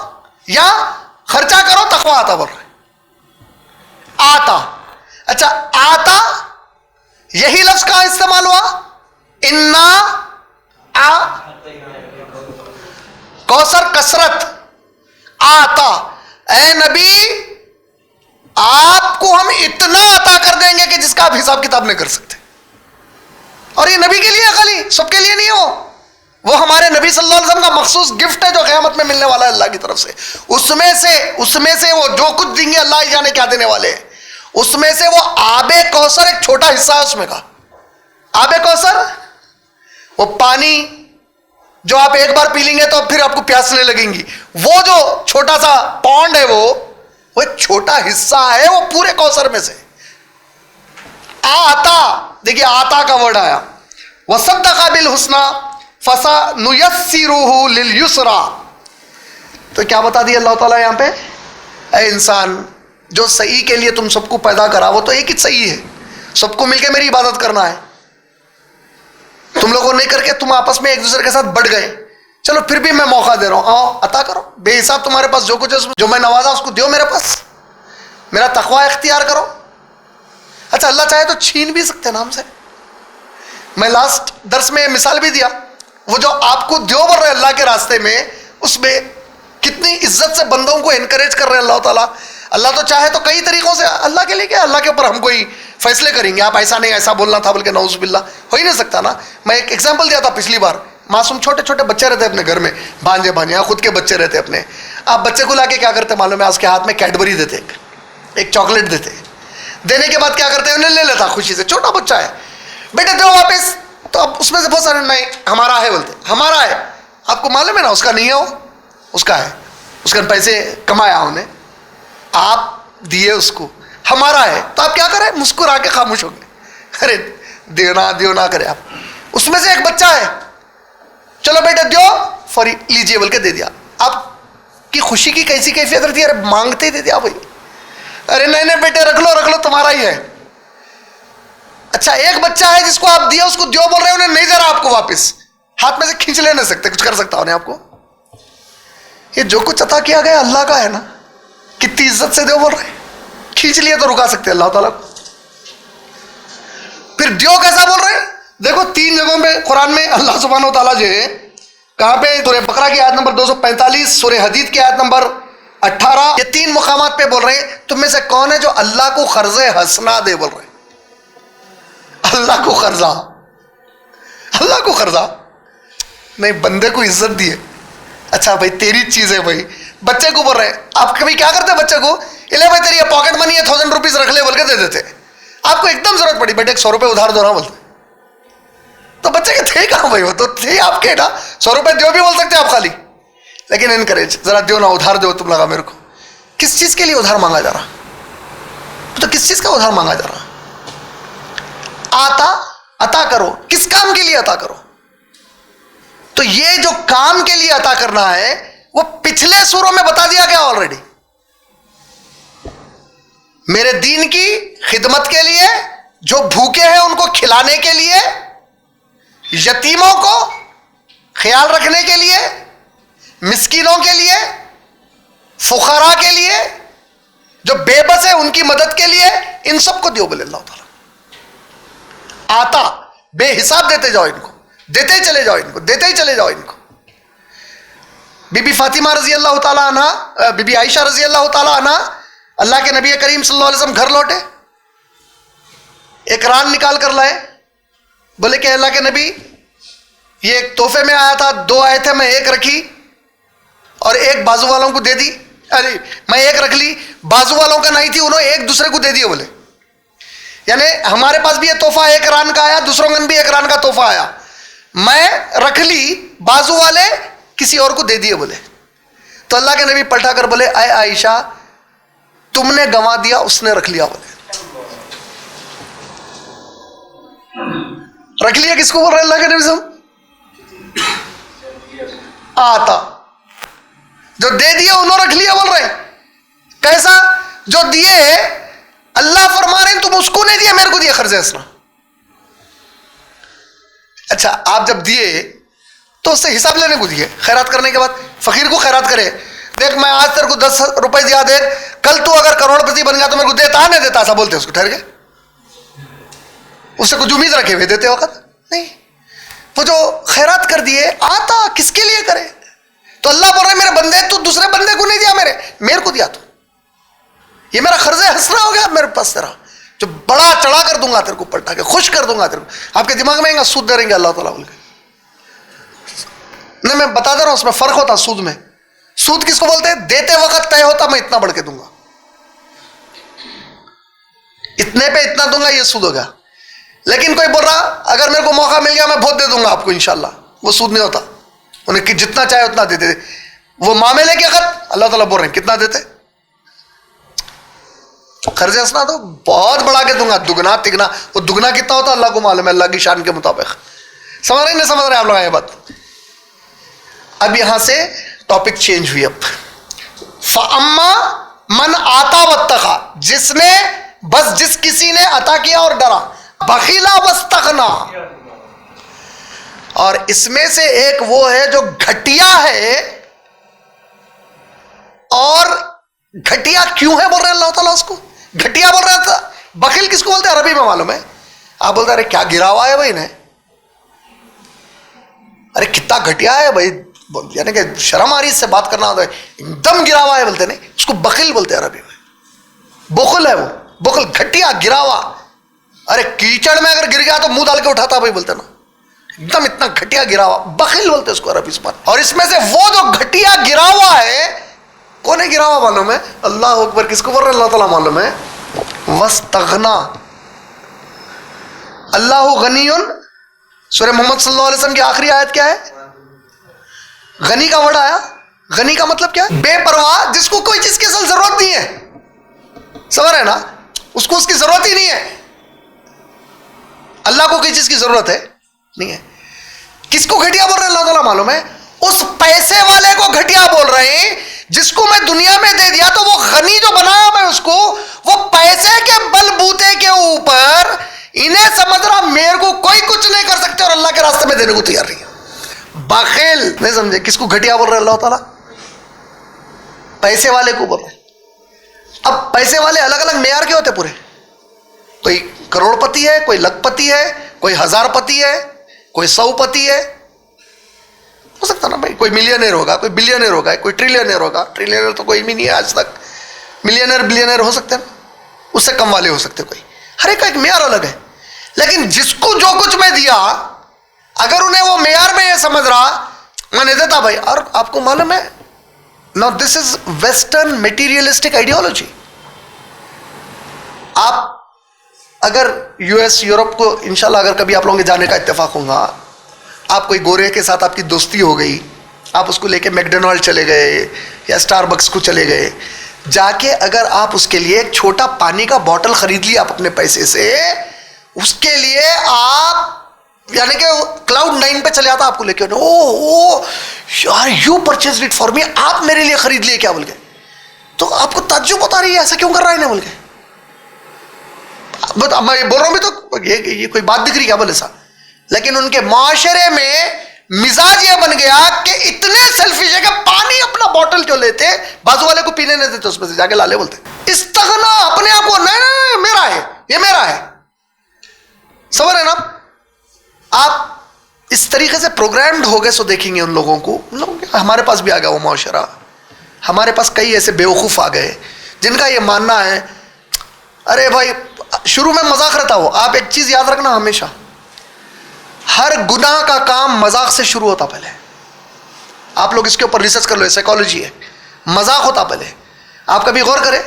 یا خرچہ کرو تقوی آتا بول رہے ہیں. آتا, اچھا آتا یہی لفظ کہاں استعمال ہوا, انا کوثر کثرت, آتا. اے نبی آپ کو ہم اتنا عطا کر دیں گے کہ جس کا آپ حساب کتاب نہیں کر سکتے. اور یہ نبی کے لیے خالی, سب کے لیے نہیں ہو. وہ ہمارے نبی صلی اللہ علیہ وسلم کا مخصوص گفٹ ہے جو قیامت میں ملنے والا ہے اللہ کی طرف سے. اس میں سے وہ جو کچھ دیں گے اللہ ہی جانے کیا دینے والے ہیں. اس میں سے وہ آب کوثر ایک چھوٹا حصہ ہے اس میں کا. آب کوثر وہ پانی جو آپ ایک بار پی لیں گے تو پھر آپ کو پیاس نہیں لگیں گی. وہ جو چھوٹا سا پونڈ ہے وہ ایک چھوٹا حصہ ہے وہ پورے کوثر میں سے. آتا دیکھیے آتا کا ورڈ آیا. وصدق بالحسنی فسنیسرہ لليسرى. تو کیا بتا دیا اللہ تعالیٰ یہاں پہ؟ اے انسان جو صحیح کے لیے تم سب کو پیدا کرا وہ تو ایک ہی صحیح ہے. سب کو مل کے میری عبادت کرنا ہے. تم لوگوں نے کر کے تم آپس میں ایک دوسرے کے ساتھ بڑھ گئے. چلو پھر بھی میں موقع دے رہا ہوں, آؤ عطا کرو. بے حساب تمہارے پاس جو کچھ ہے جو میں نوازا اس کو دیو میرے پاس. میرا تقوی اختیار کرو. اچھا اللہ چاہے تو چھین بھی سکتے نام سے. میں لاسٹ درس میں مثال بھی دیا. وہ جو آپ کو دیو بڑھ رہے اللہ کے راستے میں, اس میں کتنی عزت سے بندوں کو انکریج کر رہے ہیں اللہ تعالیٰ. اللہ تو چاہے تو کئی طریقوں سے, اللہ کے لیے کیا, اللہ کے اوپر ہم کوئی فیصلے کریں گے آپ ایسا نہیں ایسا بولنا تھا بلکہ نعوذ باللہ ہو ہی نہیں سکتا نا. میں ایک ایگزامپل دیا تھا پچھلی بار. معصوم چھوٹے چھوٹے بچے رہتے اپنے گھر میں, بھانجے بھانجے خود کے بچے رہتے اپنے. آپ بچے کو لا کے کیا کرتے معلوم ہے؟ اس کے ہاتھ میں کیڈبری دیتے, ایک چاکلیٹ دیتے. دینے کے بعد کیا کرتے ہیں, انہیں لے لیتا خوشی سے. چھوٹا بچہ ہے, بیٹے دو واپس. تو اب اس میں سے بہت سارے نہیں ہمارا ہے بولتے, ہمارا ہے. آپ کو معلوم ہے نا اس کا نہیں ہے, وہ اس کا ہے. اس کے پیسے کمایا انہیں, آپ دیے اس کو, ہمارا ہے. تو آپ کیا کریں, مسکرا کے خاموش ہو گئے. ارے دیو نہ کرے آپ. اس میں سے ایک بچہ ہے, چلو بیٹا دیو فوری لیجیے بول کے دے دیا. آپ کی خوشی کی کیسی کیفیت رہتی ہے, ارے مانگتے ہی دے دیا بھائی. ارے نہیں بیٹے رکھ لو تمہارا ہی ہے. اچھا ایک بچہ ہے جس کو آپ دیا اس کو دیو بول رہے ہیں, انہیں نہیں دے رہا آپ کو واپس, ہاتھ میں سے کھینچ لے نہیں سکتے, کچھ کر سکتا انہیں آپ کو. یہ جو کچھ عطا کیا گیا اللہ کا ہے نا, کتنی عزت سے دیو بول رہے ہیں. کھینچ لیے تو رکا سکتے اللہ تعالیٰ کو. پھر دیو کیسا بول رہے ہیں دیکھو, 3 جگہوں پہ قرآن میں اللہ سبحانہ و تعالیٰ جو ہے, کہاں پہ؟ سورہ بقرہ کی آیت نمبر 245, سورہ حدید کی آیت نمبر 18. یہ 3 مقامات پہ بول رہے ہیں تم میں سے کون ہے جو اللہ کو قرض حسنہ دے بول رہے ہیں. اللہ کو قرضہ, اللہ کو قرضہ نہیں, بندے کو عزت دیے. اچھا بھائی تیری چیز ہے بھائی, بچے کو بول رہے ہیں. آپ کبھی کیا کرتے بچے کو, لے بھائی تیری پاکٹ منی ہے 1000 روپیز رکھ لے بول کے دے دیتے. آپ کو ایک دم ضرورت پڑی, بیٹے 100 روپے ادھار دو نا بولتے. تو بچے کے تھے کہاں بھائی, وہ تو تھے آپ کے نا, 100 روپے دیو بھی بول سکتے آپ خالی, لیکن انکریج ذرا دیو نا, ادھار دو تم لگا میرے کو. کس چیز کے لیے ادھار مانگا جا رہا, تو کس چیز کا ادھار مانگا جا رہا؟ عطا کرو, کس کام کے لیے عطا کرو. تو یہ جو کام کے لیے عطا کرنا ہے وہ پچھلے سوروں میں بتا دیا گیا آلریڈی. میرے دین کی خدمت کے لیے, جو بھوکے ہیں ان کو کھلانے کے لیے, یتیموں کو خیال رکھنے کے لیے, مسکینوں کے لیے, فقراء کے لیے, جو بے بس ہے ان کی مدد کے لیے, ان سب کو دیو بولے اللہ تعالیٰ. آتا بے حساب دیتے جاؤ ان کو, دیتے ہی چلے جاؤ ان کو, دیتے ہی چلے جاؤ ان کو. بی بی فاطمہ رضی اللہ تعالیٰ عنہ, بی بی عائشہ رضی اللہ تعالیٰ عنہ, اللہ کے نبی کریم صلی اللہ علیہ وسلم گھر لوٹے, ایک ران نکال کر لائے. بولے کہ اللہ کے نبی یہ ایک تحفے میں آیا تھا, 2 آئے تھے, میں ایک رکھی اور ایک بازو والوں کو دے دی. ارے میں ایک رکھ لی, بازو والوں کا نہیں تھی, انہوں ایک دوسرے کو دے دیے. بولے یعنی ہمارے پاس بھی یہ تحفہ ایک ران کا آیا, دوسروں میں بھی ایک ران کا تحفہ آیا, میں رکھ لی, بازو والے کسی اور کو دے دیے. بولے تو اللہ کے نبی پلٹا کر بولے اے عائشہ تم نے گنوا دیا, اس نے رکھ لیا. بولے رکھ لیا کس کو بول رہے اللہ کے نبی صاحب؟ آتا جو دے دیے انہوں رکھ لیا بول رہے. کیسا؟ جو دیے اللہ فرما رہے ہیں تم اس کو نہیں دیا, میرے کو دیا خرچ حسنہ. اچھا آپ جب دیے تو اس سے حساب لینے کو دیے, خیرات کرنے کے بعد فقیر کو خیرات کرے, دیکھ میں آج تیرے کو 10 روپے دیا, دیکھ کل تو اگر کروڑ پتی بن گیا تو میرے کو دیتا نہیں دیتا, ایسا بولتے اس کو. ٹھہر گئے, اس سے کچھ امید رکھے ہوئے دیتے وقت نہیں. وہ جو خیرات کر دیے آتا کس کے لیے کرے؟ تو اللہ بول رہے میرے بندے تو دوسرے بندے کو نہیں دیا, میرے کو دیا. تو یہ میرا قرض حسنہ ہو گیا میرے پاس تیرا, جو بڑا چڑھا کر دوں گا تیرے کو, پلٹا کے خوش کر دوں گا تیرے کو. آپ کے دماغ میں سود دے رہیں گے اللہ تعالیٰ بول کے. نہیں میں بتا دے رہا ہوں اس میں فرق ہوتا سود میں. سود کس کو بولتے ہیں؟ دیتے وقت طے ہوتا میں اتنا بڑھ کے دوں گا, اتنے پہ اتنا دوں گا, یہ سود ہوگا. لیکن کوئی بول رہا اگر میرے کو موقع مل گیا میں بہت دے دوں گا آپ کو انشاءاللہ, وہ سود نہیں ہوتا. انہیں کہ جتنا چاہے اتنا دیتے. وہ معاملے کے وقت اللہ تعالیٰ بول رہے ہیں کتنا دیتے, قرض اسنا تو بہت بڑھا کے دوں گا, دگنا تگنا. وہ دگنا کتنا ہوتا اللہ کو معلوم ہے, اللہ کی شان کے مطابق. سمجھ رہے نہیں سمجھ رہے آپ لوگ یہ بات؟ اب یہاں سے ٹاپک چینج ہوئی. اب فَأَمَّا مَنْ آتا وَاتَّقَى, جس نے بس جس کسی نے عطا کیا اور ڈرا, بخیلا واستغنا. اور اس میں سے ایک وہ ہے جو گھٹیا ہے. اور گھٹیا کیوں ہے بول رہے ہیں اللہ تعالیٰ اس کو گھٹیا بول رہا تھا. بخیل کس کو بولتے ہیں عربی میں معلوم ہے؟ آپ بولتے ارے کیا گرا ہوا ہے بھائی نے, ارے کتنا گھٹیا ہے بھائی, یعنی کہ شرم آ رہی اس سے بات کرنا ہوتا ہے, ایک دم گرا ہوا ہے بولتے نہیں, اس کو بخیل بولتے ہیں عربی میں. بخل ہے وہ, بخل گھٹیا گرا ہوا. ارے کیچڑ میں اگر گر گیا تو منہ ڈال کے اٹھاتا بھائی بولتے نا, ایک دم اتنا گھٹیا گرا ہوا, بخیل بولتے اس کو عربی سے بات. اور اس میں سے وہ جو گھٹیا گرا ہوا ہے, کون ہے گرا ہوا معلوم ہے؟ اللہ اکبر. کس کو بول رہے ہیں اللہ تعالیٰ معلوم ہے؟ واستغنا. اللہ غنی. سورہ محمد صلی اللہ علیہ وسلم کی آخری آیت کیا ہے؟ غنی کا ورڈ آیا. غنی کا مطلب کیا ہے؟ بے پرواہ, جس کو کوئی چیز کی اصل ضرورت نہیں ہے. سمجھ رہے نا, اس کو اس کی ضرورت ہی نہیں ہے. اللہ کو کوئی چیز کی ضرورت ہے نہیں ہے. کس کو گھٹیا بول رہے ہیں اللہ تعالیٰ معلوم ہے؟ اس پیسے والے کو گھٹیا بول رہے ہیں جس کو میں دنیا میں دے دیا تو وہ غنی جو بنایا میں اس کو, وہ پیسے کے بل بوتے کے اوپر انہیں سمجھ رہا میرے کو کوئی کچھ نہیں کر سکتے اور اللہ کے راستے میں دینے کو تیار نہیں ہے. بخیل. نہیں سمجھے کس کو گھٹیا بول رہے ہیں اللہ تعالیٰ؟ پیسے والے کو بول رہے ہیں. اب پیسے والے الگ الگ معیار کے ہوتے پورے. کوئی کروڑ پتی ہے, کوئی لکھ پتی ہے, کوئی ہزار پتی ہے, کوئی 100 پتی ہے. ہو سکتا نا بھائی, کوئی ملینئر ہوگا, کوئی بلینئر ہوگا, کوئی ٹریلینئر ہوگا. ٹریلینئر تو کوئی بھی نہیں ہے آج تک. ملینئر بلینئر ہو سکتے ہیں, اس سے کم والے ہو سکتے کوئی. ہر ایک کا ایک معیار الگ ہے. لیکن جس کو جو کچھ میں دیا, اگر انہیں وہ معیار میں یہ سمجھ رہا میں نے دیتا بھائی. اور آپ کو معلوم ہے نا, دس از ویسٹرن میٹیریلسٹک آئیڈیالوجی. آپ اگر یو ایس یورپ کو انشاءاللہ اگر کبھی آپ لوگوں کے جانے کا اتفاق ہوگا, آپ کوئی گورے کے ساتھ آپ کی دوستی ہو گئی, آپ اس کو لے کے میکڈونلڈ چلے گئے یا اسٹار بکس کو چلے گئے, جا کے اگر آپ اس کے لیے ایک چھوٹا پانی کا بوٹل خرید لیا آپ اپنے پیسے سے, اس کے لیے آپ یعنی کہ کلاؤڈ 9 پہ چلے آتا آپ کو لے کے, او یار you purchase it for me, آپ میرے لیے خرید لیے کیا بول کے, تو آپ کو تعجب ہوتا رہی ہے ایسا کیوں کر رہا ہے بول کے. میں بول رہا ہوں بھی تو یہ کوئی بات دکھ رہی کیا بولے سا. لیکن ان کے معاشرے میں مزاج یہ بن گیا کہ اتنے سیلفش ہے کہ پانی اپنا بوٹل کیوں لیتے, بازو والے کو پینے نہیں دیتے, اس میں سے جا کے لالے بولتے. استغنا, اپنے آپ کو نہیں میرا ہے, یہ میرا ہے. سمجھ رہے نا آپ اس طریقے سے پروگرامڈ ہو گئے. سو دیکھیں گے ان لوگوں کو, ہمارے پاس بھی آ گیا وہ معاشرہ. ہمارے پاس کئی ایسے بیوقوف آ گئے جن کا یہ ماننا ہے, ارے بھائی شروع میں مذاق رہتا ہو. آپ ایک چیز یاد رکھنا ہمیشہ, ہر گناہ کا کام مذاق سے شروع ہوتا پہلے. آپ لوگ اس کے اوپر ریسرچ کر لو, سائیکالوجی ہے. مذاق ہوتا پہلے. آپ کبھی غور کریں,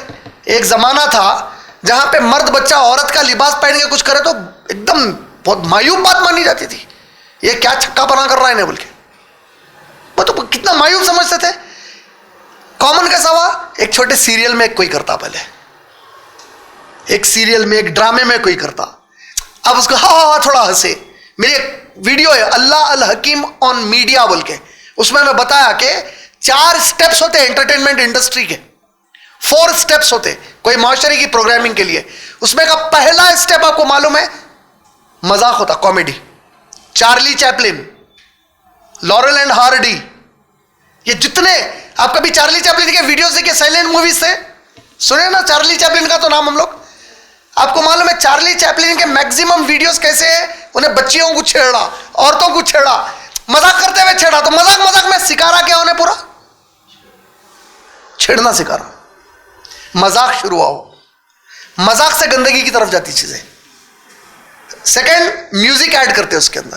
ایک زمانہ تھا جہاں پہ مرد بچہ عورت کا لباس پہن کے کچھ کرے تو ایک دم بہت مایوب بات مانی جاتی تھی. یہ کیا چھکا پنا کر رہا ہے بول کے, وہ تو کتنا مایوب سمجھتے تھے. کامن کیسا ہوا, ایک چھوٹے سیریل میں کوئی کرتا پہلے, ایک سیریل میں ایک ڈرامے میں کوئی کرتا, اب اس کو ہاں تھوڑا ہنسے. میری ایک ویڈیو ہے اللہ الحکیم آن میڈیا بول کے, اس میں بتایا کہ 4 سٹیپس ہوتے ہیں انٹرٹینمنٹ انڈسٹری کے, 4 سٹیپس ہوتے کوئی معاشرے کی پروگرامنگ کے لیے. اس میں کا پہلا سٹیپ آپ کو معلوم ہے مذاق ہوتا, comedy. Charlie Chaplin, Laurel and Hardy, یہ جتنے آپ کبھی چارلی چیپلن کے ویڈیوز دیکھے, سائلنٹ موویز سے سنے نا چارلی چیپلن کا تو نام ہم لوگ. آپ کو معلوم ہے چارلی چیپلن کے میکسیمم ویڈیوز کیسے ہیں, انہیں بچیوں کو چھیڑا, عورتوں کو چھیڑا, مذاق کرتے ہوئے چھیڑا. تو مذاق میں سکھا رہا کیا انہیں, پورا چھیڑنا سکھا رہا. مذاق شروع ہو, مذاق سے گندگی کی طرف جاتی چیزیں. سیکنڈ, میوزک ایڈ کرتے اس کے اندر.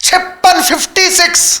56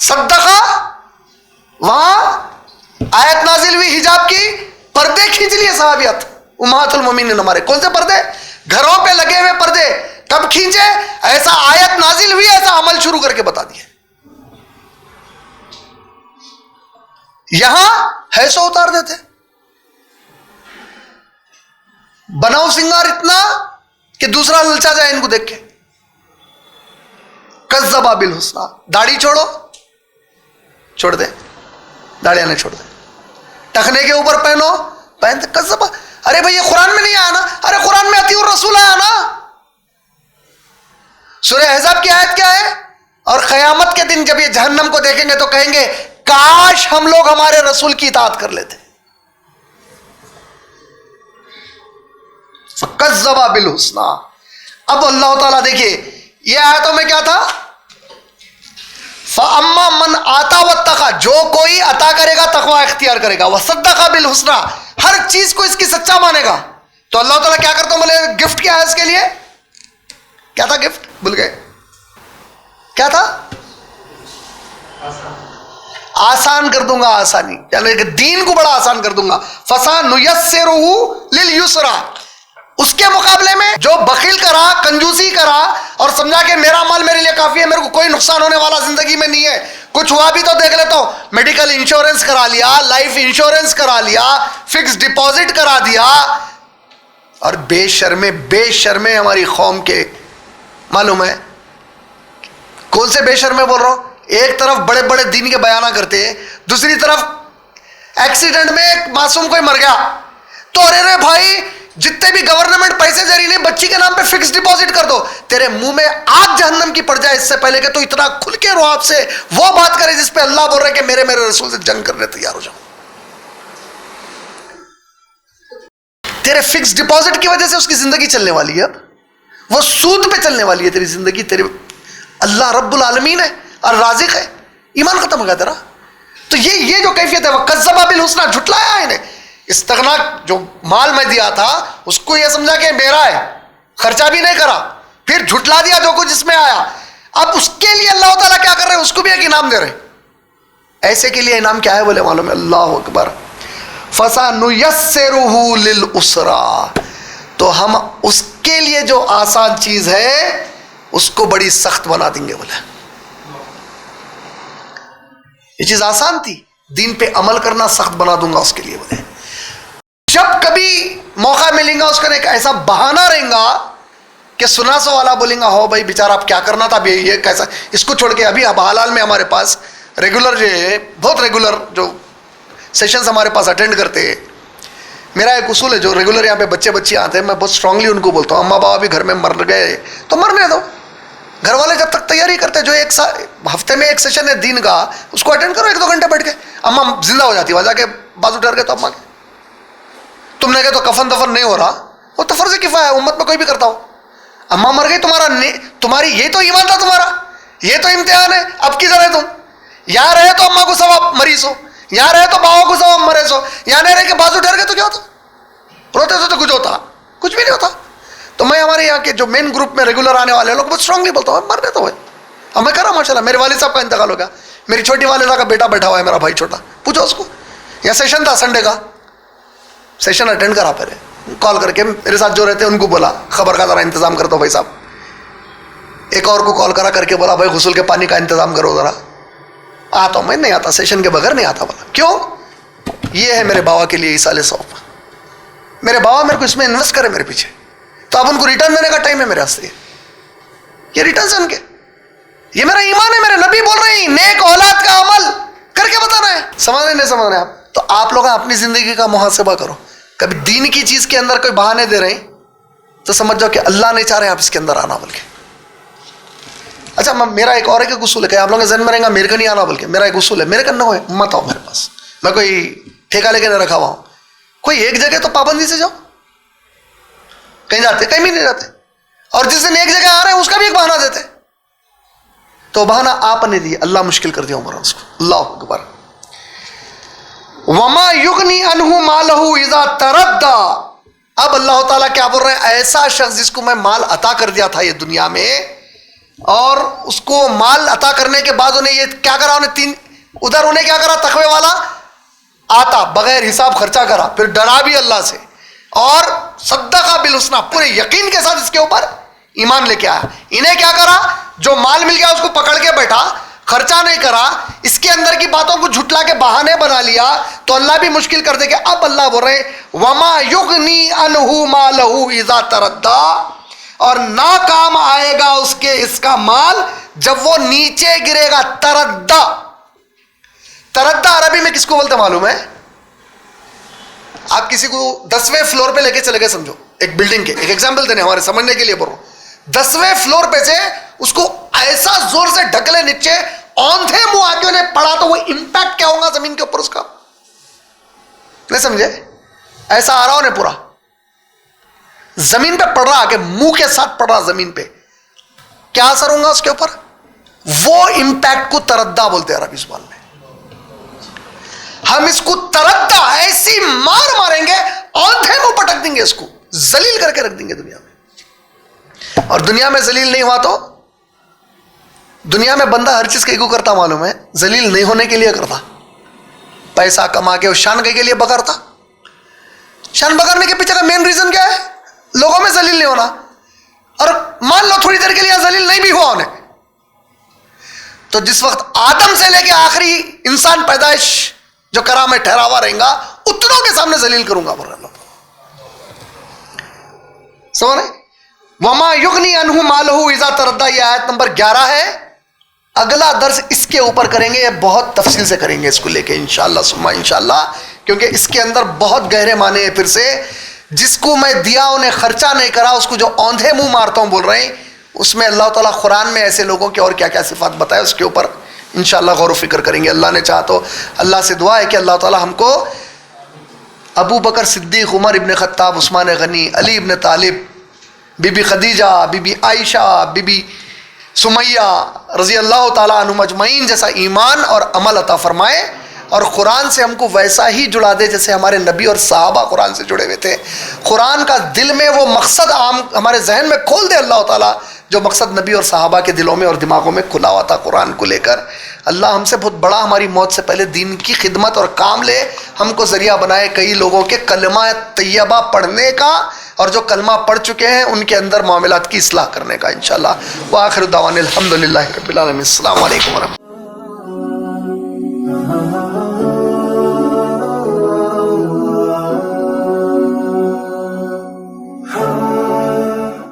صدقہ، وہاں آیت نازل ہوئی حجاب کی، پردے کھینچ لیے صحابیات امہات المومنین ہمارے. کون سے پردے؟ گھروں پہ لگے ہوئے پردے. کب کھینچے؟ ایسا آیت نازل ہوئی، ایسا عمل شروع کر کے بتا دیا. یہاں ہے سو اتار دیتے. بناؤ سنگار اتنا کہ دوسرا للچا جائے ان کو دیکھ کے. کذبا بالحسنی، داڑھی چھوڑو، چھوڑ دے، داڑیاں نہیں چھوڑ دے. ٹخنے کے اوپر پہنو، پہنتے. کذبا، ارے بھائی یہ قرآن میں نہیں آیا نا. ارے قرآن میں اطیعوا الرسول آیا نا. سورہ احزاب کی آیت کیا ہے؟ اور قیامت کے دن جب یہ جہنم کو دیکھیں گے تو کہیں گے کاش ہم لوگ ہمارے رسول کی اطاعت کر لیتے. فَكَذَّبَ بِالْحُسْنَى. اب اللہ تعالیٰ دیکھیے یہ آیتوں میں کیا تھا؟ فَأَمَّا مَنْ آتَى وَاتَّقَى، جو کوئی عطا کرے گا تقوی اختیار کرے گا، وَصَدَّقَ بِالْحُسْنَى، ہر چیز کو اس کی سچا مانے گا. تو اللہ تعالیٰ کیا کرتا ہوں بولے گفٹ کیا ہے اس کے لیے؟ کیا تھا گفٹ؟ بھول گئے کیا تھا؟ آسان کر دوں گا، آسانی، یعنی کہ دین کو بڑا آسان کر دوں گا. فَسَنُيَسِّرُهُ لِلْيُسْرَى. اس کے مقابلے میں جو بخیل کرا، کنجوسی کرا اور سمجھا کہ میرا مال میرے لیے کافی ہے، میرے کو کوئی نقصان ہونے والا زندگی میں نہیں ہے، کچھ ہوا بھی تو دیکھ لیتا ہوں، میڈیکل انشورنس کرا لیا، لائف انشورنس کرا لیا، فکس ڈپازٹ کرا دیا. اور بے شرمے ہماری قوم کے، معلوم ہے کون سے بے شرمے بول رہا ہوں؟ ایک طرف بڑے بڑے دین کے بیانہ کرتے ہیں، دوسری طرف ایکسیڈنٹ میں ایک معصوم کوئی مر گیا تو ارے بھائی جتنے بھی گورنمنٹ پیسے دے رہی نہیں، بچی کے نام پہ فکس ڈپازٹ کر دو. تیرے منہ میں آگ جہنم کی پڑ جائے اس سے پہلے کہ تو اتنا کھل کے رو آپ سے وہ بات کرے جس پہ اللہ بول رہے کہ میرے رسول سے جنگ کرنے تیار ہو جاؤ. تیرے فکس ڈپازٹ کی وجہ سے اس کی زندگی چلنے والی ہے، اب وہ سود پہ چلنے والی ہے تیری زندگی. تیرے اللہ رب العالمین ہے اور رازق ہے، ایمان ختم ہو گیا تیرا. تو یہ جو کیفیت ہے، وہ کذبا بالحسنی، جھٹلایا انہیں. استغنا، جو مال میں دیا تھا اس کو یہ سمجھا کہ میرا ہے، خرچہ بھی نہیں کرا، پھر جھٹلا دیا جو کچھ اس میں آیا. اب اس کے لیے اللہ تعالیٰ کیا کر رہے ہیں؟ اس کو بھی ایک انعام دے رہے ہیں. ایسے کے لیے انعام کیا ہے بولے معلوم ہے؟ اللہ اکبر. فَسَنُيَسِّرُهُ لِلْعُسْرَى. تو ہم اس کے لیے جو آسان چیز ہے اس کو بڑی سخت بنا دیں گے. بولے یہ چیز آسان تھی، دین پہ عمل کرنا سخت بنا دوں گا اس کے لیے. بولے جب کبھی موقع ملے گا اس کا ایک ایسا بہانہ رہے گا کہ سنا سو والا بولیں گا ہو بھائی بیچارہ اب کیا کرنا تھا، یہ کیسا، اس کو چھوڑ کے ابھی اب حال حال میں ہمارے پاس ریگولر جو ہے، بہت ریگولر جو سیشنز ہمارے پاس اٹینڈ کرتے ہیں. میرا ایک اصول ہے، جو ریگولر یہاں پہ بچے آتے ہیں، میں بہت اسٹرانگلی ان کو بولتا ہوں اماں بابا بھی گھر میں مر گئے تو مرنے دو. گھر والے جب تک تیاری کرتے، جو ایک ہفتے میں ایک سیشن ہے دین کا، اس کو اٹینڈ کرو 1-2 گھنٹے بیٹھ کے. اماں زندہ ہو جاتی، وہاں جا کے بازو ڈر کے تو اماں کے تم نے کہا تو کفن دفن نہیں ہو رہا، وہ تو فرض کفایہ ہے، امت میں کوئی بھی کرتا ہو. اماں مر گئی، تمہاری یہ تو ایمان تھا، تمہارا یہ تو امتحان ہے. اب کدھر رہے تم؟ یہاں رہے تو اماں کو ثواب مریض ہو، یہاں رہے تو باوا کو ثواب مریض ہو، یہاں نہیں رہے کہ بازو ڈر گئے تو کیا ہوتا؟ روتے تو کچھ ہوتا؟ کچھ بھی نہیں ہوتا. تو میں ہمارے یہاں کے جو مین گروپ میں ریگولر آنے والے لوگ بہت اسٹرانگلی بولتا ہوں مرنے تو ہے. اب میں کر رہا ہوں ماشاء اللہ، میرے والد صاحب کا انتقال ہو گیا، میری چھوٹی والدہ کا بیٹا بیٹھا ہوا ہے، میرا بھائی چھوٹا، پوچھو اس کو. یہاں سیشن تھا سنڈے کا، سیشن اٹینڈ کرا، پہلے کال کر کے میرے ساتھ جو رہتے ہیں ان کو بولا خبر کا ذرا انتظام کر دو بھائی صاحب. ایک اور کو کال کرا کر کے بولا بھائی غسل کے پانی کا انتظام کرو ذرا. آتا ہوں میں، نہیں آتا، سیشن کے بغیر نہیں آتا. بولا کیوں؟ یہ ہے میرے باوا کے لیے ایصال ثواب، میرے باوا میرے کو اس میں انویسٹ کرے میرے پیچھے، تو اب ان کو ریٹرن دینے کا ٹائم ہے میرے واسطے. یہ ریٹرن ان کے، یہ میرا ایمان ہے. میرے نبی بول رہے ہیں نیک اولاد کا عمل کر کے بتانا ہے. سمجھ رہے نہیں سمجھ رہے آپ؟ تو آپ لوگ اپنی زندگی کا محاسبہ کرو. کبھی دین کی چیز کے اندر کوئی بہانے دے رہے ہیں تو سمجھ جاؤ کہ اللہ نہیں چاہ رہے آپ اس کے اندر آنا. بول کے اچھا میرا ایک اور ایک اصول ہے کہ آپ لوگوں کے ذہن میں رہے گا میرے کو نہیں آنا، بول کے میرا ایک اصول ہے، میرے کو نہ ہوئے مت آؤ میرے پاس. میں کوئی ٹھیکہ لے کے نہیں رکھا ہوا ہوں. کوئی ایک جگہ تو پابندی سے جاؤ، کہیں جاتے کہیں بھی نہیں جاتے. اور جس دن ایک جگہ آ رہے ہیں اس کا بھی ایک بہانہ دیتے. تو بہانہ آپ نے دی، اللہ مشکل کر دیا عمر اس کو. اللہ اکبر. وما یغنی عنہ مالہ اذا تردى. اب اللہ تعالیٰ کیا بول رہے ہیں؟ ایسا شخص جس کو میں مال عطا کر دیا تھا یہ دنیا میں، اور اس کو مال عطا کرنے کے بعد انہیں یہ کیا کرا, انہیں کیا کرا, تقوی والا آتا بغیر حساب خرچہ کرا, پھر ڈرا بھی اللہ سے, اور صدقہ بالحسنی, پورے یقین کے ساتھ اس کے اوپر ایمان لے کے آیا. انہیں کیا کرا, جو مال مل گیا اس کو پکڑ کے بیٹھا, خرچہ نہیں کرا, اس کے اندر کی باتوں کو جھٹلا کے بہانے بنا لیا, تو اللہ بھی مشکل کر دے کہ اب اللہ بول رہے وما یغنی عنہ مالہ اذا تردی, اور نہ کام آئے گا اس کا مال جب وہ نیچے گرے گا. تردہ, تردہ عربی میں کس کو بولتے معلوم ہے؟ آپ کسی کو 10ویں فلور پہ لے کے چلے گئے, سمجھو ایک بلڈنگ کے, ایک ایگزامپل دینے ہمارے سمجھنے کے لیے بول رہا ہوں, 10ویں فلور پہ سے اس کو ایسا زور سے ڈھکلے نیچے, اوندھے منہ آ کے انہیں پڑا, تو وہ امپیکٹ کیا ہوگا زمین کے اوپر اس کا, نہیں سمجھے؟ ایسا آ رہا انہیں پورا زمین پہ پڑ رہا, کہ منہ کے ساتھ پڑ رہا زمین پہ, کیا اثر ہوگا اس کے اوپر؟ وہ امپیکٹ کو تردہ بولتے ہیں عربی زبان میں. ہم اس کو تردہ ایسی مار ماریں گے, اوندھے منہ پٹک دیں گے, اس کو ذلیل کر کے رکھ دیں گے دنیا میں. اور دنیا میں ذلیل نہیں ہوا تو, دنیا میں بندہ ہر چیز کیوں کرتا معلوم ہے؟ ذلیل نہیں ہونے کے لیے کرتا. پیسہ کما کے شان کے لیے بگڑتا. شان بگڑنے کے پیچھے کا مین ریزن کیا ہے؟ لوگوں میں ذلیل نہیں ہونا. اور مان لو تھوڑی دیر کے لیے ذلیل نہیں بھی ہوا انہیں, تو جس وقت آدم سے لے کے آخری انسان پیدائش جو کرا میں ٹھہرا ہوا رہیں گا, اتنوں کے سامنے ذلیل کروں گا. سمجھ رہے؟ وما یغنی عنہ مالہ اذا تردی, یہ آیت نمبر 11 ہے. اگلا درس اس کے اوپر کریں گے, یہ بہت تفصیل سے کریں گے اس کو لے کے انشاءاللہ ثم انشاءاللہ, کیونکہ اس کے اندر بہت گہرے معنی ہیں. پھر سے جس کو میں دیا انہیں خرچہ نہیں کرا, اس کو جو اوندھے منہ مارتا ہوں بول رہے ہیں, اس میں اللہ تعالیٰ قرآن میں ایسے لوگوں کے اور کیا کیا صفات بتائے, اس کے اوپر انشاءاللہ غور و فکر کریں گے. اللہ نے چاہا تو اللہ سے دعا ہے کہ اللہ تعالیٰ ہم کو ابو بکر صدیق, عمر ابن خطاب, عثمان غنی, Ali ibn Talib, Bibi Khadija, Bibi Ayesha, Bibi Sumayya رضی اللہ تعالیٰ عنہم اجمعین جیسا ایمان اور عمل عطا فرمائے, اور قرآن سے ہم کو ویسا ہی جڑا دے جیسے ہمارے نبی اور صحابہ قرآن سے جڑے ہوئے تھے. قرآن کا دل میں وہ مقصد عام ہمارے ذہن میں کھول دے اللہ تعالیٰ, جو مقصد نبی اور صحابہ کے دلوں میں اور دماغوں میں کھلا ہوا تھا قرآن کو لے کر. اللہ ہم سے بہت بڑا, ہماری موت سے پہلے دین کی خدمت اور کام لے, ہم کو ذریعہ بنائے کئی لوگوں کے کلمہ طیبہ پڑھنے کا, اور جو کلمہ پڑھ چکے ہیں ان کے اندر معاملات کی اصلاح کرنے کا انشاءاللہ. وآخر دعوانا الحمدللہ رب العالمین. السلام علیکم ورحمۃ اللہ.